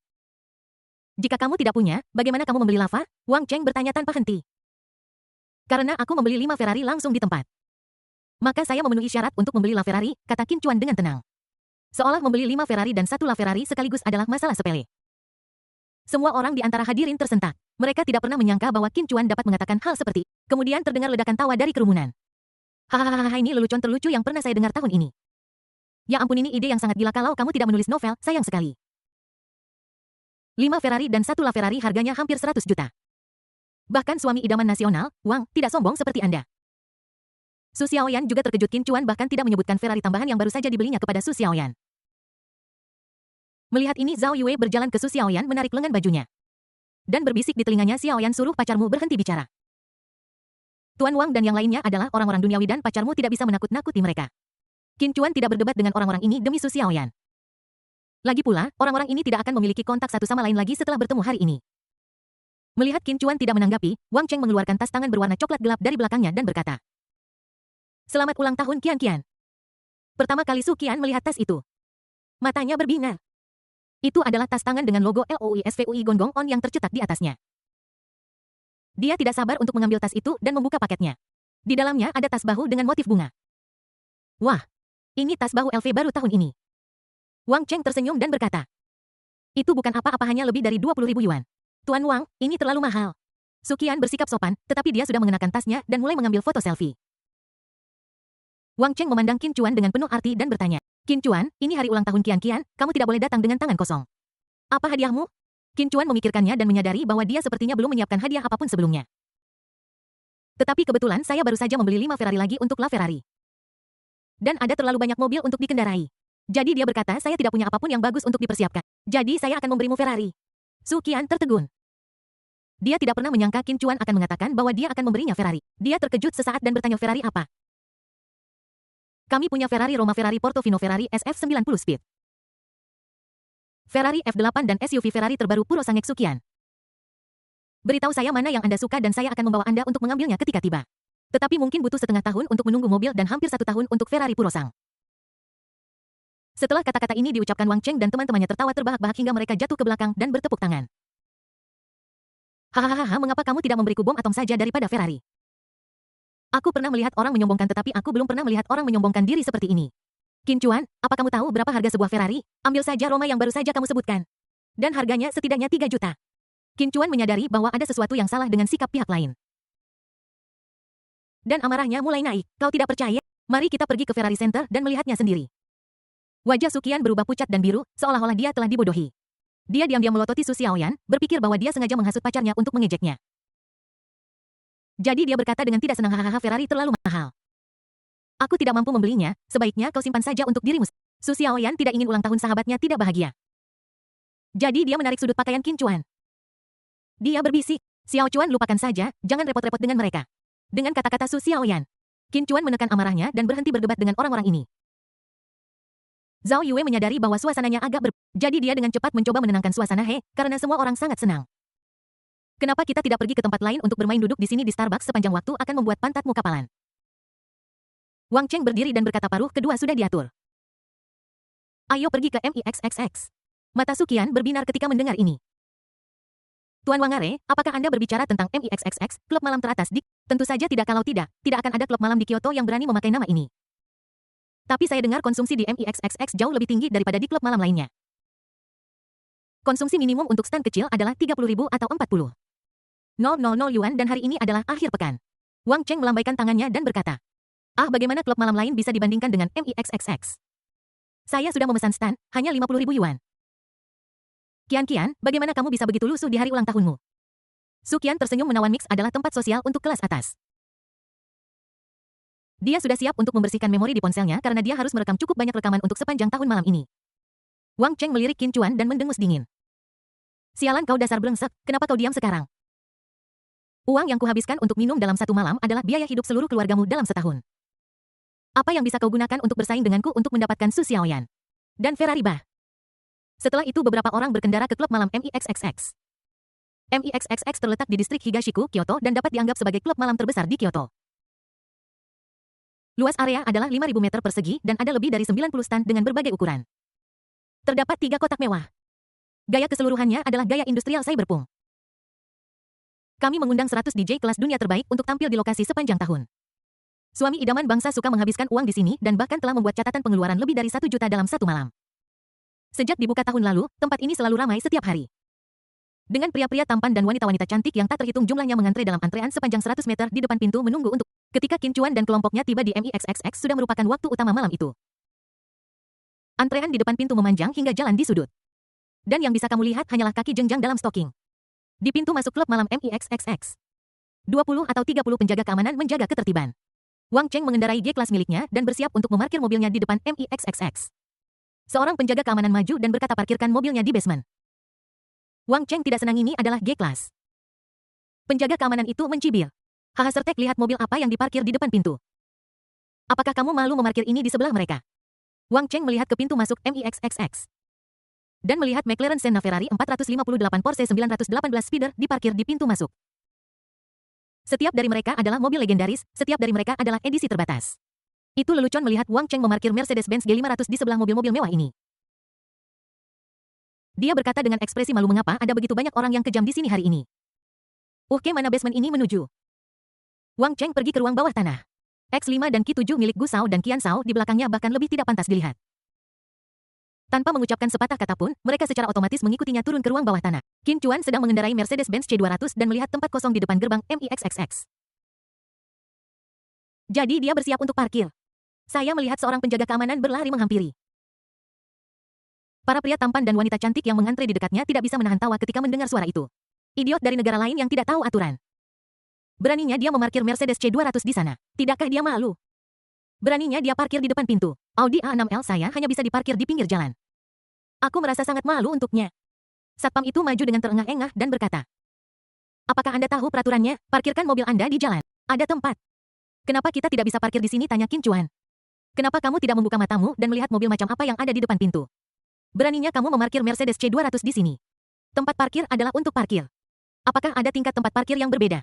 Jika kamu tidak punya, bagaimana kamu membeli lava? Wang Cheng bertanya tanpa henti. Karena aku membeli 5 Ferrari langsung di tempat. Maka saya memenuhi syarat untuk membeli La Ferrari, kata Qin Chuan dengan tenang. Seolah membeli 5 Ferrari dan 1 La Ferrari sekaligus adalah masalah sepele. Semua orang di antara hadirin tersentak. Mereka tidak pernah menyangka bahwa Qin Chuan dapat mengatakan hal seperti. Kemudian terdengar ledakan tawa dari kerumunan. Hahaha, ini lelucon terlucu yang pernah saya dengar tahun ini. Ya ampun, ini ide yang sangat gila, kalau kamu tidak menulis novel, sayang sekali. 5 Ferrari dan 1 La Ferrari harganya hampir 100 juta. Bahkan suami idaman nasional, Wang, tidak sombong seperti Anda. Su Xiaoyan juga terkejut. Qin Chuan bahkan tidak menyebutkan Ferrari tambahan yang baru saja dibelinya kepada Su Xiaoyan. Melihat ini, Zhao Yue berjalan ke Su Xiaoyan menarik lengan bajunya. Dan berbisik di telinganya, Xiaoyan, suruh pacarmu berhenti bicara. Tuan Wang dan yang lainnya adalah orang-orang duniawi dan pacarmu tidak bisa menakut-nakuti mereka. Qin Chuan tidak berdebat dengan orang-orang ini demi Su Xiaoyan. Lagi pula, orang-orang ini tidak akan memiliki kontak satu sama lain lagi setelah bertemu hari ini. Melihat Qin Chuan tidak menanggapi, Wang Cheng mengeluarkan tas tangan berwarna coklat gelap dari belakangnya dan berkata, selamat ulang tahun Qian Qian. Pertama kali Su Qian melihat tas itu. Matanya berbinar. Itu adalah tas tangan dengan logo LOUISVUI Gonggong On yang tercetak di atasnya. Dia tidak sabar untuk mengambil tas itu dan membuka paketnya. Di dalamnya ada tas bahu dengan motif bunga. Wah, ini tas bahu LV baru tahun ini. Wang Cheng tersenyum dan berkata, itu bukan apa-apa, hanya lebih dari 20.000 yuan. Tuan Wang, ini terlalu mahal. Su Qian bersikap sopan, tetapi dia sudah mengenakan tasnya dan mulai mengambil foto selfie. Wang Cheng memandang Qin Chuan dengan penuh arti dan bertanya, Qin Chuan, ini hari ulang tahun Qian Qian, kamu tidak boleh datang dengan tangan kosong. Apa hadiahmu? Qin Chuan memikirkannya dan menyadari bahwa dia sepertinya belum menyiapkan hadiah apapun sebelumnya. Tetapi kebetulan saya baru saja membeli 5 Ferrari lagi untuk La Ferrari. Dan ada terlalu banyak mobil untuk dikendarai. Jadi dia berkata, saya tidak punya apapun yang bagus untuk dipersiapkan. Jadi saya akan memberimu Ferrari. Su Qian tertegun. Dia tidak pernah menyangka Qin Chuan akan mengatakan bahwa dia akan memberinya Ferrari. Dia terkejut sesaat dan bertanya, Ferrari apa? Kami punya Ferrari Roma, Ferrari Portofino, Ferrari SF 90 Speed, Ferrari F8 dan SUV Ferrari terbaru Purosangue Su Qian. Beritahu saya mana yang Anda suka dan saya akan membawa Anda untuk mengambilnya ketika tiba. Tetapi mungkin butuh setengah tahun untuk menunggu mobil dan hampir 1 tahun untuk Ferrari Purosang. Setelah kata-kata ini diucapkan, Wang Cheng dan teman-temannya tertawa terbahak-bahak hingga mereka jatuh ke belakang dan bertepuk tangan. Hahaha, mengapa kamu tidak memberiku bom atom saja daripada Ferrari? Aku pernah melihat orang menyombongkan tetapi aku belum pernah melihat orang menyombongkan diri seperti ini. Qin Chuan, apa kamu tahu berapa harga sebuah Ferrari? Ambil saja Roma yang baru saja kamu sebutkan. Dan harganya setidaknya 3 juta. Qin Chuan menyadari bahwa ada sesuatu yang salah dengan sikap pihak lain. Dan amarahnya mulai naik. Kau tidak percaya? Mari kita pergi ke Ferrari Center dan melihatnya sendiri. Wajah Su Qian berubah pucat dan biru, seolah-olah dia telah dibodohi. Dia diam-diam melototi Su Xiaoyan, berpikir bahwa dia sengaja menghasut pacarnya untuk mengejeknya. Jadi dia berkata dengan tidak senang, hahaha, Ferrari terlalu mahal. Aku tidak mampu membelinya, sebaiknya kau simpan saja untuk dirimu. Su Xiaoyan tidak ingin ulang tahun sahabatnya tidak bahagia. Jadi dia menarik sudut pakaian Qin Chuan. Dia berbisik, Xiao Chuan lupakan saja, jangan repot-repot dengan mereka. Dengan kata-kata Su Xiaoyan, Qin Chuan menekan amarahnya dan berhenti berdebat dengan orang-orang ini. Zhao Yue menyadari bahwa suasananya agak jadi dia dengan cepat mencoba menenangkan suasana karena semua orang sangat senang. Kenapa kita tidak pergi ke tempat lain untuk bermain duduk di sini di Starbucks sepanjang waktu akan membuat pantatmu kapalan. Wang Cheng berdiri dan berkata paruh kedua sudah diatur. Ayo pergi ke MIXXX. Mata Su Qian berbinar ketika mendengar ini. Tuan Wangare, apakah Anda berbicara tentang MIXXX, klub malam teratas di... Tentu saja tidak, kalau tidak akan ada klub malam di Kyoto yang berani memakai nama ini. Tapi saya dengar konsumsi di MIXXX jauh lebih tinggi daripada di klub malam lainnya. Konsumsi minimum untuk stand kecil adalah 30.000 atau 40.000 yuan dan hari ini adalah akhir pekan. Wang Cheng melambaikan tangannya dan berkata, bagaimana klub malam lain bisa dibandingkan dengan MIXXX? Saya sudah memesan stand, hanya 50.000 yuan. Kian, bagaimana kamu bisa begitu lusuh di hari ulang tahunmu? Su Qian tersenyum menawan Mix adalah tempat sosial untuk kelas atas. Dia sudah siap untuk membersihkan memori di ponselnya karena dia harus merekam cukup banyak rekaman untuk sepanjang tahun malam ini. Wang Cheng melirik Qin Chuan dan mendengus dingin. Sialan kau dasar brengsek, kenapa kau diam sekarang? Uang yang kuhabiskan untuk minum dalam satu malam adalah biaya hidup seluruh keluargamu dalam setahun. Apa yang bisa kau gunakan untuk bersaing denganku untuk mendapatkan Su Xiaoyan dan Ferrari bah? Setelah itu beberapa orang berkendara ke klub malam MIXXX. MIXXX terletak di distrik Higashiku, Kyoto dan dapat dianggap sebagai klub malam terbesar di Kyoto. Luas area adalah 5.000 meter persegi dan ada lebih dari 90 stand dengan berbagai ukuran. Terdapat 3 kotak mewah. Gaya keseluruhannya adalah gaya industrial cyberpunk. Kami mengundang 100 DJ kelas dunia terbaik untuk tampil di lokasi sepanjang tahun. Suami idaman bangsa suka menghabiskan uang di sini dan bahkan telah membuat catatan pengeluaran lebih dari 1 juta dalam satu malam. Sejak dibuka tahun lalu, tempat ini selalu ramai setiap hari. Dengan pria-pria tampan dan wanita-wanita cantik yang tak terhitung jumlahnya mengantre dalam antrean sepanjang 100 meter di depan pintu menunggu untuk... Ketika Qin Chuan dan kelompoknya tiba di MIXXX sudah merupakan waktu utama malam itu. Antrean di depan pintu memanjang hingga jalan di sudut. Dan yang bisa kamu lihat hanyalah kaki jenjang dalam stocking. Di pintu masuk klub malam MIXXX. 20 atau 30 penjaga keamanan menjaga ketertiban. Wang Cheng mengendarai G-Class miliknya dan bersiap untuk memarkir mobilnya di depan MIXXX. Seorang penjaga keamanan maju dan berkata parkirkan mobilnya di basement. Wang Cheng tidak senang ini adalah G-Class. Penjaga keamanan itu mencibir. Sertek lihat mobil apa yang diparkir di depan pintu. Apakah kamu malu memarkir ini di sebelah mereka? Wang Cheng melihat ke pintu masuk MIXXX. Dan melihat McLaren Senna Ferrari 458 Porsche 918 speeder diparkir di pintu masuk. Setiap dari mereka adalah mobil legendaris, setiap dari mereka adalah edisi terbatas. Itu lelucon melihat Wang Cheng memarkir Mercedes-Benz G500 di sebelah mobil-mobil mewah ini. Dia berkata dengan ekspresi malu mengapa ada begitu banyak orang yang kejam di sini hari ini. Ke mana basement ini menuju? Wang Cheng pergi ke ruang bawah tanah. X5 dan Q7 milik Gu Shao dan Qian Shao di belakangnya bahkan lebih tidak pantas dilihat. Tanpa mengucapkan sepatah kata pun, mereka secara otomatis mengikutinya turun ke ruang bawah tanah. Qin Chuan sedang mengendarai Mercedes-Benz C200 dan melihat tempat kosong di depan gerbang MIXXX. Jadi dia bersiap untuk parkir. Saya melihat seorang penjaga keamanan berlari menghampiri. Para pria tampan dan wanita cantik yang mengantre di dekatnya tidak bisa menahan tawa ketika mendengar suara itu. Idiot dari negara lain yang tidak tahu aturan. Beraninya dia memarkir Mercedes C200 di sana. Tidakkah dia malu? Beraninya dia parkir di depan pintu. Audi A6L saya hanya bisa diparkir di pinggir jalan. Aku merasa sangat malu untuknya. Satpam itu maju dengan terengah-engah dan berkata, apakah Anda tahu peraturannya? Parkirkan mobil Anda di jalan. Ada tempat. Kenapa kita tidak bisa parkir di sini? Tanya Qin Chuan. Kenapa kamu tidak membuka matamu dan melihat mobil macam apa yang ada di depan pintu? Beraninya kamu memarkir Mercedes C200 di sini. Tempat parkir adalah untuk parkir. Apakah ada tingkat tempat parkir yang berbeda?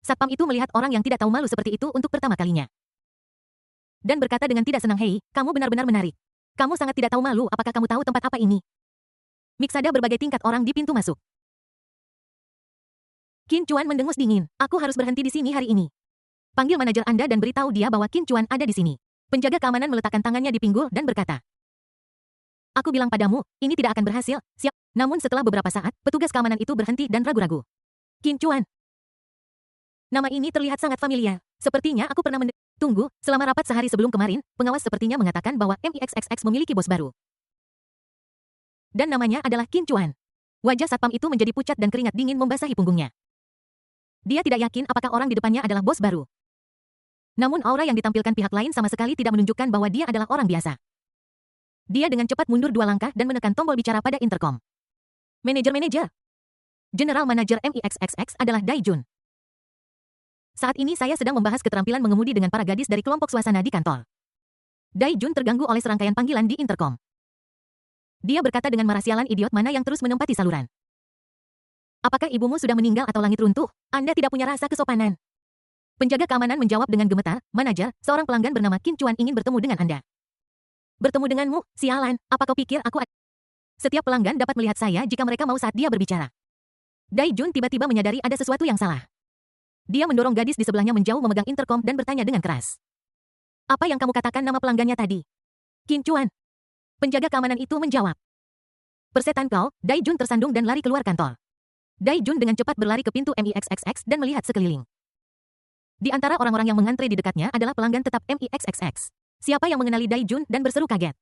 Satpam itu melihat orang yang tidak tahu malu seperti itu untuk pertama kalinya. Dan berkata dengan tidak senang, hei, kamu benar-benar menarik. Kamu sangat tidak tahu malu, apakah kamu tahu tempat apa ini? Mix ada berbagai tingkat orang di pintu masuk. Qin Chuan mendengus dingin. Aku harus berhenti di sini hari ini. Panggil manajer Anda dan beritahu dia bahwa Qin Chuan ada di sini. Penjaga keamanan meletakkan tangannya di pinggul dan berkata, aku bilang padamu, ini tidak akan berhasil. Siap. Namun setelah beberapa saat, petugas keamanan itu berhenti dan ragu-ragu. Qin Chuan. Nama ini terlihat sangat familiar. Sepertinya aku pernah Tunggu, selama rapat sehari sebelum kemarin, pengawas sepertinya mengatakan bahwa MIXXX memiliki bos baru. Dan namanya adalah Qin Chuan. Wajah satpam itu menjadi pucat dan keringat dingin membasahi punggungnya. Dia tidak yakin apakah orang di depannya adalah bos baru. Namun aura yang ditampilkan pihak lain sama sekali tidak menunjukkan bahwa dia adalah orang biasa. Dia dengan cepat mundur 2 langkah dan menekan tombol bicara pada intercom. Manajer. General Manager MIXXX adalah Dai Jun. Saat ini saya sedang membahas keterampilan mengemudi dengan para gadis dari kelompok suasana di kantor. Dai Jun terganggu oleh serangkaian panggilan di intercom. Dia berkata dengan marah, sialan idiot mana yang terus menempati saluran. Apakah ibumu sudah meninggal atau langit runtuh? Anda tidak punya rasa kesopanan. Penjaga keamanan menjawab dengan gemetar, manajer, seorang pelanggan bernama Qin Chuan ingin bertemu dengan Anda. Bertemu denganmu? Sialan, apa kau pikir aku... Setiap pelanggan dapat melihat saya jika mereka mau saat dia berbicara. Dai Jun tiba-tiba menyadari ada sesuatu yang salah. Dia mendorong gadis di sebelahnya menjauh memegang intercom dan bertanya dengan keras. Apa yang kamu katakan nama pelanggannya tadi? Qin Chuan. Penjaga keamanan itu menjawab. Persetan kau, Dai Jun tersandung dan lari keluar kantor. Dai Jun dengan cepat berlari ke pintu MIXXX dan melihat sekeliling. Di antara orang-orang yang mengantre di dekatnya adalah pelanggan tetap MIXXX. Siapa yang mengenali Dai Jun dan berseru kaget.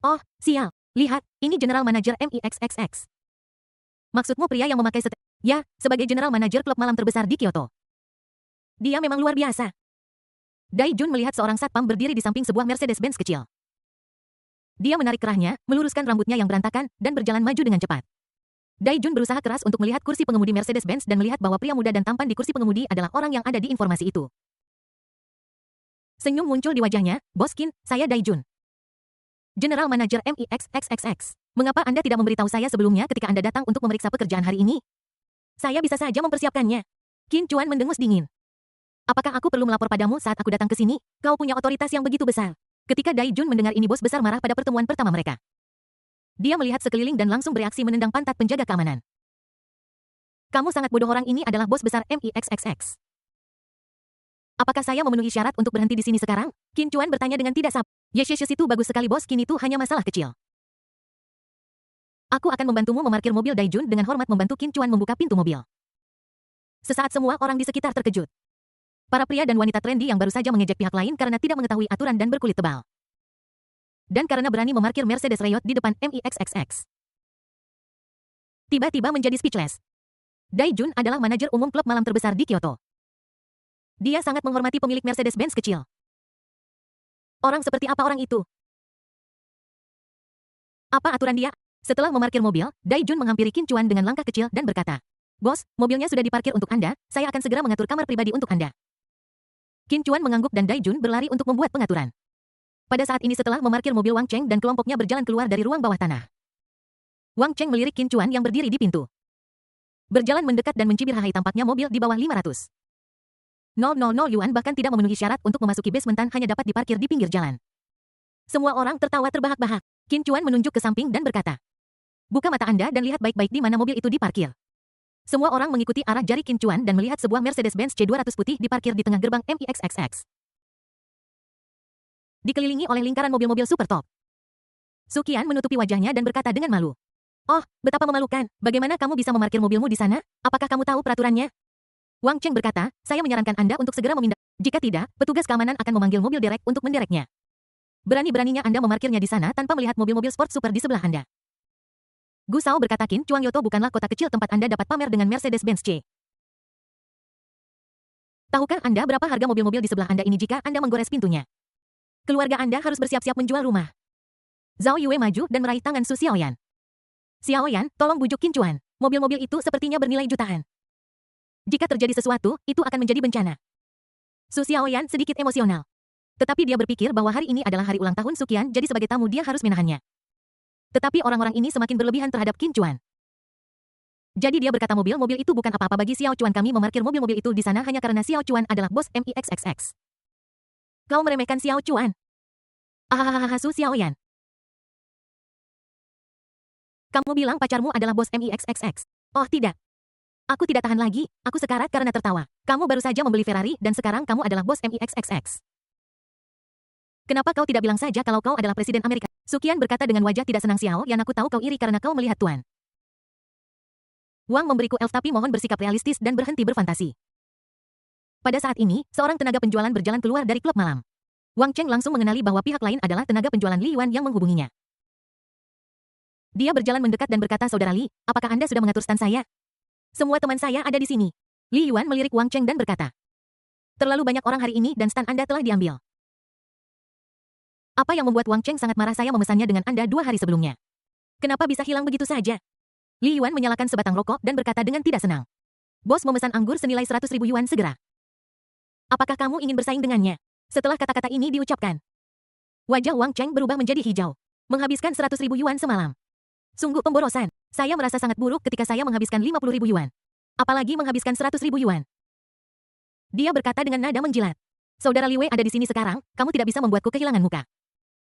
Oh, sial. Lihat, ini General Manager MIXXX. Maksudmu pria yang memakai Ya, sebagai General Manager klub malam terbesar di Kyoto. Dia memang luar biasa. Dai Jun melihat seorang satpam berdiri di samping sebuah Mercedes-Benz kecil. Dia menarik kerahnya, meluruskan rambutnya yang berantakan, dan berjalan maju dengan cepat. Dai Jun berusaha keras untuk melihat kursi pengemudi Mercedes-Benz dan melihat bahwa pria muda dan tampan di kursi pengemudi adalah orang yang ada di informasi itu. Senyum muncul di wajahnya, Bos Qin, saya Dai Jun. General Manager MIXXXX. Mengapa Anda tidak memberitahu saya sebelumnya ketika Anda datang untuk memeriksa pekerjaan hari ini? Saya bisa saja mempersiapkannya. Qin Chuan mendengus dingin. Apakah aku perlu melapor padamu saat aku datang ke sini? Kau punya otoritas yang begitu besar. Ketika Dai Jun mendengar ini, bos besar marah pada pertemuan pertama mereka. Dia melihat sekeliling dan langsung bereaksi menendang pantat penjaga keamanan. Kamu sangat bodoh, orang ini adalah bos besar MIXXX. Apakah saya memenuhi syarat untuk berhenti di sini sekarang? Qin Chuan bertanya dengan tidak sabar. Yes, itu bagus sekali bos Qin, itu hanya masalah kecil. Aku akan membantumu memarkir mobil. Dai Jun dengan hormat membantu Qin Chuan membuka pintu mobil. Sesaat semua orang di sekitar terkejut. Para pria dan wanita trendy yang baru saja mengejek pihak lain karena tidak mengetahui aturan dan berkulit tebal. Dan karena berani memarkir Mercedes Riot di depan MIXXX. Tiba-tiba menjadi speechless. Dai Jun adalah manajer umum klub malam terbesar di Kyoto. Dia sangat menghormati pemilik Mercedes-Benz kecil. Orang seperti apa orang itu? Apa aturan dia? Setelah memarkir mobil, Dai Jun menghampiri Qin Chuan dengan langkah kecil dan berkata, Bos, mobilnya sudah diparkir untuk Anda, saya akan segera mengatur kamar pribadi untuk Anda. Qin Chuan mengangguk dan Dai Jun berlari untuk membuat pengaturan. Pada saat ini setelah memarkir mobil, Wang Cheng dan kelompoknya berjalan keluar dari ruang bawah tanah. Wang Cheng melirik Qin Chuan yang berdiri di pintu. Berjalan mendekat dan mencibir, hahaha, tampaknya mobil di bawah 500.000 yuan bahkan tidak memenuhi syarat untuk memasuki basementan, hanya dapat diparkir di pinggir jalan. Semua orang tertawa terbahak-bahak. Qin Chuan menunjuk ke samping dan berkata, buka mata Anda dan lihat baik-baik di mana mobil itu diparkir. Semua orang mengikuti arah jari Qin Chuan dan melihat sebuah Mercedes-Benz C200 putih diparkir di tengah gerbang MIXXX. Dikelilingi oleh lingkaran mobil-mobil super top. Sukian menutupi wajahnya dan berkata dengan malu. Oh, betapa memalukan. Bagaimana kamu bisa memarkir mobilmu di sana? Apakah kamu tahu peraturannya? Wang Cheng berkata, saya menyarankan Anda untuk segera memindah. Jika tidak, petugas keamanan akan memanggil mobil derek untuk mendereknya. Berani-beraninya Anda memarkirnya di sana tanpa melihat mobil-mobil sport super di sebelah Anda. Gu Shao berkata, Qin Chuan, Yoto bukanlah kota kecil tempat Anda dapat pamer dengan Mercedes-Benz C. Tahukah Anda berapa harga mobil-mobil di sebelah Anda ini jika Anda menggores pintunya? Keluarga Anda harus bersiap-siap menjual rumah. Zhao Yue maju dan meraih tangan Su Xiaoyan. Xiaoyan, tolong bujuk Qin Chuan. Mobil-mobil itu sepertinya bernilai jutaan. Jika terjadi sesuatu, itu akan menjadi bencana. Su Xiaoyan sedikit emosional. Tetapi dia berpikir bahwa hari ini adalah hari ulang tahun Sukian, jadi sebagai tamu dia harus menahannya. Tetapi orang-orang ini semakin berlebihan terhadap Qin Chuan. Jadi dia berkata mobil-mobil itu bukan apa-apa bagi Xiao Chuan, kami memarkir mobil-mobil itu di sana hanya karena Xiao Chuan adalah bos MIXXX. Kau meremehkan Xiao Chuan. Ahahaha, Su Xiaoyan. Kamu bilang pacarmu adalah bos MIXXX. Oh tidak. Aku tidak tahan lagi, aku sekarat karena tertawa. Kamu baru saja membeli Ferrari dan sekarang kamu adalah bos MIXXX. Kenapa kau tidak bilang saja kalau kau adalah Presiden Amerika? Sukian berkata dengan wajah tidak senang. Xiao Yan, aku tahu kau iri karena kau melihat Tuan Wang memberiku elf, tapi mohon bersikap realistis dan berhenti berfantasi. Pada saat ini, seorang tenaga penjualan berjalan keluar dari klub malam. Wang Cheng langsung mengenali bahwa pihak lain adalah tenaga penjualan Li Yuan yang menghubunginya. Dia berjalan mendekat dan berkata, Saudara Li, apakah Anda sudah mengatur stand saya? Semua teman saya ada di sini. Li Yuan melirik Wang Cheng dan berkata, terlalu banyak orang hari ini dan stand Anda telah diambil. Apa yang membuat Wang Cheng sangat marah? Saya memesannya dengan Anda 2 hari sebelumnya. Kenapa bisa hilang begitu saja? Li Yuan menyalakan sebatang rokok dan berkata dengan tidak senang. Bos memesan anggur senilai 100.000 yuan segera. Apakah kamu ingin bersaing dengannya? Setelah kata-kata ini diucapkan, wajah Wang Cheng berubah menjadi hijau. Menghabiskan 100.000 yuan semalam. Sungguh pemborosan. Saya merasa sangat buruk ketika saya menghabiskan 50.000 yuan. Apalagi menghabiskan 100.000 yuan. Dia berkata dengan nada menjilat. Saudara Li Wei ada di sini sekarang, kamu tidak bisa membuatku kehilangan muka.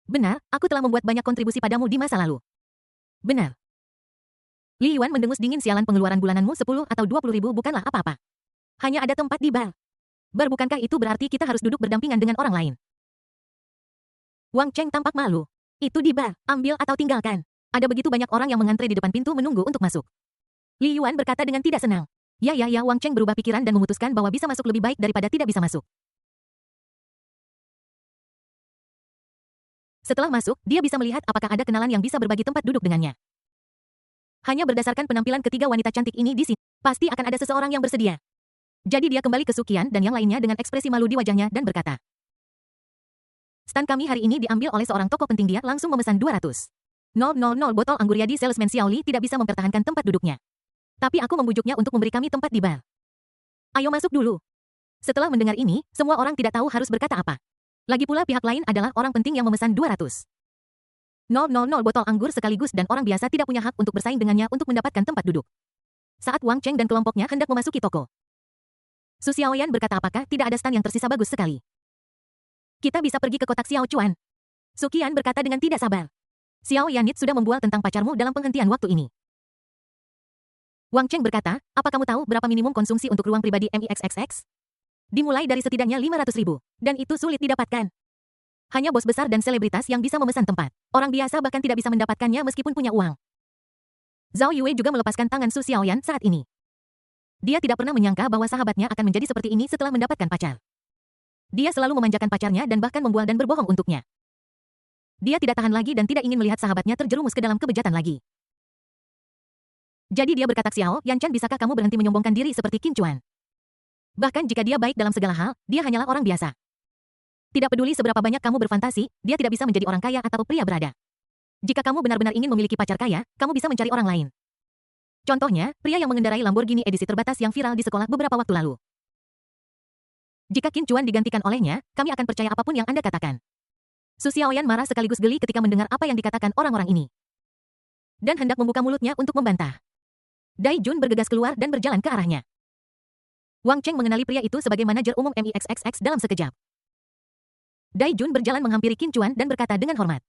Benar, aku telah membuat banyak kontribusi padamu di masa lalu. Benar. Li Yuan mendengus dingin. Sialan, pengeluaran bulananmu 10 atau 20.000 bukanlah apa-apa. Hanya ada tempat di bar. Bar, bukankah itu berarti kita harus duduk berdampingan dengan orang lain? Wang Cheng tampak malu. Itu di bar, ambil atau tinggalkan. Ada begitu banyak orang yang mengantre di depan pintu menunggu untuk masuk. Li Yuan berkata dengan tidak senang. Ya, Wang Cheng berubah pikiran dan memutuskan bahwa bisa masuk lebih baik daripada tidak bisa masuk. Setelah masuk, dia bisa melihat apakah ada kenalan yang bisa berbagi tempat duduk dengannya. Hanya berdasarkan penampilan ketiga wanita cantik ini di sini, pasti akan ada seseorang yang bersedia. Jadi dia kembali ke Sukian dan yang lainnya dengan ekspresi malu di wajahnya dan berkata, stand kami hari ini diambil oleh seorang tokoh penting. Dia langsung memesan 200.000 botol anggur. Yadi salesman Xiao Li tidak bisa mempertahankan tempat duduknya. Tapi aku membujuknya untuk memberi kami tempat di bar. Ayo masuk dulu. Setelah mendengar ini, semua orang tidak tahu harus berkata apa. Lagi pula pihak lain adalah orang penting yang memesan 200.000 botol anggur sekaligus dan orang biasa tidak punya hak untuk bersaing dengannya untuk mendapatkan tempat duduk. Saat Wang Cheng dan kelompoknya hendak memasuki toko, Su Xiaoyan berkata, apakah tidak ada stand yang tersisa? Bagus sekali. Kita bisa pergi ke kotak Xiao Chuan. Sukian berkata dengan tidak sabar. Xiao Yanit sudah membual tentang pacarmu dalam penghentian waktu ini. Wang Cheng berkata, apa kamu tahu berapa minimum konsumsi untuk ruang pribadi MIXXX? Dimulai dari setidaknya 500.000, dan itu sulit didapatkan. Hanya bos besar dan selebritas yang bisa memesan tempat. Orang biasa bahkan tidak bisa mendapatkannya meskipun punya uang. Zhao Yue juga melepaskan tangan Su Xiaoyan saat ini. Dia tidak pernah menyangka bahwa sahabatnya akan menjadi seperti ini setelah mendapatkan pacar. Dia selalu memanjakan pacarnya dan bahkan membual dan berbohong untuknya. Dia tidak tahan lagi dan tidak ingin melihat sahabatnya terjerumus ke dalam kebejatan lagi. Jadi dia berkata, Xiao Yanchan, bisakah kamu berhenti menyombongkan diri seperti Qin Chuan? Bahkan jika dia baik dalam segala hal, dia hanyalah orang biasa. Tidak peduli seberapa banyak kamu berfantasi, dia tidak bisa menjadi orang kaya atau pria berada. Jika kamu benar-benar ingin memiliki pacar kaya, kamu bisa mencari orang lain. Contohnya, pria yang mengendarai Lamborghini edisi terbatas yang viral di sekolah beberapa waktu lalu. Jika Qin Chuan digantikan olehnya, kami akan percaya apapun yang Anda katakan. Su Xiaoyan marah sekaligus geli ketika mendengar apa yang dikatakan orang-orang ini. Dan hendak membuka mulutnya untuk membantah. Dai Jun bergegas keluar dan berjalan ke arahnya. Wang Cheng mengenali pria itu sebagai manajer umum MIXXX dalam sekejap. Dai Jun berjalan menghampiri Qin Chuan dan berkata dengan hormat.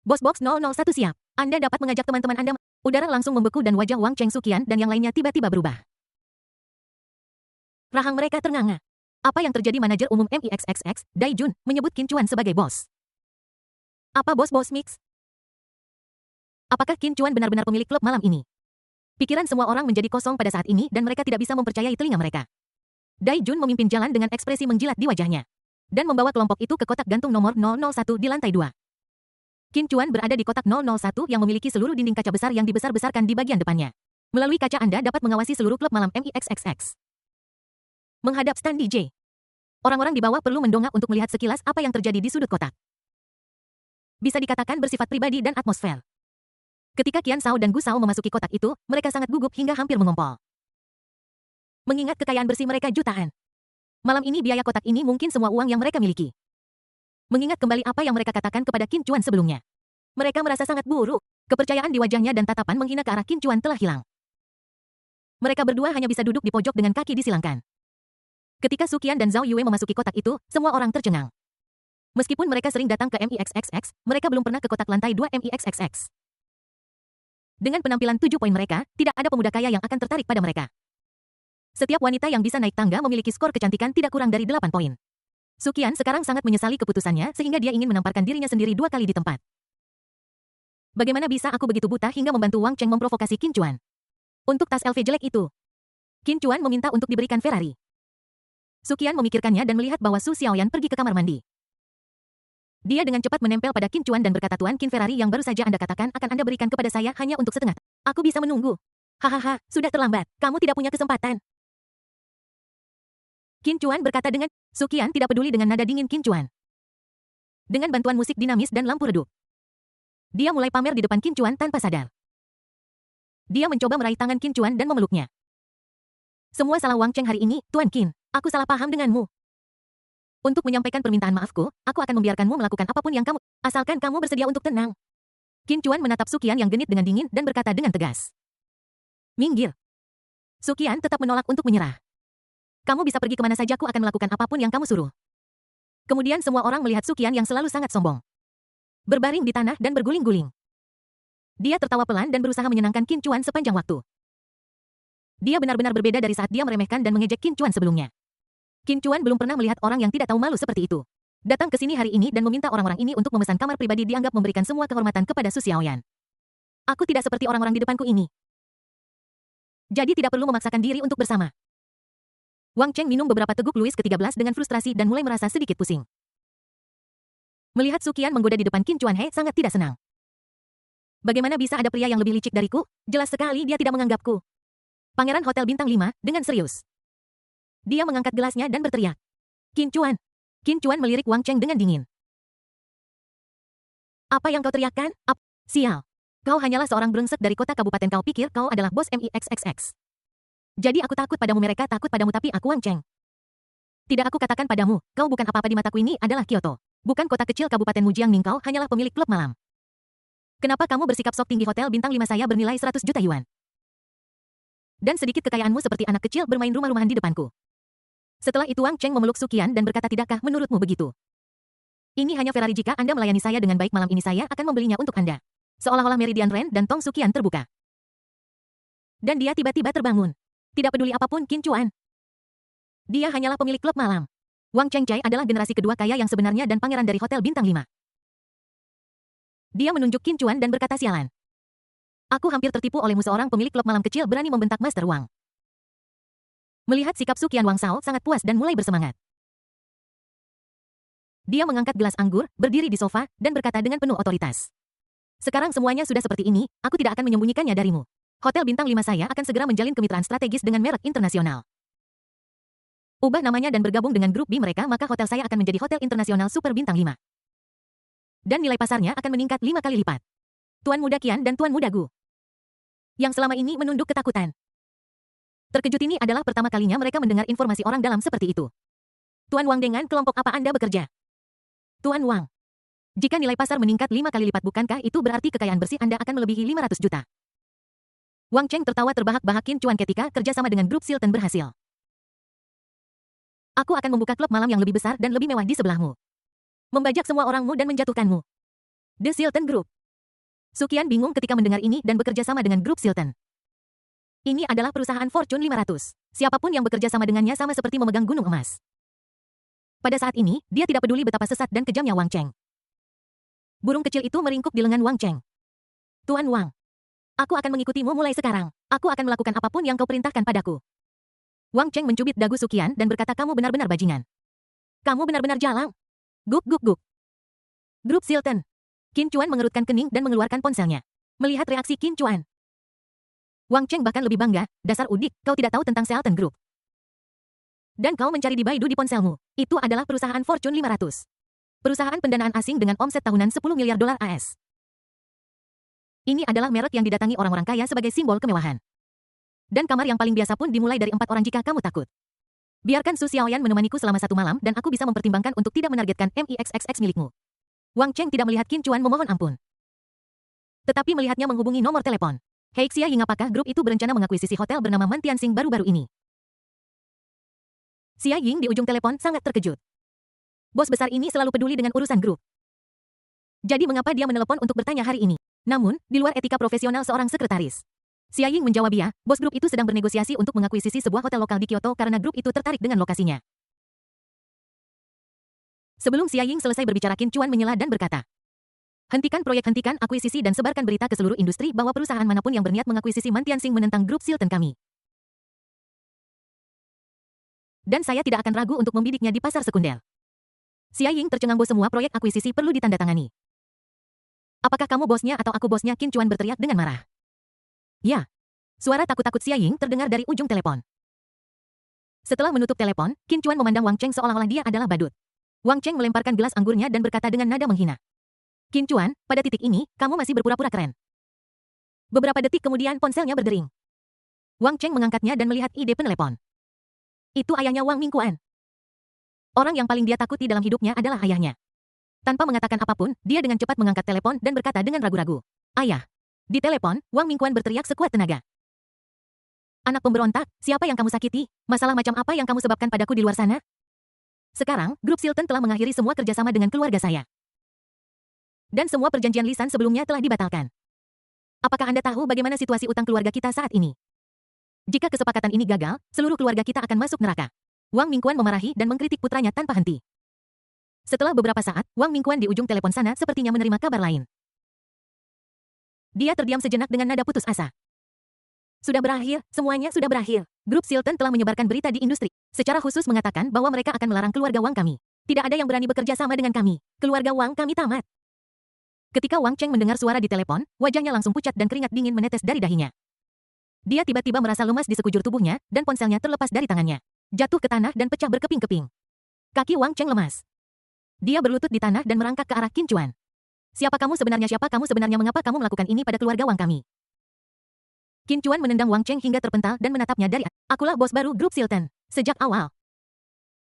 Bos Box 001 siap. Anda dapat mengajak teman-teman Anda. Udara langsung membeku dan wajah Wang Cheng, Sukian dan yang lainnya tiba-tiba berubah. Rahang mereka ternganga. Apa yang terjadi? Manajer umum MIXXX, Dai Jun, menyebut Qin Chuan sebagai bos. Apa bos mix? Apakah Qin Chuan benar-benar pemilik klub malam ini? Pikiran semua orang menjadi kosong pada saat ini dan mereka tidak bisa mempercayai telinga mereka. Dai Jun memimpin jalan dengan ekspresi menjilat di wajahnya. Dan membawa kelompok itu ke kotak gantung nomor 001 di lantai 2. Qin Chuan berada di kotak 001 yang memiliki seluruh dinding kaca besar yang dibesar-besarkan di bagian depannya. Melalui kaca Anda dapat mengawasi seluruh klub malam MIXXX. Menghadap stand DJ. Orang-orang di bawah perlu mendongak untuk melihat sekilas apa yang terjadi di sudut kotak. Bisa dikatakan bersifat pribadi dan atmosfer. Ketika Qian Shao dan Gu Shao memasuki kotak itu, mereka sangat gugup hingga hampir mengompol. Mengingat kekayaan bersih mereka jutaan. Malam ini biaya kotak ini mungkin semua uang yang mereka miliki. Mengingat kembali apa yang mereka katakan kepada Qin Chuan sebelumnya. Mereka merasa sangat buruk. Kepercayaan di wajahnya dan tatapan menghina ke arah Qin Chuan telah hilang. Mereka berdua hanya bisa duduk di pojok dengan kaki disilangkan. Ketika Su Qian dan Zhao Yue memasuki kotak itu, semua orang tercengang. Meskipun mereka sering datang ke MIXXX, mereka belum pernah ke kotak lantai 2 MIXXX. Dengan penampilan 7 poin mereka, tidak ada pemuda kaya yang akan tertarik pada mereka. Setiap wanita yang bisa naik tangga memiliki skor kecantikan tidak kurang dari 8 poin. Sukian sekarang sangat menyesali keputusannya sehingga dia ingin menamparkan dirinya sendiri 2 kali di tempat. Bagaimana bisa aku begitu buta hingga membantu Wang Cheng memprovokasi Qin Chuan? Untuk tas LV jelek itu, Qin Chuan meminta untuk diberikan Ferrari. Sukian memikirkannya dan melihat bahwa Su Xiaoyan pergi ke kamar mandi. Dia dengan cepat menempel pada Qin Chuan dan berkata, Tuan Qin, Ferrari yang baru saja Anda katakan akan Anda berikan kepada saya hanya untuk setengah. Aku bisa menunggu. Hahaha, sudah terlambat. Kamu tidak punya kesempatan. Qin Chuan berkata dengan Sukian tidak peduli dengan nada dingin Qin Chuan. Dengan bantuan musik dinamis dan lampu redup, dia mulai pamer di depan Qin Chuan tanpa sadar. Dia mencoba meraih tangan Qin Chuan dan memeluknya. Semua salah Wang Cheng hari ini, Tuan Qin. Aku salah paham denganmu. Untuk menyampaikan permintaan maafku, aku akan membiarkanmu melakukan apapun yang kamu, asalkan kamu bersedia untuk tenang. Qin Chuan menatap Sukian yang genit dengan dingin dan berkata dengan tegas. Minggir. Sukian tetap menolak untuk menyerah. Kamu bisa pergi kemana saja, aku akan melakukan apapun yang kamu suruh. Kemudian semua orang melihat Sukian yang selalu sangat sombong. Berbaring di tanah dan berguling-guling. Dia tertawa pelan dan berusaha menyenangkan Qin Chuan sepanjang waktu. Dia benar-benar berbeda dari saat dia meremehkan dan mengejek Qin Chuan sebelumnya. Qin Chuan belum pernah melihat orang yang tidak tahu malu seperti itu. Datang ke sini hari ini dan meminta orang-orang ini untuk memesan kamar pribadi dianggap memberikan semua kehormatan kepada Su Xiaoyan. Aku tidak seperti orang-orang di depanku ini. Jadi tidak perlu memaksakan diri untuk bersama. Wang Cheng minum beberapa teguk Louis ke-13 dengan frustrasi dan mulai merasa sedikit pusing. Melihat Sukian menggoda di depan Qin Chuan He sangat tidak senang. Bagaimana bisa ada pria yang lebih licik dariku? Jelas sekali dia tidak menganggapku. Pangeran Hotel Bintang 5, dengan serius. Dia mengangkat gelasnya dan berteriak. Qin Chuan. Qin Chuan melirik Wang Cheng dengan dingin. Apa yang kau teriakkan? Sial. Kau hanyalah seorang brengsek dari kota kabupaten, kau pikir kau adalah bos MIXXX. Jadi aku takut padamu, mereka takut padamu, tapi aku Wang Cheng. Tidak, aku katakan padamu, kau bukan apa-apa di mataku, ini adalah Kyoto. Bukan kota kecil kabupaten Mujiangning, kau hanyalah pemilik klub malam. Kenapa kamu bersikap sok tinggi? Hotel Bintang 5 saya bernilai 100 juta yuan. Dan sedikit kekayaanmu seperti anak kecil bermain rumah-rumahan di depanku. Setelah itu Wang Cheng memeluk Sukian dan berkata, tidakkah menurutmu begitu? Ini hanya Ferrari, jika Anda melayani saya dengan baik malam ini saya akan membelinya untuk Anda. Seolah-olah Meridian Ren dan Tong Sukian terbuka. Dan dia tiba-tiba terbangun. Tidak peduli apapun Qin Chuan. Dia hanyalah pemilik klub malam. Wang Chengcai adalah generasi kedua kaya yang sebenarnya dan pangeran dari Hotel Bintang 5. Dia menunjuk Qin Chuan dan berkata, sialan. Aku hampir tertipu olehmu, seorang pemilik klub malam kecil berani membentak Master Wang. Melihat sikap Sukian, Wang Shao sangat puas dan mulai bersemangat. Dia mengangkat gelas anggur, berdiri di sofa, dan berkata dengan penuh otoritas. Sekarang semuanya sudah seperti ini, aku tidak akan menyembunyikannya darimu. Hotel Bintang 5 saya akan segera menjalin kemitraan strategis dengan merek internasional. Ubah namanya dan bergabung dengan grup B mereka, maka hotel saya akan menjadi Hotel Internasional Super Bintang 5. Dan nilai pasarnya akan meningkat 5 kali lipat. Tuan Muda Qian dan Tuan Muda Gu, yang selama ini menunduk ketakutan. Terkejut, ini adalah pertama kalinya mereka mendengar informasi orang dalam seperti itu. Tuan Wang, dengan kelompok apa Anda bekerja? Tuan Wang, jika nilai pasar meningkat 5 kali lipat, bukankah itu berarti kekayaan bersih Anda akan melebihi 500 juta? Wang Cheng tertawa terbahak-bahak. Qin Chuan, ketika kerjasama dengan grup Silton berhasil, aku akan membuka klub malam yang lebih besar dan lebih mewah di sebelahmu. Membajak semua orangmu dan menjatuhkanmu. The Silton Group. Sukian bingung ketika mendengar ini dan bekerja sama dengan grup Silton. Ini adalah perusahaan Fortune 500. Siapapun yang bekerja sama dengannya sama seperti memegang gunung emas. Pada saat ini, dia tidak peduli betapa sesat dan kejamnya Wang Cheng. Burung kecil itu meringkuk di lengan Wang Cheng. Tuan Wang, aku akan mengikutimu mulai sekarang. Aku akan melakukan apapun yang kau perintahkan padaku. Wang Cheng mencubit dagu Sukian dan berkata, kamu benar-benar bajingan. Kamu benar-benar jalang. Guk guk guk. Grup Silton. Qin Chuan mengerutkan kening dan mengeluarkan ponselnya. Melihat reaksi Qin Chuan, Wang Cheng bahkan lebih bangga. Dasar udik, kau tidak tahu tentang Silton Group. Dan kau mencari di Baidu di ponselmu. Itu adalah perusahaan Fortune 500. Perusahaan pendanaan asing dengan omset tahunan 10 miliar dolar AS. Ini adalah merek yang didatangi orang-orang kaya sebagai simbol kemewahan. Dan kamar yang paling biasa pun dimulai dari 4 orang jika kamu takut. Biarkan Su Xiaoyan menemaniku selama 1 malam dan aku bisa mempertimbangkan untuk tidak menargetkan MIXXX milikmu. Wang Cheng tidak melihat Qin Chuan memohon ampun, tetapi melihatnya menghubungi nomor telepon. Hei Xia Ying, apakah grup itu berencana mengakuisisi hotel bernama Mantiansing baru-baru ini? Xia Ying di ujung telepon sangat terkejut. Bos besar ini selalu peduli dengan urusan grup. Jadi mengapa dia menelepon untuk bertanya hari ini? Namun, di luar etika profesional seorang sekretaris, Xia Ying menjawab ya, bos grup itu sedang bernegosiasi untuk mengakuisisi sebuah hotel lokal di Kyoto karena grup itu tertarik dengan lokasinya. Sebelum Xia Ying selesai berbicara, Qin Chuan menyela dan berkata, hentikan proyek, hentikan akuisisi dan sebarkan berita ke seluruh industri bahwa perusahaan manapun yang berniat mengakuisisi Mantiansing menentang grup Silton kami. Dan saya tidak akan ragu untuk membidiknya di pasar sekunder. Xia Ying tercengang, bos, semua proyek akuisisi perlu ditandatangani. Apakah kamu bosnya atau aku bosnya? Qin Chuan berteriak dengan marah. Ya. Suara takut-takut Xia Ying terdengar dari ujung telepon. Setelah menutup telepon, Qin Chuan memandang Wang Cheng seolah-olah dia adalah badut. Wang Cheng melemparkan gelas anggurnya dan berkata dengan nada menghina. Qin Chuan, pada titik ini, kamu masih berpura-pura keren. Beberapa detik kemudian ponselnya berdering. Wang Cheng mengangkatnya dan melihat ide penelepon. Itu ayahnya Wang Mingguan. Orang yang paling dia takuti dalam hidupnya adalah ayahnya. Tanpa mengatakan apapun, dia dengan cepat mengangkat telepon dan berkata dengan ragu-ragu. Ayah. Di telepon, Wang Mingguan berteriak sekuat tenaga. Anak pemberontak, siapa yang kamu sakiti? Masalah macam apa yang kamu sebabkan padaku di luar sana? Sekarang, grup Silton telah mengakhiri semua kerjasama dengan keluarga saya. Dan semua perjanjian lisan sebelumnya telah dibatalkan. Apakah Anda tahu bagaimana situasi utang keluarga kita saat ini? Jika kesepakatan ini gagal, seluruh keluarga kita akan masuk neraka. Wang Mingguan memarahi dan mengkritik putranya tanpa henti. Setelah beberapa saat, Wang Mingguan di ujung telepon sana sepertinya menerima kabar lain. Dia terdiam sejenak dengan nada putus asa. Sudah berakhir, semuanya sudah berakhir. Grup Silton telah menyebarkan berita di industri. Secara khusus mengatakan bahwa mereka akan melarang keluarga Wang kami. Tidak ada yang berani bekerja sama dengan kami. Keluarga Wang kami tamat. Ketika Wang Cheng mendengar suara di telepon, wajahnya langsung pucat dan keringat dingin menetes dari dahinya. Dia tiba-tiba merasa lemas di sekujur tubuhnya, dan ponselnya terlepas dari tangannya. Jatuh ke tanah dan pecah berkeping-keping. Kaki Wang Cheng lemas. Dia berlutut di tanah dan merangkak ke arah Qin Chuan. Siapa kamu sebenarnya? Siapa kamu sebenarnya? Mengapa kamu melakukan ini pada keluarga Wang kami? Qin Chuan menendang Wang Cheng hingga terpental dan menatapnya dari atas. Akulah bos baru grup Silton. Sejak awal.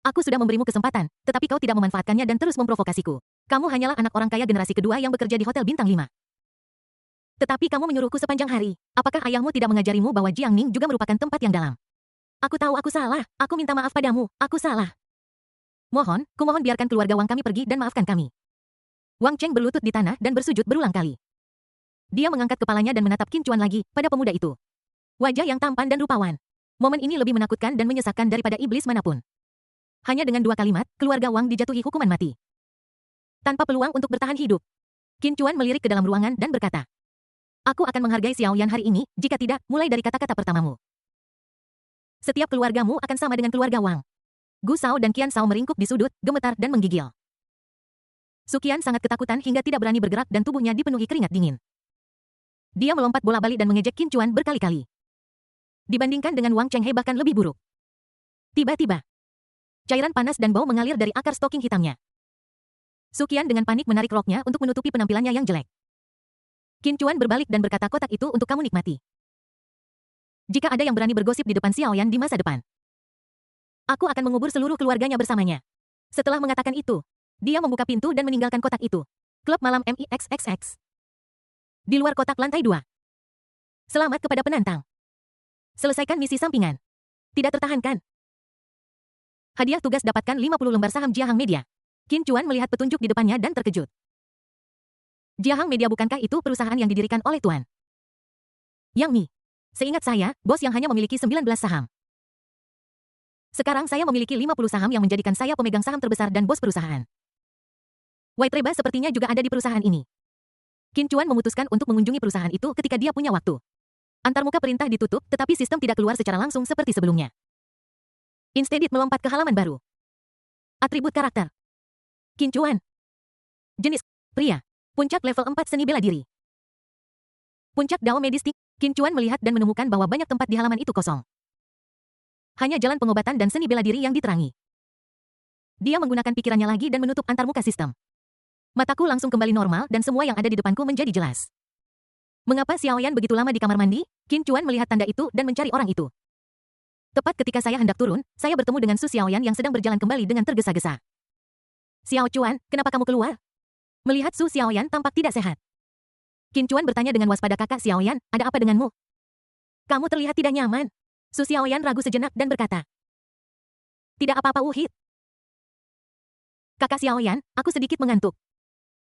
Aku sudah memberimu kesempatan, tetapi kau tidak memanfaatkannya dan terus memprovokasiku. Kamu hanyalah anak orang kaya generasi kedua yang bekerja di Hotel Bintang 5. Tetapi kamu menyuruhku sepanjang hari. Apakah ayahmu tidak mengajarimu bahwa Jiangning juga merupakan tempat yang dalam? Aku tahu aku salah. Aku minta maaf padamu. Aku salah. Kumohon biarkan keluarga Wang kami pergi dan maafkan kami. Wang Cheng berlutut di tanah dan bersujud berulang kali. Dia mengangkat kepalanya dan menatap Qin Chuan lagi, pada pemuda itu. Wajah yang tampan dan rupawan. Momen ini lebih menakutkan dan menyesakkan daripada iblis manapun. Hanya dengan 2 kalimat, keluarga Wang dijatuhi hukuman mati. Tanpa peluang untuk bertahan hidup. Qin Chuan melirik ke dalam ruangan dan berkata, aku akan menghargai Xiao Yan hari ini, jika tidak, mulai dari kata-kata pertamamu. Setiap keluargamu akan sama dengan keluarga Wang. Gu Shao dan Qian Shao meringkuk di sudut, gemetar dan menggigil. Su Qian sangat ketakutan hingga tidak berani bergerak dan tubuhnya dipenuhi keringat dingin. Dia melompat bola-balik dan mengejek Qin Chuan berkali-kali. Dibandingkan dengan Wang Cheng bahkan lebih buruk. Tiba-tiba, cairan panas dan bau mengalir dari akar stoking hitamnya. Su Qian dengan panik menarik roknya untuk menutupi penampilannya yang jelek. Qin Chuan berbalik dan berkata, kotak itu untuk kamu nikmati. Jika ada yang berani bergosip di depan Xiao Yan di masa depan, aku akan mengubur seluruh keluarganya bersamanya. Setelah mengatakan itu, dia membuka pintu dan meninggalkan kotak itu. Klub malam MIXXX. Di luar kotak lantai 2. Selamat kepada penantang. Selesaikan misi sampingan. Tidak tertahankan. Hadiah tugas, dapatkan 50 lembar saham Jiahang Media. Qin Chuan melihat petunjuk di depannya dan terkejut. Jiahang Media, bukankah itu perusahaan yang didirikan oleh Tuan Yang Mi? Seingat saya, bos yang hanya memiliki 19 saham. Sekarang saya memiliki 50 saham yang menjadikan saya pemegang saham terbesar dan bos perusahaan. White Reba sepertinya juga ada di perusahaan ini. Qin Chuan memutuskan untuk mengunjungi perusahaan itu ketika dia punya waktu. Antarmuka perintah ditutup, tetapi sistem tidak keluar secara langsung seperti sebelumnya. Instead melompat ke halaman baru. Atribut karakter. Qin Chuan. Jenis pria. Puncak level 4 seni bela diri. Puncak Dao medis. Qin Chuan melihat dan menemukan bahwa banyak tempat di halaman itu kosong. Hanya jalan pengobatan dan seni bela diri yang diterangi. Dia menggunakan pikirannya lagi dan menutup antarmuka sistem. Mataku langsung kembali normal dan semua yang ada di depanku menjadi jelas. Mengapa Xiao Yan begitu lama di kamar mandi? Qin Chuan melihat tanda itu dan mencari orang itu. Tepat ketika saya hendak turun, saya bertemu dengan Su Xiao Yan yang sedang berjalan kembali dengan tergesa-gesa. Xiao Chuan, kenapa kamu keluar? Melihat Su Xiao Yan tampak tidak sehat. Qin Chuan bertanya dengan waspada, kakak Xiao Yan, ada apa denganmu? Kamu terlihat tidak nyaman. Su Xiao Yan ragu sejenak dan berkata, tidak apa-apa Wuhit. Kakak Xiao Yan, aku sedikit mengantuk.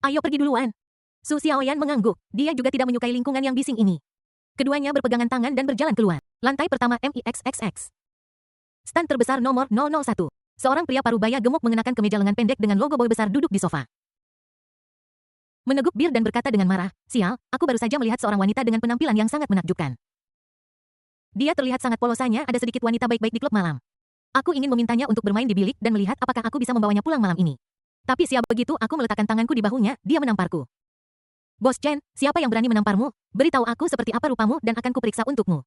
Ayo pergi duluan. Su Xiao Yan mengangguk. Dia juga tidak menyukai lingkungan yang bising ini. Keduanya berpegangan tangan dan berjalan keluar. Lantai pertama MIXXX. Stand terbesar nomor 001. Seorang pria parubaya gemuk mengenakan kemeja lengan pendek dengan logo boy besar duduk di sofa. Meneguk bir dan berkata dengan marah, "Sial, aku baru saja melihat seorang wanita dengan penampilan yang sangat menakjubkan. Dia terlihat sangat polosanya, ada sedikit wanita baik-baik di klub malam. Aku ingin memintanya untuk bermain di bilik dan melihat apakah aku bisa membawanya pulang malam ini. Tapi siap begitu aku meletakkan tanganku di bahunya, dia menamparku. Bos Chen, siapa yang berani menamparmu? Beritahu aku seperti apa rupamu dan akan kuperiksa untukmu."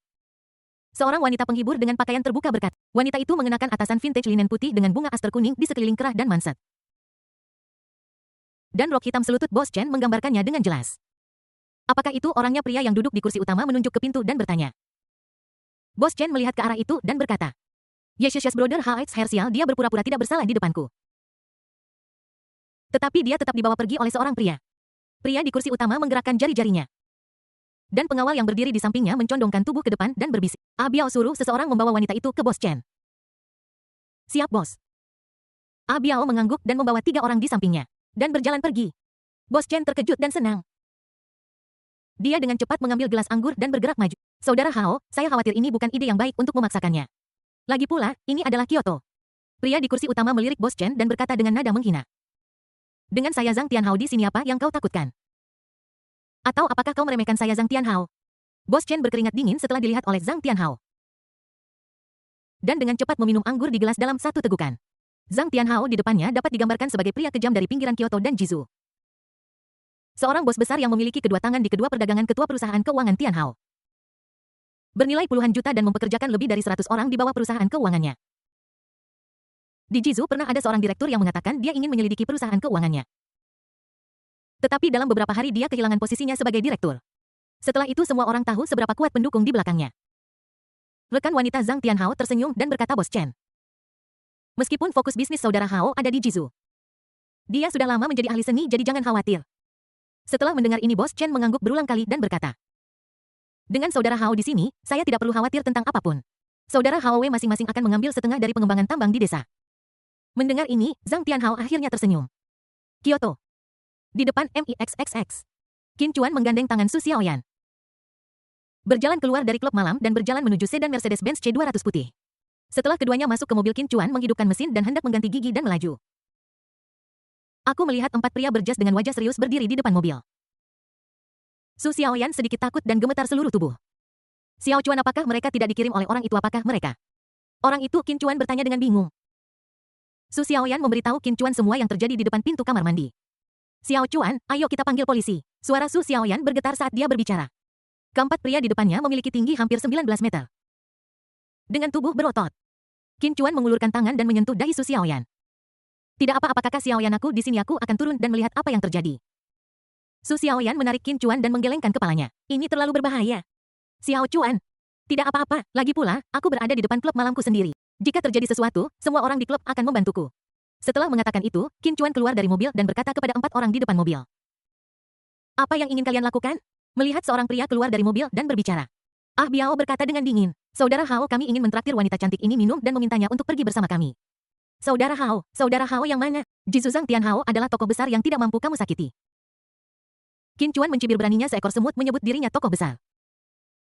Seorang wanita penghibur dengan pakaian terbuka berkata. Wanita itu mengenakan atasan vintage linen putih dengan bunga aster kuning di sekeliling kerah dan manset. Dan rok hitam selutut Bos Chen menggambarkannya dengan jelas. Apakah itu orangnya? Pria yang duduk di kursi utama menunjuk ke pintu dan bertanya. Bos Chen melihat ke arah itu dan berkata, "Yes, brother H.X. Hersial, dia berpura-pura tidak bersalah di depanku." Tetapi dia tetap dibawa pergi oleh seorang pria. Pria di kursi utama menggerakkan jari-jarinya. Dan pengawal yang berdiri di sampingnya mencondongkan tubuh ke depan dan berbisik. Biao suruh seseorang membawa wanita itu ke Bos Chen. "Siap, bos." Biao mengangguk dan membawa 3 orang di sampingnya. Dan berjalan pergi. Bos Chen terkejut dan senang. Dia dengan cepat mengambil gelas anggur dan bergerak maju. "Saudara Hao, saya khawatir ini bukan ide yang baik untuk memaksakannya. Lagi pula, ini adalah Kyoto." Pria di kursi utama melirik Bos Chen dan berkata dengan nada menghina. "Dengan saya Zhang Tianhao di sini apa yang kau takutkan? Atau apakah kau meremehkan saya Zhang Tianhao?" Bos Chen berkeringat dingin setelah dilihat oleh Zhang Tianhao. Dan dengan cepat meminum anggur di gelas dalam satu tegukan. Zhang Tianhao di depannya dapat digambarkan sebagai pria kejam dari pinggiran Kyoto dan Jizu. Seorang bos besar yang memiliki kedua tangan di kedua perdagangan ketua perusahaan keuangan Tianhao. Bernilai puluhan juta dan mempekerjakan lebih dari 100 orang di bawah perusahaan keuangannya. Di Jizu pernah ada seorang direktur yang mengatakan dia ingin menyelidiki perusahaan keuangannya. Tetapi dalam beberapa hari dia kehilangan posisinya sebagai direktur. Setelah itu semua orang tahu seberapa kuat pendukung di belakangnya. Rekan wanita Zhang Tianhao tersenyum dan berkata, "Bos Chen. Meskipun fokus bisnis saudara Hao ada di Jizu, dia sudah lama menjadi ahli seni jadi jangan khawatir." Setelah mendengar ini Bos Chen mengangguk berulang kali dan berkata, "Dengan saudara Hao di sini, saya tidak perlu khawatir tentang apapun. Saudara Hao masing-masing akan mengambil setengah dari pengembangan tambang di desa." Mendengar ini, Zhang Tianhao akhirnya tersenyum. Kyoto. Di depan MIXXX. Qin Chuan menggandeng tangan Su Xiaoyan. Berjalan keluar dari klub malam dan berjalan menuju sedan Mercedes-Benz C200 putih. Setelah keduanya masuk ke mobil, Qin Chuan menghidupkan mesin dan hendak mengganti gigi dan melaju. Aku melihat 4 pria berjas dengan wajah serius berdiri di depan mobil. Su Xiaoyan sedikit takut dan gemetar seluruh tubuh. "Xiao Chuan, apakah mereka tidak dikirim oleh orang itu? Apakah mereka?" "Orang itu?" Qin Chuan bertanya dengan bingung. Su Xiaoyan memberitahu Qin Chuan semua yang terjadi di depan pintu kamar mandi. "Xiao Chuan, ayo kita panggil polisi." Suara Su Xiaoyan bergetar saat dia berbicara. Keempat pria di depannya memiliki tinggi hampir 19 meter. Dengan tubuh berotot. Qin Chuan mengulurkan tangan dan menyentuh dahi Su Xiaoyan. "Tidak apa-apa kakak Xiaoyan, aku di sini, aku akan turun dan melihat apa yang terjadi." Su Xiaoyan menarik Qin Chuan dan menggelengkan kepalanya. "Ini terlalu berbahaya." "Xiao Chuan. Tidak apa-apa, lagi pula, aku berada di depan klub malamku sendiri. Jika terjadi sesuatu, semua orang di klub akan membantuku." Setelah mengatakan itu, Qin Chuan keluar dari mobil dan berkata kepada 4 orang di depan mobil. "Apa yang ingin kalian lakukan?" Melihat seorang pria keluar dari mobil dan berbicara. Biao berkata dengan dingin, "Saudara Hao, kami ingin mentraktir wanita cantik ini minum dan memintanya untuk pergi bersama kami." Saudara Hao yang mana?" Jizu Zhang Tianhao adalah tokoh besar yang tidak mampu kamu sakiti." Qin Chuan mencibir beraninya seekor semut menyebut dirinya tokoh besar.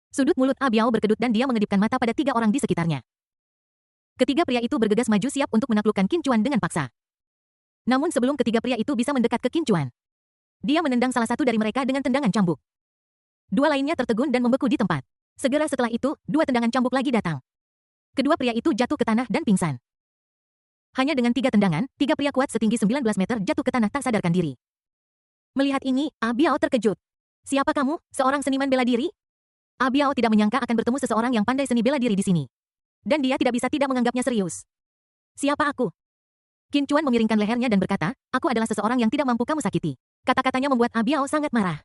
Sudut mulut Biao berkedut dan dia mengedipkan mata pada 3 orang di sekitarnya. Ketiga pria itu bergegas maju siap untuk menaklukkan Qin Chuan dengan paksa. Namun sebelum ketiga pria itu bisa mendekat ke Qin Chuan, dia menendang salah satu dari mereka dengan tendangan cambuk. 2 lainnya tertegun dan membeku di tempat. Segera setelah itu, 2 tendangan cambuk lagi datang. Kedua pria itu jatuh ke tanah dan pingsan. Hanya dengan 3 tendangan, 3 pria kuat setinggi 19 meter jatuh ke tanah tak sadarkan diri. Melihat ini, Biao terkejut. "Siapa kamu, seorang seniman bela diri?" Biao tidak menyangka akan bertemu seseorang yang pandai seni bela diri di sini. Dan dia tidak bisa tidak menganggapnya serius. "Siapa aku?" Qin Chuan memiringkan lehernya dan berkata, "Aku adalah seseorang yang tidak mampu kamu sakiti." Kata-katanya membuat Biao sangat marah.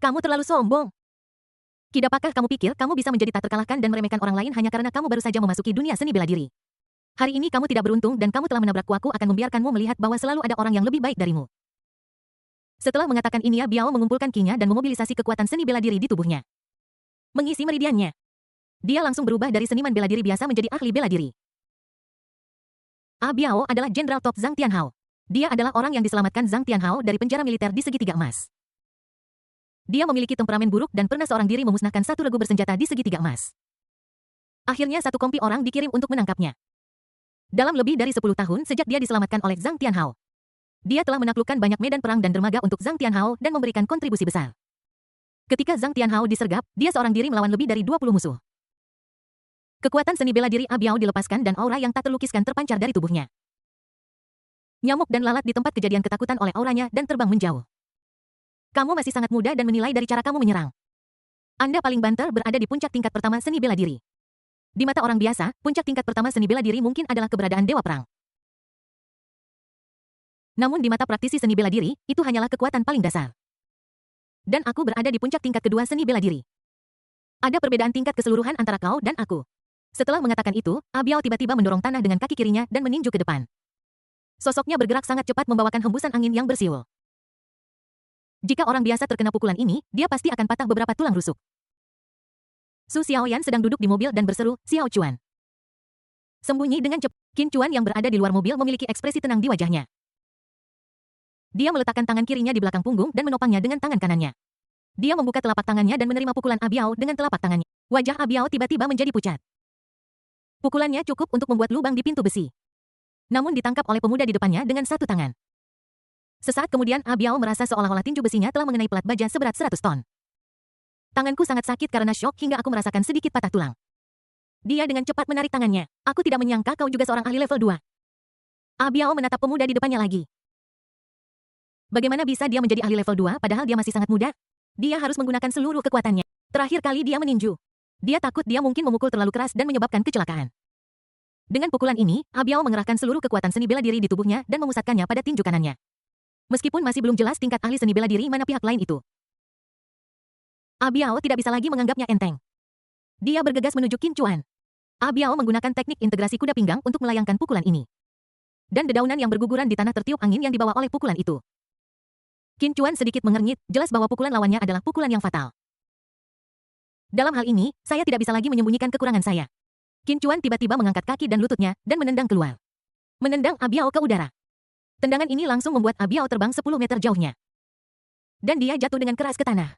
"Kamu terlalu sombong. Apakah kamu pikir kamu bisa menjadi tak terkalahkan dan meremehkan orang lain hanya karena kamu baru saja memasuki dunia seni bela diri? Hari ini kamu tidak beruntung dan kamu telah menabrakku. Aku akan membiarkanmu melihat bahwa selalu ada orang yang lebih baik darimu." Setelah mengatakan ini, Biao mengumpulkan kinya dan memobilisasi kekuatan seni bela diri di tubuhnya. Mengisi meridiannya. Dia langsung berubah dari seniman bela diri biasa menjadi ahli bela diri. Biao adalah Jenderal Top Zhang Tianhao. Dia adalah orang yang diselamatkan Zhang Tianhao dari penjara militer di segitiga emas. Dia memiliki temperamen buruk dan pernah seorang diri memusnahkan satu regu bersenjata di segitiga emas. Akhirnya satu kompi orang dikirim untuk menangkapnya. Dalam lebih dari 10 tahun sejak dia diselamatkan oleh Zhang Tianhao, dia telah menaklukkan banyak medan perang dan dermaga untuk Zhang Tianhao dan memberikan kontribusi besar. Ketika Zhang Tianhao disergap, dia seorang diri melawan lebih dari 20 musuh. Kekuatan seni bela diri Abiao dilepaskan dan aura yang tak terlukiskan terpancar dari tubuhnya. Nyamuk dan lalat di tempat kejadian ketakutan oleh auranya dan terbang menjauh. Kamu masih sangat muda dan menilai dari cara kamu menyerang. Anda paling banter berada di puncak tingkat pertama seni bela diri. Di mata orang biasa, puncak tingkat pertama seni bela diri mungkin adalah keberadaan dewa perang. Namun di mata praktisi seni bela diri, itu hanyalah kekuatan paling dasar. Dan aku berada di puncak tingkat kedua seni bela diri. Ada perbedaan tingkat keseluruhan antara kau dan aku. Setelah mengatakan itu, Abiao tiba-tiba mendorong tanah dengan kaki kirinya dan meninju ke depan. Sosoknya bergerak sangat cepat membawakan hembusan angin yang bersiul. Jika orang biasa terkena pukulan ini, dia pasti akan patah beberapa tulang rusuk. Su Xiaoyan sedang duduk di mobil dan berseru, Xiao Chuan. Sembunyi dengan cepat, Qin Chuan yang berada di luar mobil memiliki ekspresi tenang di wajahnya. Dia meletakkan tangan kirinya di belakang punggung dan menopangnya dengan tangan kanannya. Dia membuka telapak tangannya dan menerima pukulan Abiao dengan telapak tangannya. Wajah Abiao tiba-tiba menjadi pucat. Pukulannya cukup untuk membuat lubang di pintu besi. Namun ditangkap oleh pemuda di depannya dengan satu tangan. Sesaat kemudian Abiao merasa seolah-olah tinju besinya telah mengenai pelat baja seberat 100 ton. Tanganku sangat sakit karena syok hingga aku merasakan sedikit patah tulang. Dia dengan cepat menarik tangannya. Aku tidak menyangka kau juga seorang ahli level 2. Abiao menatap pemuda di depannya lagi. Bagaimana bisa dia menjadi ahli level 2 padahal dia masih sangat muda? Dia harus menggunakan seluruh kekuatannya. Terakhir kali dia meninju. Dia takut dia mungkin memukul terlalu keras dan menyebabkan kecelakaan. Dengan pukulan ini, Abiao mengerahkan seluruh kekuatan seni bela diri di tubuhnya dan memusatkannya pada tinju kanannya. Meskipun masih belum jelas tingkat ahli seni bela diri mana pihak lain itu. Abiao tidak bisa lagi menganggapnya enteng. Dia bergegas menuju Qin Chuan. Abiao menggunakan teknik integrasi kuda pinggang untuk melayangkan pukulan ini. Dan dedaunan yang berguguran di tanah tertiup angin yang dibawa oleh pukulan itu. Qin Chuan sedikit mengernyit, jelas bahwa pukulan lawannya adalah pukulan yang fatal. Dalam hal ini, saya tidak bisa lagi menyembunyikan kekurangan saya. Qin Chuan tiba-tiba mengangkat kaki dan lututnya, dan menendang keluar. Menendang Abiao ke udara. Tendangan ini langsung membuat Abiao terbang 10 meter jauhnya. Dan dia jatuh dengan keras ke tanah.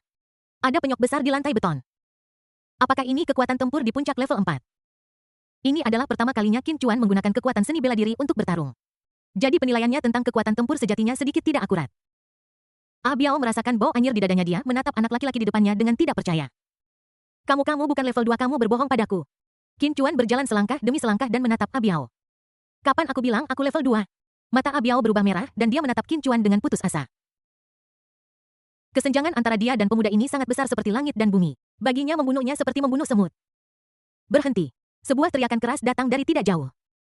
Ada penyok besar di lantai beton. Apakah ini kekuatan tempur di puncak level 4? Ini adalah pertama kalinya Qin Chuan menggunakan kekuatan seni bela diri untuk bertarung. Jadi penilaiannya tentang kekuatan tempur sejatinya sedikit tidak akurat. Abiao merasakan bau anyir di dadanya, dia menatap anak laki-laki di depannya dengan tidak percaya. Kamu bukan level 2, kamu berbohong padaku. Qin Chuan berjalan selangkah demi selangkah dan menatap Abiao. Kapan aku bilang aku level 2? Mata Abiao berubah merah dan dia menatap Qin Chuan dengan putus asa. Kesenjangan antara dia dan pemuda ini sangat besar seperti langit dan bumi. Baginya membunuhnya seperti membunuh semut. Berhenti. Sebuah teriakan keras datang dari tidak jauh.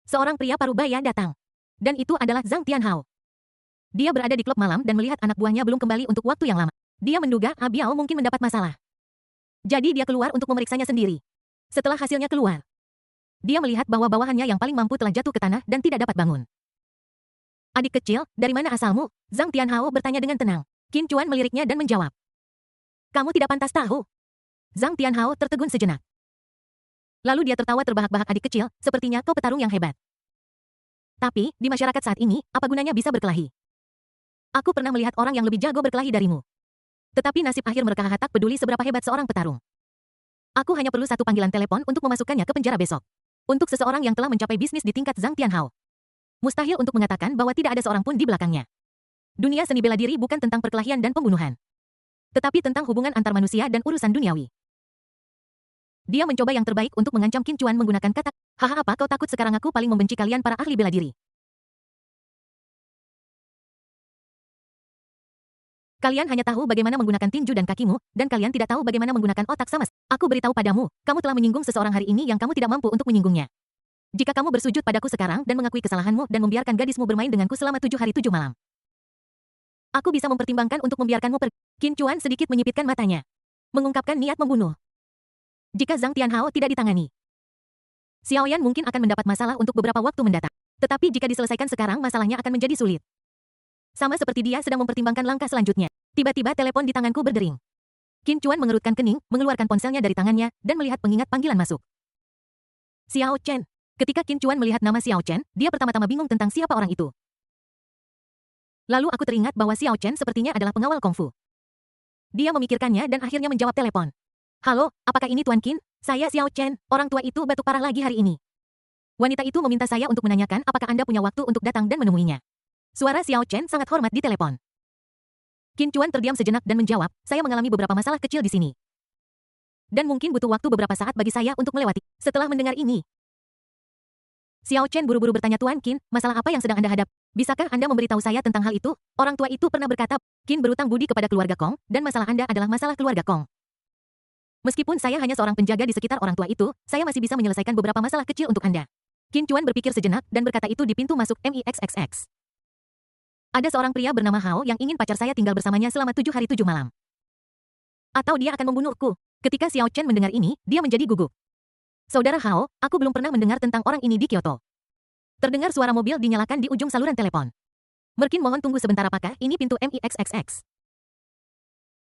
Seorang pria parubaya datang. Dan itu adalah Zhang Tianhao. Dia berada di klub malam dan melihat anak buahnya belum kembali untuk waktu yang lama. Dia menduga Abiao mungkin mendapat masalah. Jadi dia keluar untuk memeriksanya sendiri. Setelah hasilnya keluar, dia melihat bahwa bawahannya yang paling mampu telah jatuh ke tanah dan tidak dapat bangun. Adik kecil, dari mana asalmu? Zhang Tianhao bertanya dengan tenang. Qin Chuan meliriknya dan menjawab. Kamu tidak pantas tahu. Zhang Tianhao tertegun sejenak. Lalu dia tertawa terbahak-bahak. Adik kecil, sepertinya kau petarung yang hebat. Tapi, di masyarakat saat ini, apa gunanya bisa berkelahi? Aku pernah melihat orang yang lebih jago berkelahi darimu. Tetapi nasib akhir mereka tak peduli seberapa hebat seorang petarung. Aku hanya perlu satu panggilan telepon untuk memasukkannya ke penjara besok. Untuk seseorang yang telah mencapai bisnis di tingkat Zhang Tianhao. Mustahil untuk mengatakan bahwa tidak ada seorang pun di belakangnya. Dunia seni bela diri bukan tentang perkelahian dan pembunuhan. Tetapi tentang hubungan antar manusia dan urusan duniawi. Dia mencoba yang terbaik untuk mengancam Qin Chuan menggunakan kata, haha, apa kau takut sekarang aku paling membenci kalian para ahli bela diri? Kalian hanya tahu bagaimana menggunakan tinju dan kakimu, dan kalian tidak tahu bagaimana menggunakan otak sama. Aku beritahu padamu, kamu telah menyinggung seseorang hari ini yang kamu tidak mampu untuk menyinggungnya. Jika kamu bersujud padaku sekarang dan mengakui kesalahanmu dan membiarkan gadismu bermain denganku selama 7 hari 7 malam. Aku bisa mempertimbangkan untuk membiarkanmu pergi. Qin Chuan sedikit menyipitkan matanya. Mengungkapkan niat membunuh. Jika Zhang Tianhao tidak ditangani, Xiaoyan mungkin akan mendapat masalah untuk beberapa waktu mendatang. Tetapi jika diselesaikan sekarang masalahnya akan menjadi sulit. Sama seperti dia sedang mempertimbangkan langkah selanjutnya. Tiba-tiba telepon di tanganku berdering. Qin Chuan mengerutkan kening, mengeluarkan ponselnya dari tangannya, dan melihat pengingat panggilan masuk. Xiao Chen. Ketika Qin Chuan melihat nama Xiao Chen, dia pertama-tama bingung tentang siapa orang itu. Lalu aku teringat bahwa Xiao Chen sepertinya adalah pengawal kungfu. Dia memikirkannya dan akhirnya menjawab telepon. Halo, apakah ini Tuan Qin? Saya Xiao Chen, orang tua itu batuk parah lagi hari ini. Wanita itu meminta saya untuk menanyakan apakah Anda punya waktu untuk datang dan menemuinya. Suara Xiao Chen sangat hormat di telepon. Qin Chuan terdiam sejenak dan menjawab, saya mengalami beberapa masalah kecil di sini. Dan mungkin butuh waktu beberapa saat bagi saya untuk melewati. Setelah mendengar ini, Xiao Chen buru-buru bertanya Tuan Qin, masalah apa yang sedang Anda hadap? Bisakah Anda memberitahu saya tentang hal itu? Orang tua itu pernah berkata, Qin berutang budi kepada keluarga Kong, dan masalah Anda adalah masalah keluarga Kong. Meskipun saya hanya seorang penjaga di sekitar orang tua itu, saya masih bisa menyelesaikan beberapa masalah kecil untuk Anda. Qin Chuan berpikir sejenak dan berkata itu di pintu masuk MIXXX. Ada seorang pria bernama Hao yang ingin pacar saya tinggal bersamanya selama 7 hari 7 malam. Atau dia akan membunuhku. Ketika Xiao Chen mendengar ini, dia menjadi gugup. Saudara Hao, aku belum pernah mendengar tentang orang ini di Kyoto. Terdengar suara mobil dinyalakan di ujung saluran telepon. Merkin mohon tunggu sebentar apakah ini pintu MIXXX?